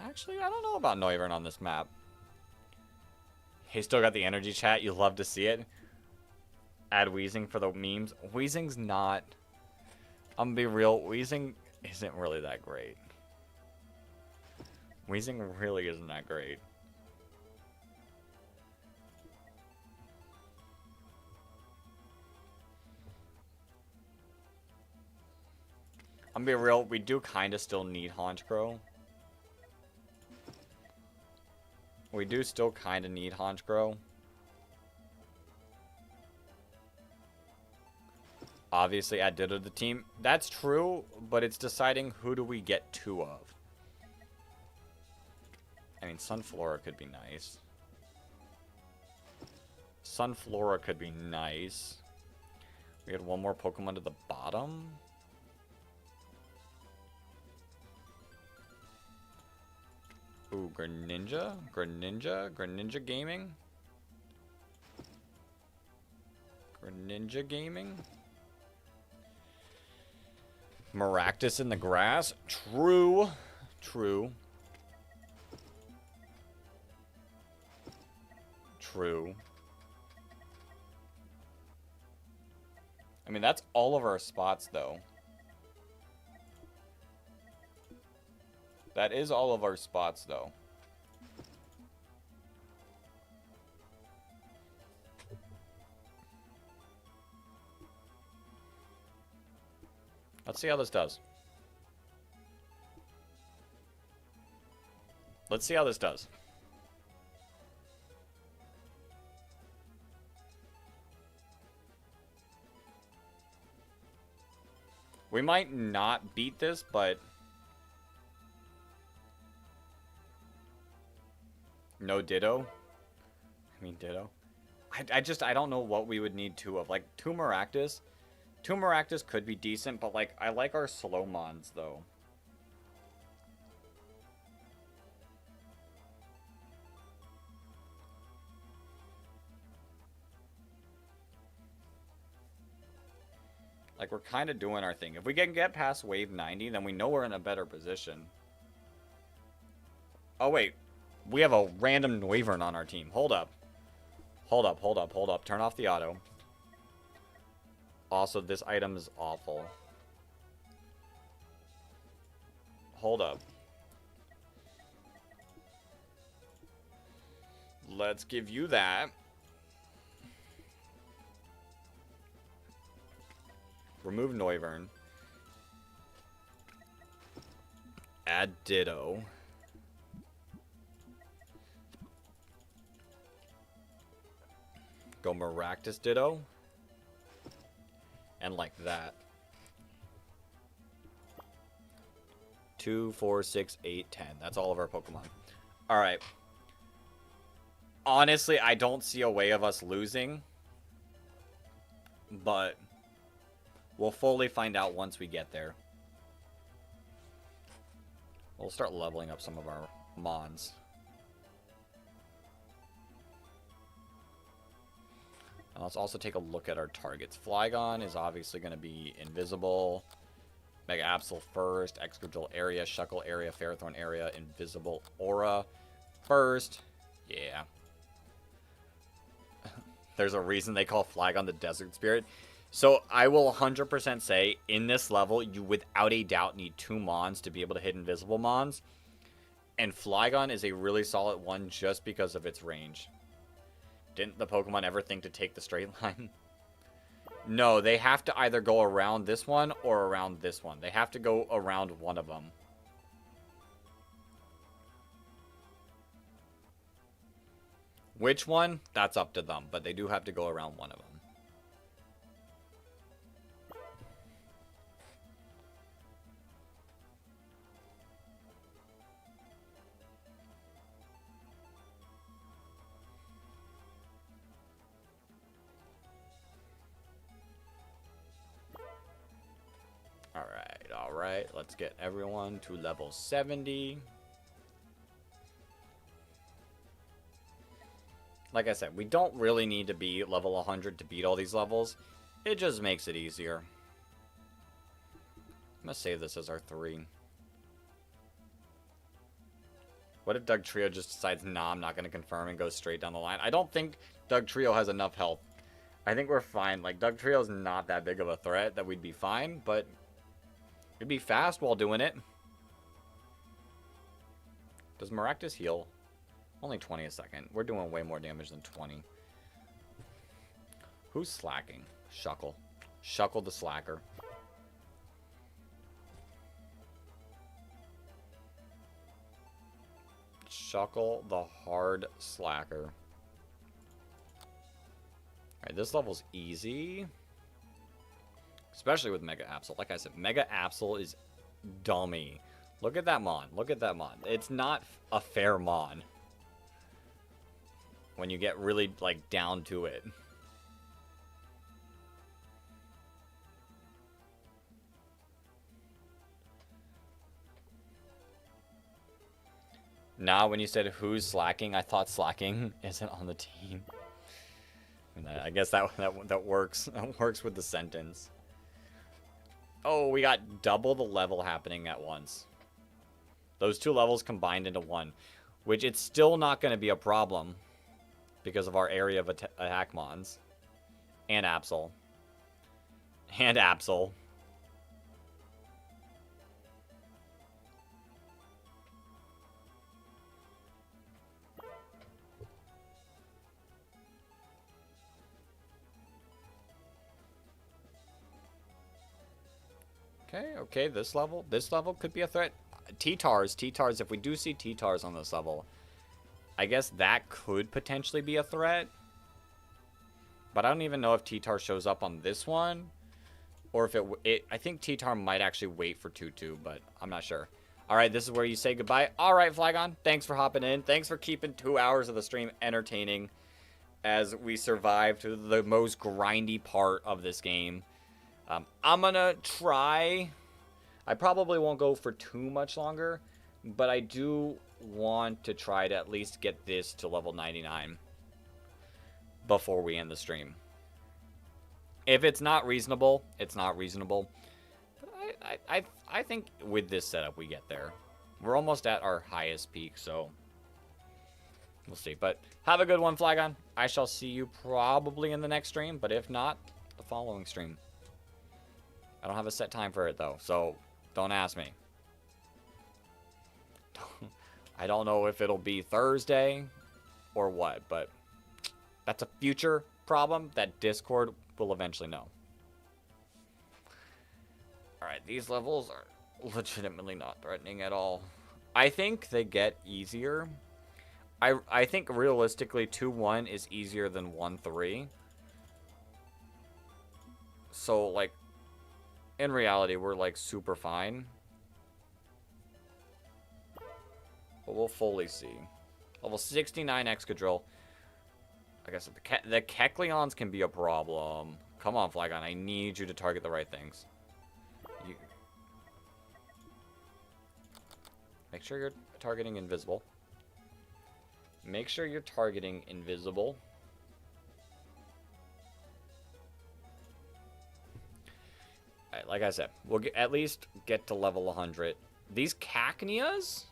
Actually, I don't know about Noivern on this map. He still got the energy chat. You love to see it. Add Weezing for the memes. Weezing's not... I'm gonna be real. Weezing isn't really that great. Weezing really isn't that great. I'm gonna be real. We do kind of still need Honchkrow. We do still kind of need Honchkrow. Obviously, add Ditto to the team. That's true, but it's deciding who do we get two of. I mean, Sunflora could be nice. Sunflora could be nice. We had one more Pokemon to the bottom. Ooh, Greninja? Greninja? Greninja Gaming? Greninja Gaming? Maractus in the grass? True. True. True. I mean, that's all of our spots, though. That is all of our spots, though. Let's see how this does. Let's see how this does. We might not beat this, but... No Ditto? I mean, Ditto. I don't know what we would need two of. Like, two Maractus. Two Maractus could be decent, but, like, I like our Slowmons, though. Like, we're kind of doing our thing. If we can get past wave 90, then we know we're in a better position. Oh, wait. We have a random Noivern on our team. Hold up. Hold up, hold up, hold up. Turn off the auto. Also, this item is awful. Hold up. Let's give you that. Remove Noivern. Add Ditto. Go Maractus Ditto. And like that. 2, 4, 6, 8, 10. That's all of our Pokemon. Alright. Honestly, I don't see a way of us losing. But we'll fully find out once we get there. We'll start leveling up some of our Mons. Let's also take a look at our targets. Flygon is obviously going to be invisible. Mega Absol first. Excadrill area. Shuckle area. Ferrothorn area. Invisible Aura first. Yeah. There's a reason they call Flygon the Desert Spirit. So I will 100% say, in this level, you without a doubt need two Mons to be able to hit invisible Mons. And Flygon is a really solid one just because of its range. Didn't the Pokemon ever think to take the straight line? No, they have to either go around this one or around this one. They have to go around one of them. Which one? That's up to them, but they do have to go around one of them. Alright, let's get everyone to level 70. Like I said, we don't really need to be level 100 to beat all these levels. It just makes it easier. I'm gonna save this as our 3. What if Doug Trio just decides, nah, I'm not going to confirm and goes straight down the line? I don't think Doug Trio has enough health. I think we're fine. Like, Doug Trio's not that big of a threat that we'd be fine, but it'd be fast while doing it. Does Maractus heal? Only 20 a second. We're doing way more damage than 20. Who's slacking? Shuckle. Shuckle the slacker. Shuckle the hard slacker. Alright, this level's easy. Especially with Mega Absol. Like I said, Mega Absol is dummy. Look at that Mon. Look at that Mon. It's not a fair Mon. When you get really, like, down to it. Nah, when you said who's slacking, I thought slacking isn't on the team. And I guess that works. That works with the sentence. Oh, we got double the level happening at once. Those two levels combined into one, which it's still not going to be a problem because of our area of attack mons and Absol. And Absol. Okay, this level could be a threat. T-Tars, if we do see T-Tars on this level, I guess that could potentially be a threat. But I don't even know if T-Tar shows up on this one, or if I think T-Tar might actually wait for Tutu, but I'm not sure. All right, this is where you say goodbye. All right, Flagon, thanks for hopping in. Thanks for keeping 2 hours of the stream entertaining as we survive to the most grindy part of this game. I'm gonna try. I probably won't go for too much longer, but I do want to try to at least get this to level 99 before we end the stream. If it's not reasonable, it's not reasonable. But I think with this setup we get there. We're almost at our highest peak, so we'll see. But have a good one, Flagon. I shall see you probably in the next stream, but if not, the following stream. I don't have a set time for it, though, so don't ask me. I don't know if it'll be Thursday or what, but that's a future problem that Discord will eventually know. Alright, these levels are legitimately not threatening at all. I think they get easier. I think realistically 2-1 is easier than 1-3. So, like, in reality, we're, like, super fine. But we'll fully see. Level 69 Excadrill. Like I said, the Kecleons can be a problem. Come on, Flagon. I need you to target the right things. Make sure you're targeting invisible. Make sure you're targeting invisible. Like I said, we'll at least get to level 100. These Cacneas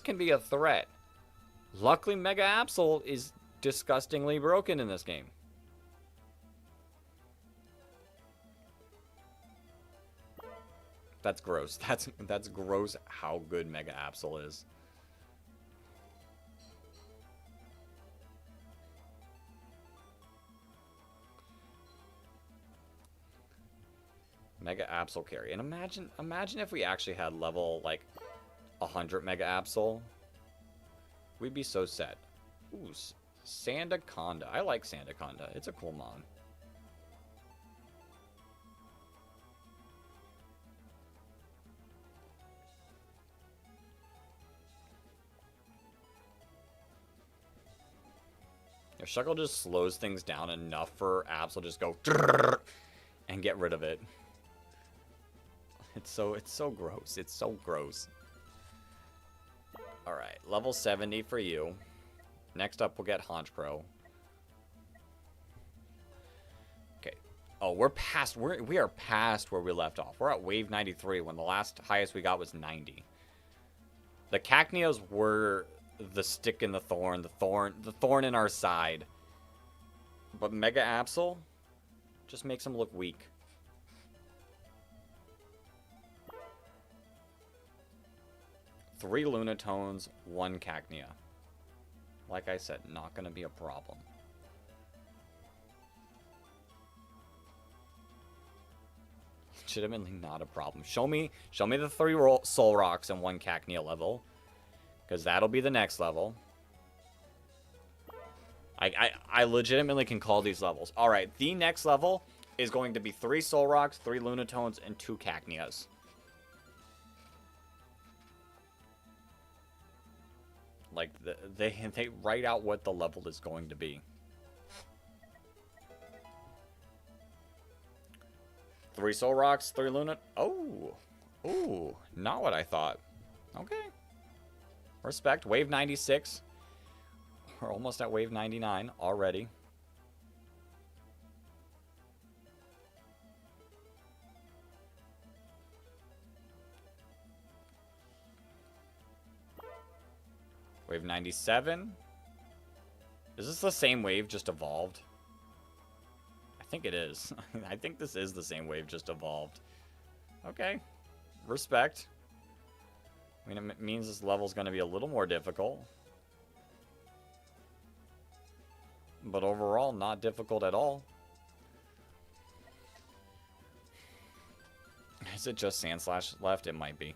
can be a threat. Luckily, Mega Absol is disgustingly broken in this game. That's gross. That's gross how good Mega Absol is. Mega Absol carry. And imagine if we actually had level, like, 100 Mega Absol. We'd be so set. Ooh, Sandaconda. I like Sandaconda. It's a cool mon. If Shuckle just slows things down enough for Absol just go and get rid of it. It's so gross. It's so gross. Alright, level 70 for you. Next up, we'll get Honchkrow. Okay. Oh, we are past where we left off. We're at wave 93 when the last highest we got was 90. The Cacneos were the stick in the thorn in our side. But Mega Absol just makes him look weak. Three Lunatones, one Cacnea. Like I said, not going to be a problem. Legitimately not a problem. Show me the 3 Soul Rocks and 1 Cacnea level. Because that'll be the next level. I legitimately can call these levels. Alright, the next level is going to be 3 Soul Rocks, 3 Lunatones, and 2 Cacneas. Like, they write out what the level is going to be. 3 Soul Rocks, 3 Luna... Oh! Ooh, not what I thought. Okay. Respect. Wave 96. We're almost at wave 99 already. Wave 97. Is this the same wave, just evolved? I think it is. I think this is the same wave, just evolved. Okay. Respect. I mean, it means this level's going to be a little more difficult. But overall, not difficult at all. Is it just Sandslash left? It might be.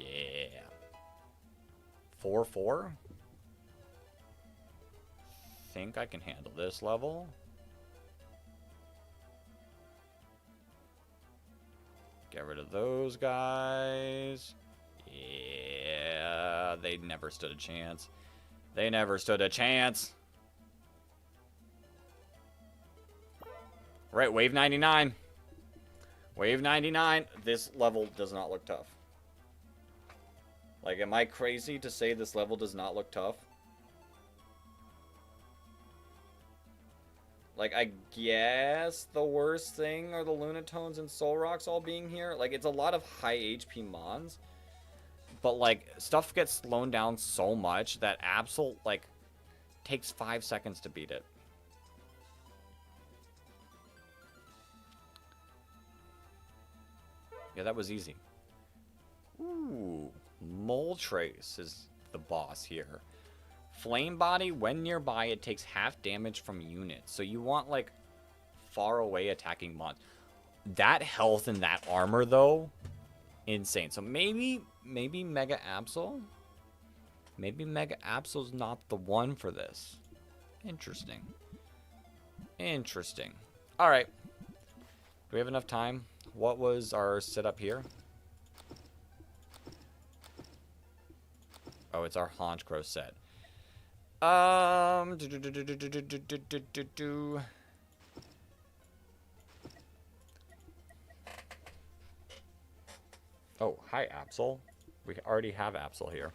Yeah. 4-4? Think I can handle this level. Get rid of those guys. Yeah, they never stood a chance. They never stood a chance. Right, wave 99. Wave 99. This level does not look tough. Like, am I crazy to say this level does not look tough? Like, I guess the worst thing are the Lunatones and Soul Rocks all being here. Like, it's a lot of high HP mons. But, like, stuff gets slowed down so much that Absol, like, takes 5 seconds to beat it. Yeah, that was easy. Ooh, Moltres is the boss here. Flame Body, when nearby, it takes half damage from units. So you want, like, far away attacking mons. That health and that armor, though, insane. So maybe Mega Absol? Maybe Mega Absol's not the one for this. Interesting. Interesting. Alright. Do we have enough time? What was our setup here? Oh, it's our Honchkrow set. Oh, hi, Absol. We already have Absol here.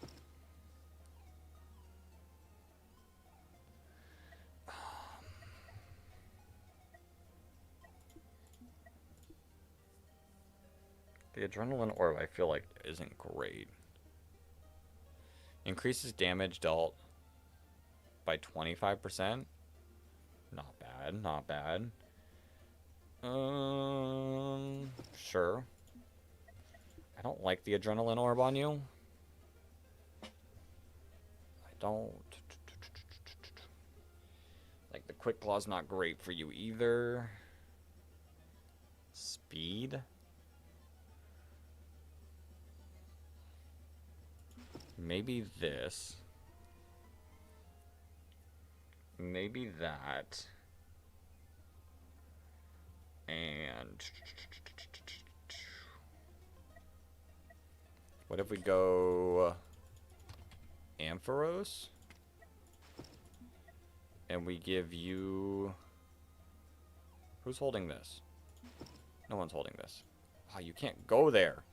The Adrenaline Orb, I feel like, isn't great. Increases damage dealt by 25%. Not bad, not bad. Sure. I don't like the Adrenaline Orb on you. I don't. Like, the Quick Claw's not great for you either. Speed? Maybe this. Maybe that. And what if we go Ampharos? And we give you... Who's holding this? No one's holding this. Oh, you can't go there.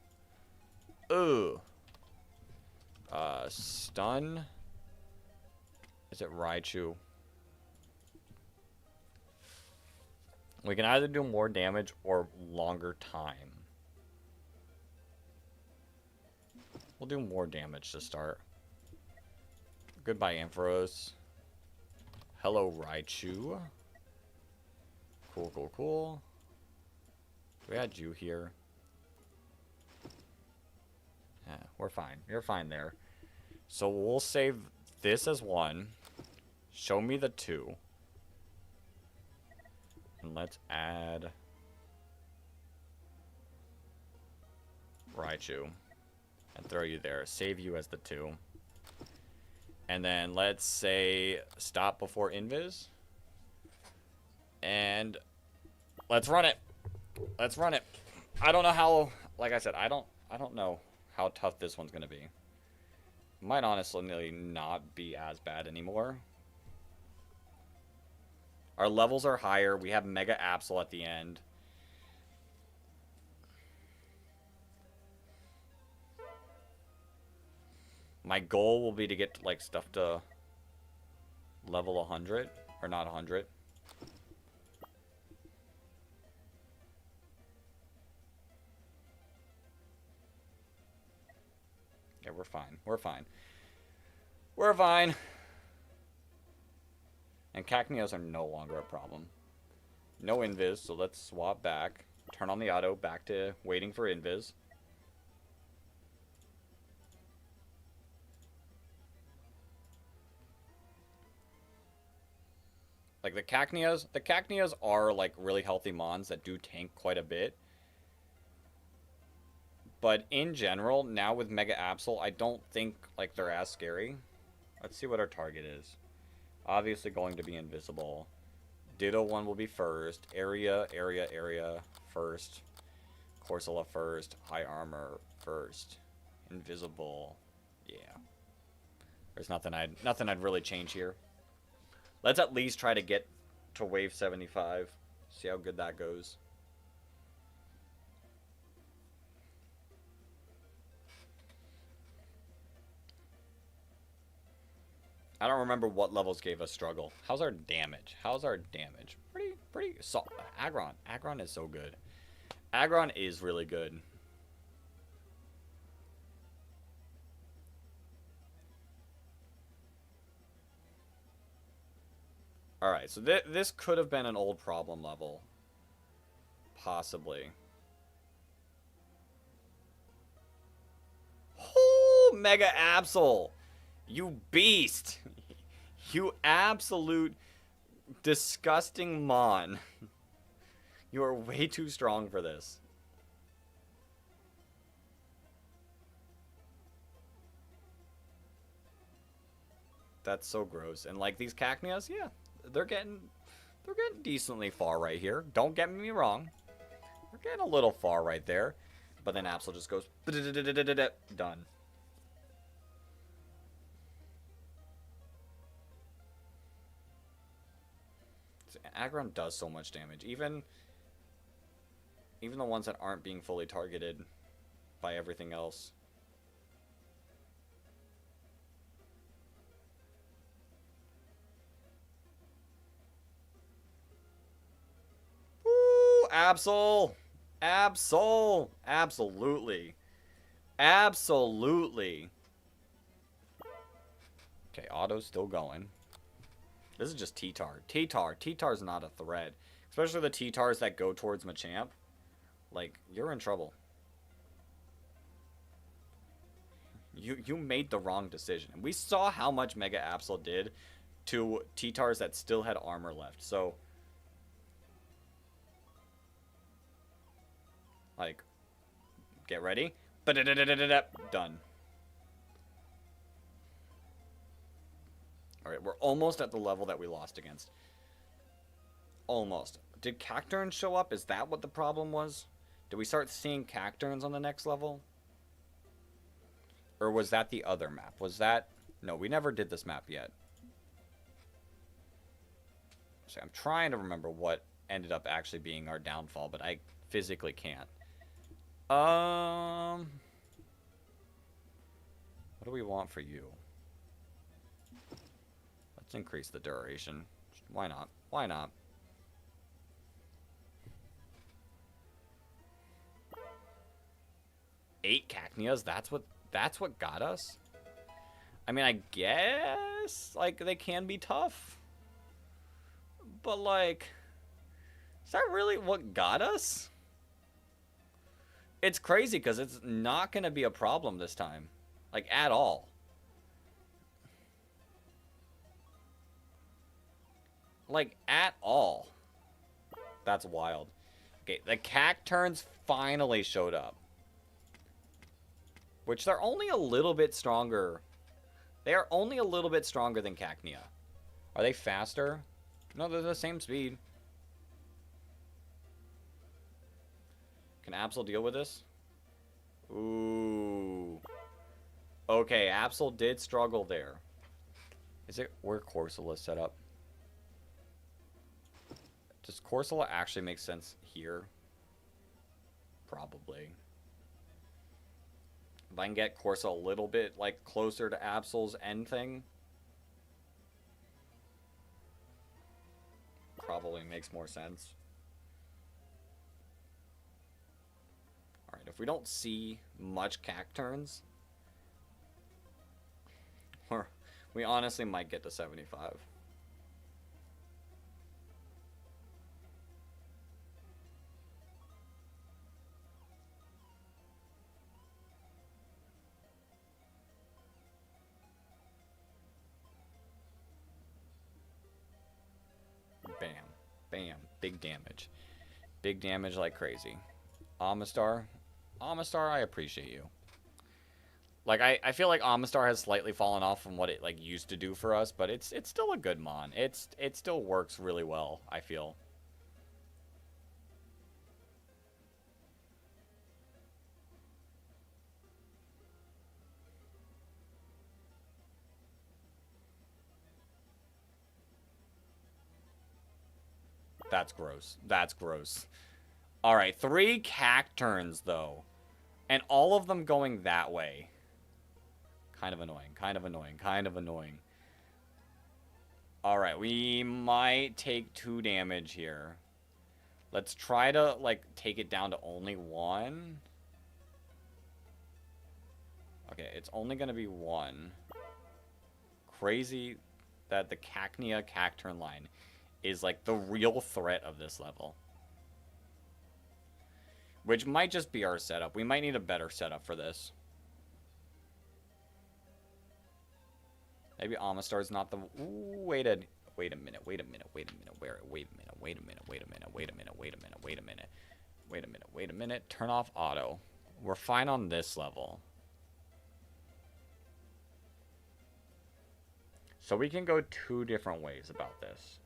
Ugh. Stun. Is it Raichu? We can either do more damage or longer time. We'll do more damage to start. Goodbye, Ampharos. Hello, Raichu. Cool, cool, cool. We had you here. Yeah, we're fine. You're fine there. So we'll save this as 1. Show me the 2. And let's add Raichu. And throw you there. Save you as the 2. And then let's say stop before Invis. And let's run it. Let's run it. I don't know how, like I said, I don't know how tough this one's going to be. Might honestly not be as bad anymore. Our levels are higher. We have Mega Absol at the end. My goal will be to get like stuff to level 100 or not 100. Yeah, we're fine. We're fine. We're fine. And Cacneos are no longer a problem. No Invis, so let's swap back. Turn on the auto, back to waiting for Invis. Like the Cacneos are like really healthy mons that do tank quite a bit. But in general, now with Mega Absol, I don't think like they're as scary. Let's see what our target is. Obviously going to be invisible. Ditto 1 will be first. Area first. Corsola first. High armor first. Invisible. Yeah. There's nothing I'd really change here. Let's at least try to get to wave 75. See how good that goes. I don't remember what levels gave us struggle. How's our damage? Pretty solid. Aggron is so good. Aggron is really good. Alright, so this could have been an old problem level. Possibly. Oh, Mega Absol! You beast! You absolute disgusting mon. You are way too strong for this. That's so gross. And like these Cacneas, yeah, they're getting decently far right here. Don't get me wrong. They're getting a little far right there. But then Absol just goes done. Aggron does so much damage. Even the ones that aren't being fully targeted by everything else. Woo! Absol! Absol! Absolutely. Absolutely. Okay, auto's still going. This is just T-Tar. T-Tar's not a threat. Especially the T-Tars that go towards Machamp. Like, you're in trouble. You made the wrong decision. And we saw how much Mega Absol did to T-Tars that still had armor left. So, like, get ready. Done. Alright, we're almost at the level that we lost against. Almost. Did Cacturns show up? Is that what the problem was? Did we start seeing Cacturns on the next level? Or was that the other map? Was that... No, we never did this map yet. So I'm trying to remember what ended up actually being our downfall, but I physically can't. What do we want for you? Let's increase the duration. Why not? Why not? Eight Cacneas? That's what That's what got us? I mean, I guess, like, they can be tough. But, like, is that really what got us? It's crazy because it's not going to be a problem this time. Like, at all. Like, at all. That's wild. Okay, the Cacturns finally showed up. Which they're only a little bit stronger. They are only a little bit stronger than Cacnea. Are they faster? No, they're the same speed. Can Absol deal with this? Ooh. Okay, Absol did struggle there. Is it where Corsola is set up? Does Corsola actually make sense here? Probably. If I can get Corsola a little bit, like, closer to Absol's end thing, probably makes more sense. Alright, if we don't see much Cacturns, we honestly might get to 75. Bam. Bam. Big damage. Big damage like crazy. Amistar. Amistar, I appreciate you. Like, I feel like Amistar has slightly fallen off from what it, like, used to do for us, but it's still a good mon. It still works really well, I feel. That's gross. That's gross. Alright, 3 Cacturns, though. And all of them going that way. Kind of annoying, kind of annoying, kind of annoying. Alright, we might take 2 damage here. Let's try to, like, take it down to only 1. Okay, it's only going to be 1. Crazy that the Cacnea Cacturn line is, like, the real threat of this level. Which might just be our setup. We might need a better setup for this. Maybe Amistar's not the... Ooh, wait a minute, wait a minute, wait a minute, wait a minute, wait a minute, wait a minute, wait a minute, wait a minute, wait a minute, wait a minute, wait a minute, wait a minute, turn off auto. We're fine on this level. So we can go 2 different ways about this.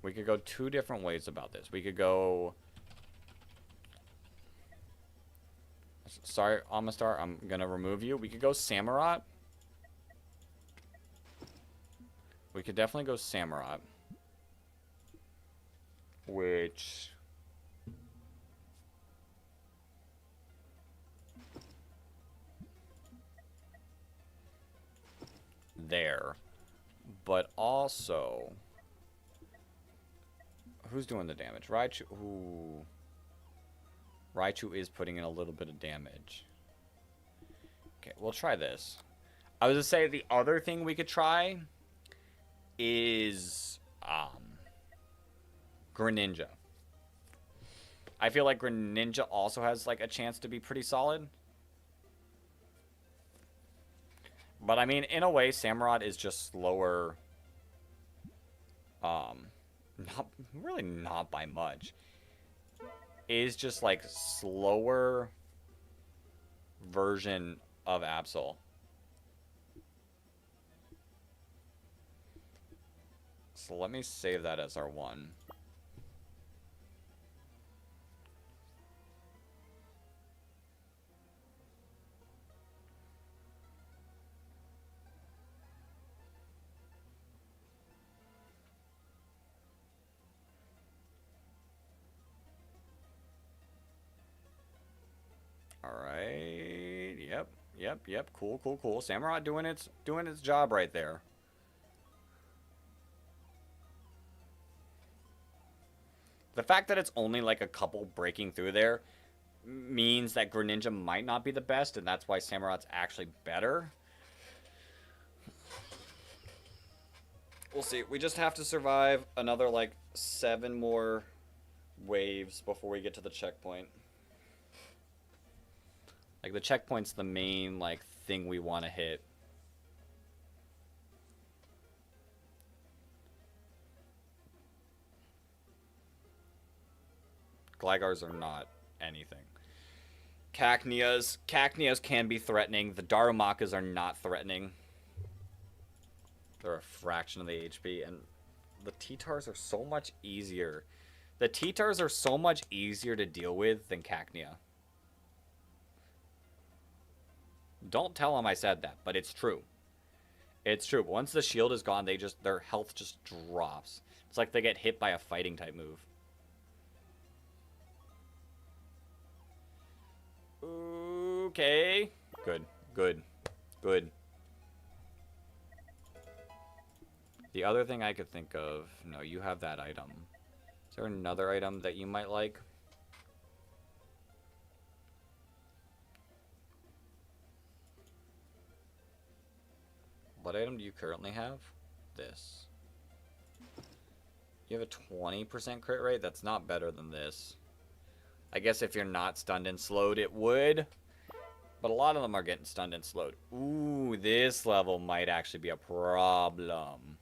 We could go 2 different ways about this. We could go... Sorry, Amistar, I'm gonna remove you. We could go Samurott. We could definitely go Samurott. Which... There. But also... Who's doing the damage? Raichu. Ooh. Raichu is putting in a little bit of damage. Okay, we'll try this. I was going to say the other thing we could try is Greninja. I feel like Greninja also has like a chance to be pretty solid. But I mean, in a way, Samurott is just slower. Really not by much. Is just like slower version of Absol. So let me save that as our 1. Alright. Yep. Cool. Samurott doing its job right there. The fact that it's only like a couple breaking through there means that Greninja might not be the best, and that's why Samurot's actually better. We'll see. We just have to survive another, like, 7 more waves before we get to the checkpoint. Like, the checkpoint's the main, like, thing we want to hit. Glygars are not anything. Cacneas can be threatening. The Darumakas are not threatening. They're a fraction of the HP, and the T-Tars are so much easier. The T-Tars are so much easier to deal with than Cacnea. Don't tell them I said that, but it's true. It's true. Once the shield is gone, their health just drops. It's like they get hit by a fighting type move. Okay. Good. Good. Good. The other thing I could think of... No, you have that item. Is there another item that you might like? What item do you currently have? This. You have a 20% crit rate? That's not better than this. I guess if you're not stunned and slowed, it would. But a lot of them are getting stunned and slowed. Ooh, this level might actually be a problem.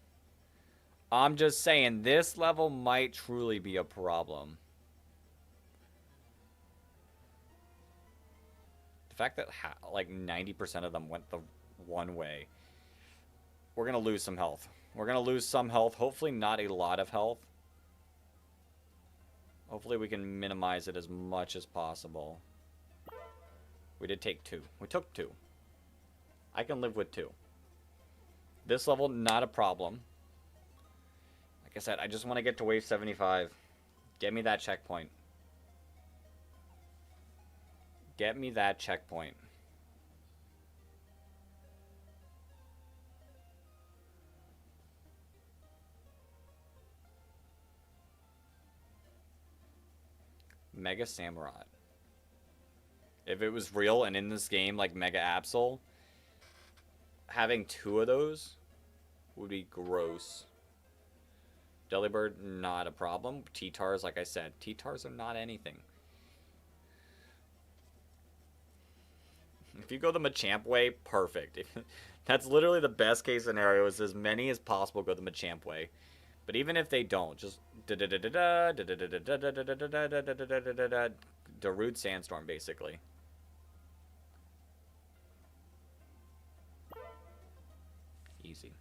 I'm just saying, this level might truly be a problem. The fact that, like, 90% of them went the one way. We're going to lose some health. We're going to lose some health. Hopefully not a lot of health. Hopefully we can minimize it as much as possible. We did take 2. We took 2. I can live with 2. This level, not a problem. Like I said, I just want to get to wave 75. Get me that checkpoint. Get me that checkpoint. Mega Samurott. If it was real and in this game like Mega Absol, having 2 of those would be gross. Delibird, not a problem. T-Tars, like I said, T-Tars are not anything. If you go the Machamp way, perfect. That's literally the best case scenario, is as many as possible go the Machamp way. But even if they don't, just Darude Sandstorm, basically. Easy.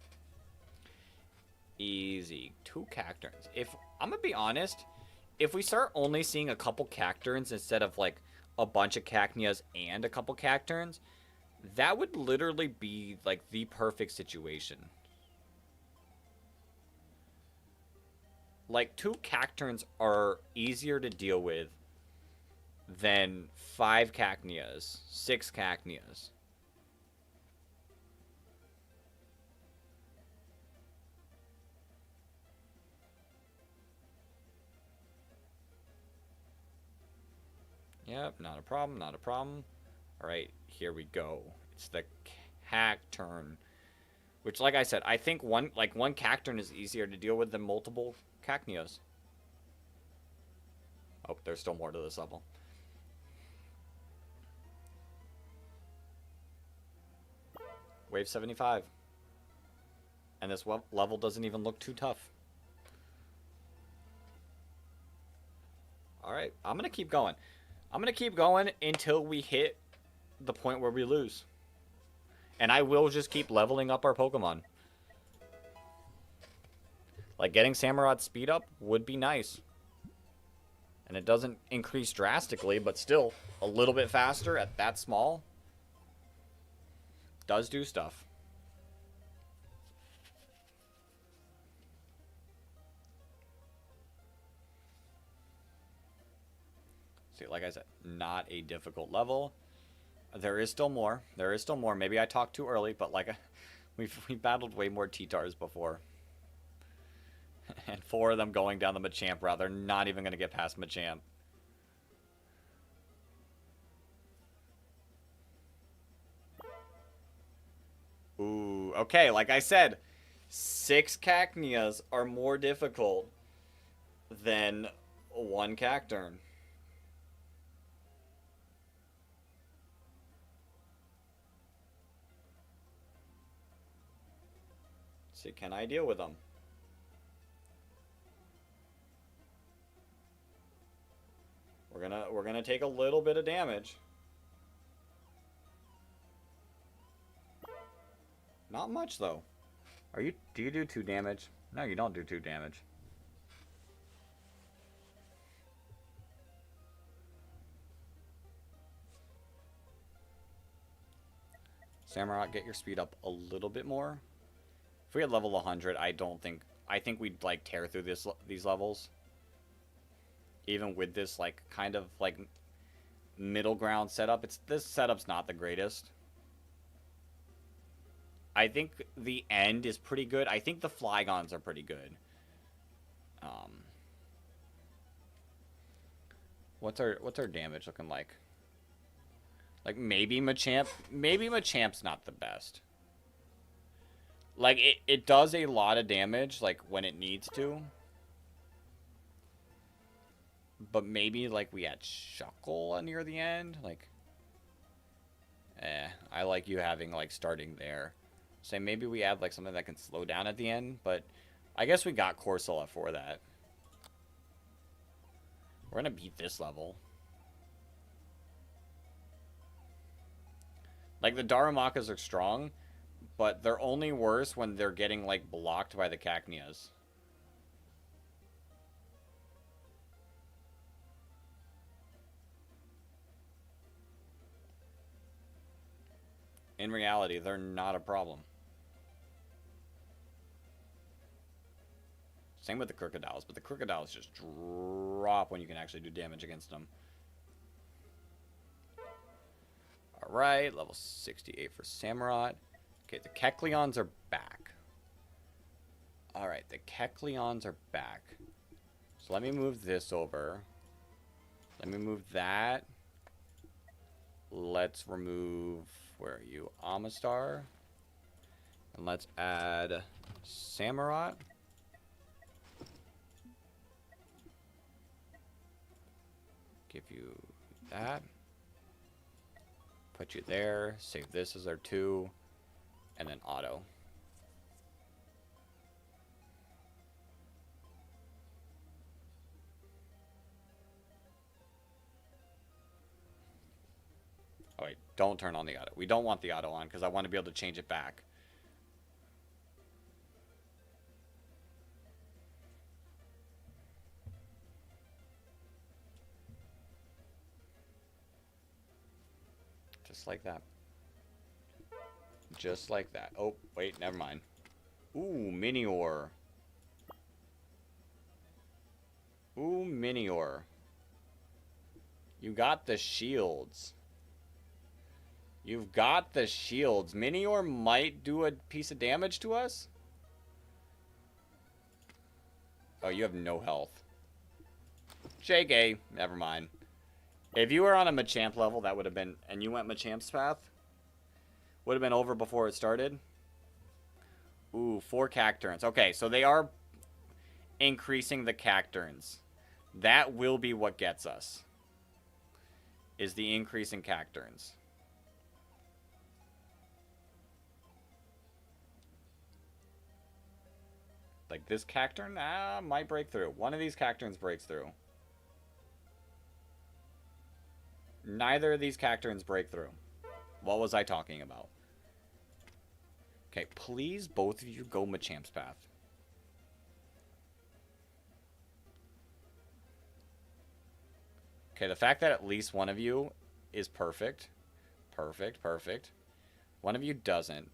Easy. 2 Cacturns. If I'm gonna be honest, if we start only seeing a couple Cacturns instead of like a bunch of Cacneas and a couple Cacturns, that would literally be like the perfect situation. Like, 2 Cacturns are easier to deal with than 5 Cacneas, 6 Cacneas. Yep, not a problem, not a problem. Alright, here we go. It's the Cacturn. Which, like I said, I think one Cacturn is easier to deal with than multiple Cacneas. Oh, there's still more to this level. Wave 75. And this level doesn't even look too tough. Alright, I'm going to keep going. I'm going to keep going until we hit the point where we lose. And I will just keep leveling up our Pokemon. Like, getting Samurott speed up would be nice. And it doesn't increase drastically, but still, a little bit faster at that small does do stuff. See, like I said, not a difficult level. There is still more. There is still more. Maybe I talked too early, but like we battled way more T-Tars before. And 4 of them going down the Machamp route. They're not even going to get past Machamp. Ooh, okay, like I said, 6 Cacneas are more difficult than 1 Cacturn. See, can I deal with them? We're gonna take a little bit of damage. Not much though. Do you do 2 damage? No, you don't do 2 damage. Samurai, get your speed up a little bit more. If we had level 100, I think we'd like tear through these levels. Even with this like kind of like middle ground setup. This setup's not the greatest. I think the end is pretty good. I think the Flygons are pretty good. What's our damage looking like? Like maybe Machamp's not the best. Like it does a lot of damage like when it needs to. But maybe like we had Shuckle near the end, like I like you having like starting there. Say maybe we add like something that can slow down at the end, but I guess we got Corsola for that. We're gonna beat this level. Like the Darumaka's are strong, but they're only worse when they're getting like blocked by the Cacneas. In reality, they're not a problem. Same with the Crocodiles, but the Crocodiles just drop when you can actually do damage against them. Alright, level 68 for Samurott. Okay, the Kecleons are back. Alright, the Kecleons are back. So let me move this over. Let me move that. Let's remove... Where are you? Amistar. And let's add Samurott. Give you that. Put you there. Save this as our 2. And then auto. Oh wait, don't turn on the auto. We don't want the auto on because I want to be able to change it back. Just like that. Just like that. Oh, wait, never mind. Ooh, Minior. Ooh, Minior. You got the shields. You've got the shields. Minior might do a piece of damage to us. Oh, you have no health. JK. Never mind. If you were on a Machamp level, that would have been... And you went Machamp's path? Would have been over before it started. Ooh, 4 Cacturns. Okay, so they are increasing the Cacturns. That will be what gets us. Is the increase in Cacturns. Like this Cacturn, might break through. One of these Cacturns breaks through. Neither of these Cacturns break through. What was I talking about? Okay, please both of you go Machamp's path. Okay, the fact that at least one of you is perfect. Perfect, perfect. One of you doesn't.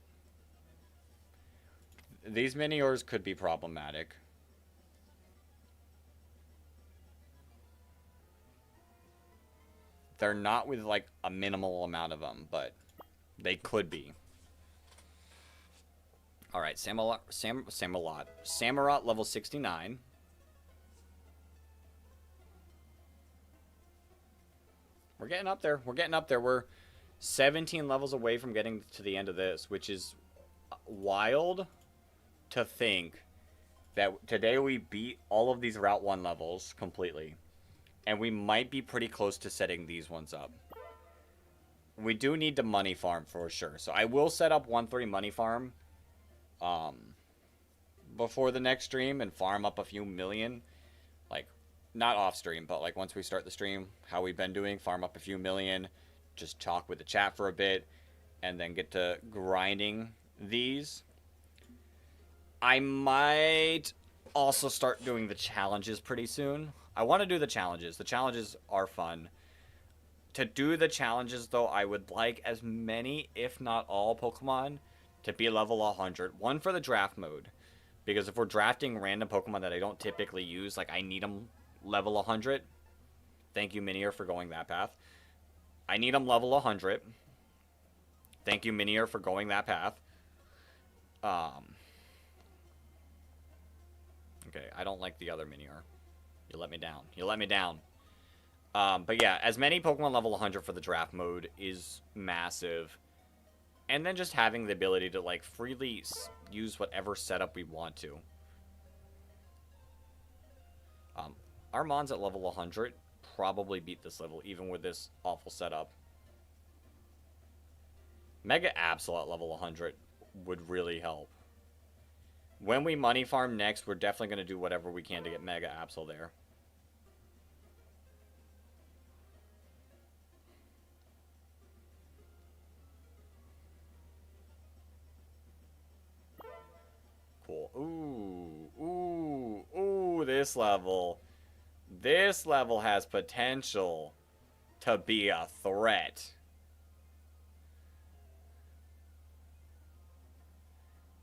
These Miniors could be problematic. They're not with, like, a minimal amount of them, but they could be. Alright, Samurott level 69. We're getting up there. We're getting up there. We're 17 levels away from getting to the end of this, which is wild to think that today we beat all of these Route 1 levels completely. And we might be pretty close to setting these ones up. We do need to money farm for sure. So I will set up 1-3 money farm before the next stream and farm up a few million. Like, not off stream, but like once we start the stream, how we've been doing, farm up a few million, just talk with the chat for a bit, and then get to grinding these. I might also start doing the challenges pretty soon. I want to do the challenges. The challenges are fun. To do the challenges, though, I would like as many, if not all, Pokemon to be level 100. One for the draft mode. Because if we're drafting random Pokemon that I don't typically use, like I need them level 100. Thank you, Minier, for going that path. I need them level 100. Thank you, Minier, for going that path. Okay, I don't like the other Minier. You let me down. You let me down. But yeah, as many Pokemon level 100 for the draft mode is massive. And then just having the ability to, like, freely use whatever setup we want to. Our Mons at level 100 probably beat this level, even with this awful setup. Mega Absol at level 100 would really help. When we money farm next, we're definitely going to do whatever we can to get Mega Absol there. Cool. Ooh, this level. This level has potential to be a threat.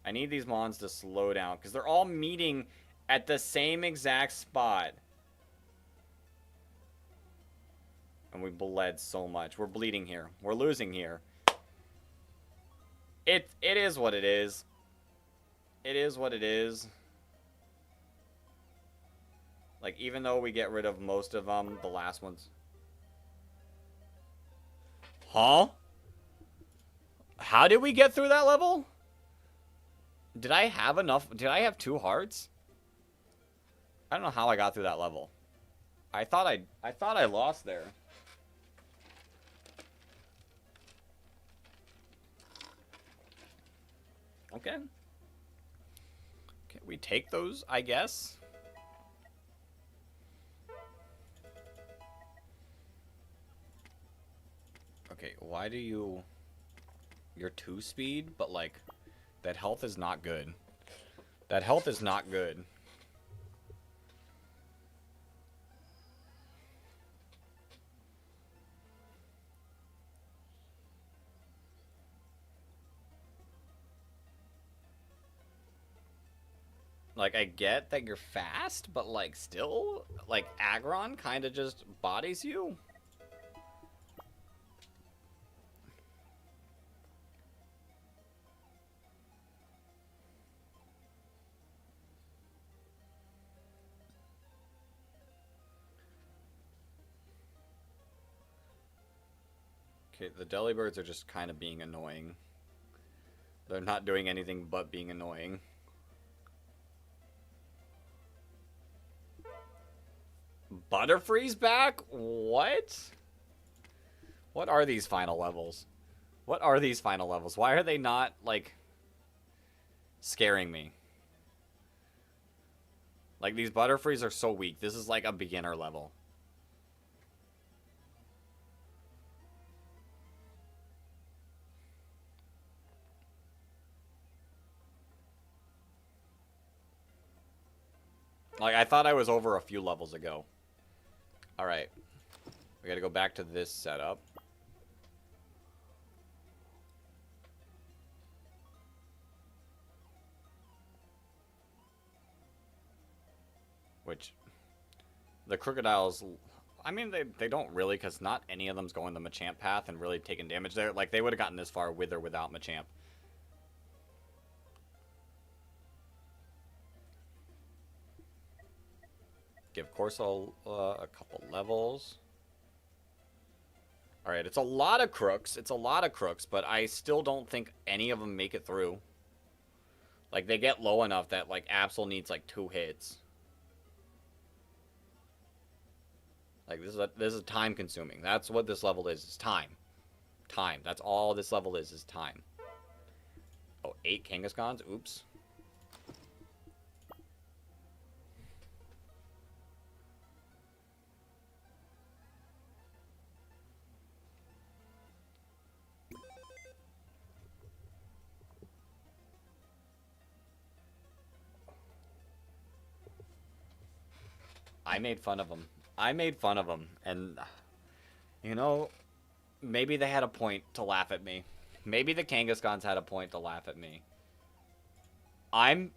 I need these Mons to slow down, because they're all meeting at the same exact spot. And we bled so much. We're bleeding here. We're losing here. It is what it is. It is what it is. Like, even though we get rid of most of them, the last ones... Huh? How did we get through that level? Did I have enough? Did I have 2 hearts? I don't know how I got through that level. I thought I lost there. Okay. We take those, I guess. Okay, why do you... You're 2 speed, but like... That health is not good. That health is not good. Like, I get that you're fast, but like, still, like, Aggron kind of just bodies you. Okay, the Delibirds are just kind of being annoying. They're not doing anything but being annoying. Butterfree's back? What? What are these final levels? What are these final levels? Why are they not, like, scaring me? Like, these Butterfrees are so weak. This is like a beginner level. Like, I thought I was over a few levels ago. Alright. We gotta go back to this setup. Which... The Crocodiles... I mean, they don't really, because not any of them's going the Machamp path and really taking damage there. Like, they would have gotten this far with or without Machamp. Give Corso a couple levels. Alright, it's a lot of crooks. It's a lot of crooks, but I still don't think any of them make it through. Like, they get low enough that, like, Absol needs, like, 2 hits. Like, this is time consuming. That's what this level is time. Time. That's all this level is time. Oh, 8 Kangaskhan's? Oops. I made fun of him. I made fun of him. And, you know, maybe they had a point to laugh at me. Maybe the Kangaskhan's had a point to laugh at me. I'm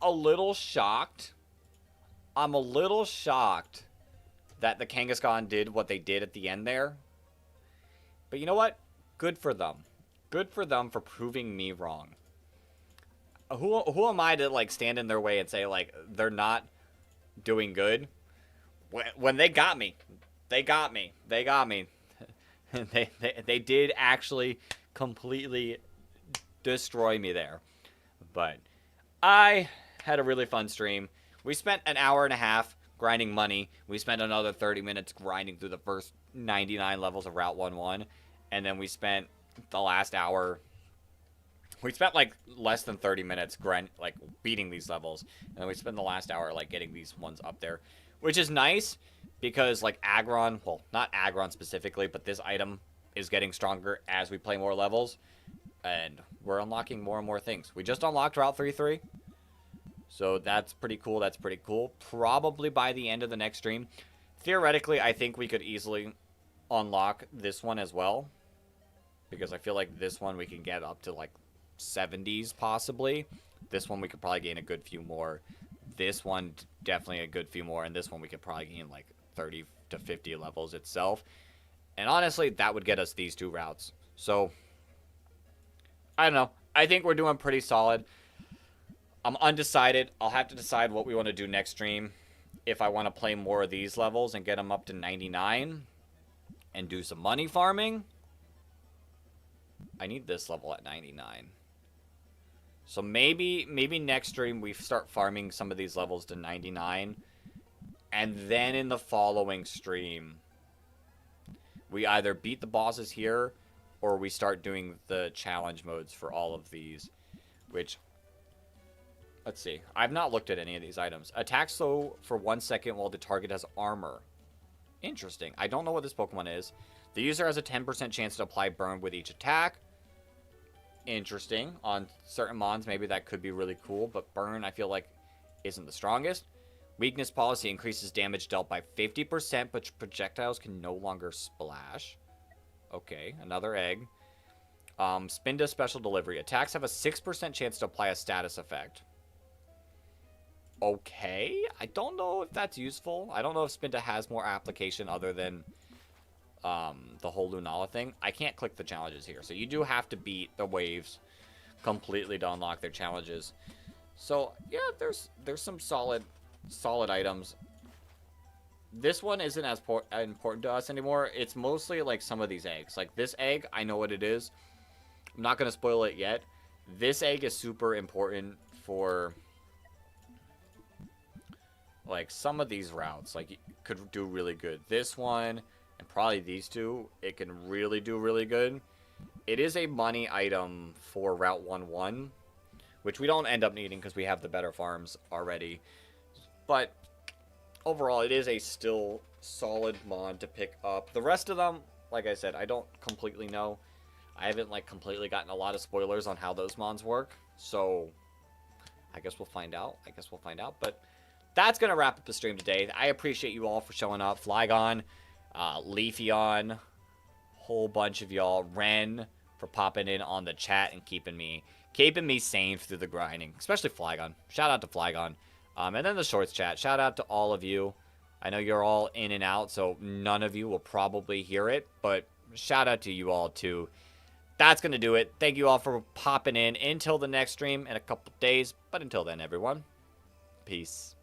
a little shocked. I'm a little shocked that the Kangaskhan did what they did at the end there. But you know what? Good for them. Good for them for proving me wrong. Who am I to, like, stand in their way and say, like, they're not doing good? When they got me. They got me. They got me. they did actually completely destroy me there. But I had a really fun stream. We spent an hour and a half grinding money. We spent another 30 minutes grinding through the first 99 levels of Route 1-1. And then we spent the last hour... We spent, like, less than 30 minutes beating these levels. And then we spent the last hour, like, getting these ones up there. Which is nice, because, like, Aggron... Well, not Aggron specifically, but this item is getting stronger as we play more levels. And we're unlocking more and more things. We just unlocked Route 33. So that's pretty cool. That's pretty cool. Probably by the end of the next stream. Theoretically, I think we could easily unlock this one as well. Because I feel like this one we can get up to, like, 70s possibly. This one we could probably gain a good few more. This one definitely a good few more, and this one we could probably gain like 30 to 50 levels itself. And honestly, that would get us these 2 routes. So I don't know. I think we're doing pretty solid. I'm undecided. I'll have to decide what we want to do next stream. If I want to play more of these levels and get them up to 99 and do some money farming. I need this level at 99. So maybe next stream we start farming some of these levels to 99. And then in the following stream, we either beat the bosses here or we start doing the challenge modes for all of these. Which, let's see. I've not looked at any of these items. Attack slow for 1 second while the target has armor. Interesting. I don't know what this Pokemon is. The user has a 10% chance to apply burn with each attack. Interesting. On certain mons, maybe that could be really cool, but burn, I feel like, isn't the strongest. Weakness policy increases damage dealt by 50%, but projectiles can no longer splash. Okay, another egg. Spin to special delivery. Attacks have a 6% chance to apply a status effect. Okay, I don't know if that's useful. I don't know if Spinta has more application other than the whole Lunala thing. I can't click the challenges here, so you do have to beat the waves completely to unlock their challenges. So yeah, there's some solid items. This one isn't as important to us anymore. It's mostly like some of these eggs. Like this egg, I know what it is. I'm not gonna spoil it yet. This egg is super important for like some of these routes. Like it could do really good. This one. And probably these 2, it can really do really good. It is a money item for Route 1-1, which we don't end up needing because we have the better farms already. But overall, it is a still solid mod to pick up. The rest of them, like I said, I don't completely know. I haven't like completely gotten a lot of spoilers on how those mods work. So I guess we'll find out. But that's going to wrap up the stream today. I appreciate you all for showing up. Flygon. Leafeon, whole bunch of y'all, Ren for popping in on the chat and keeping me sane through the grinding, especially Flygon. Shout out to Flygon. And then the shorts chat. Shout out to all of you. I know you're all in and out, so none of you will probably hear it, but shout out to you all too. That's gonna do it. Thank you all for popping in. Until the next stream in a couple days, but until then, everyone, peace.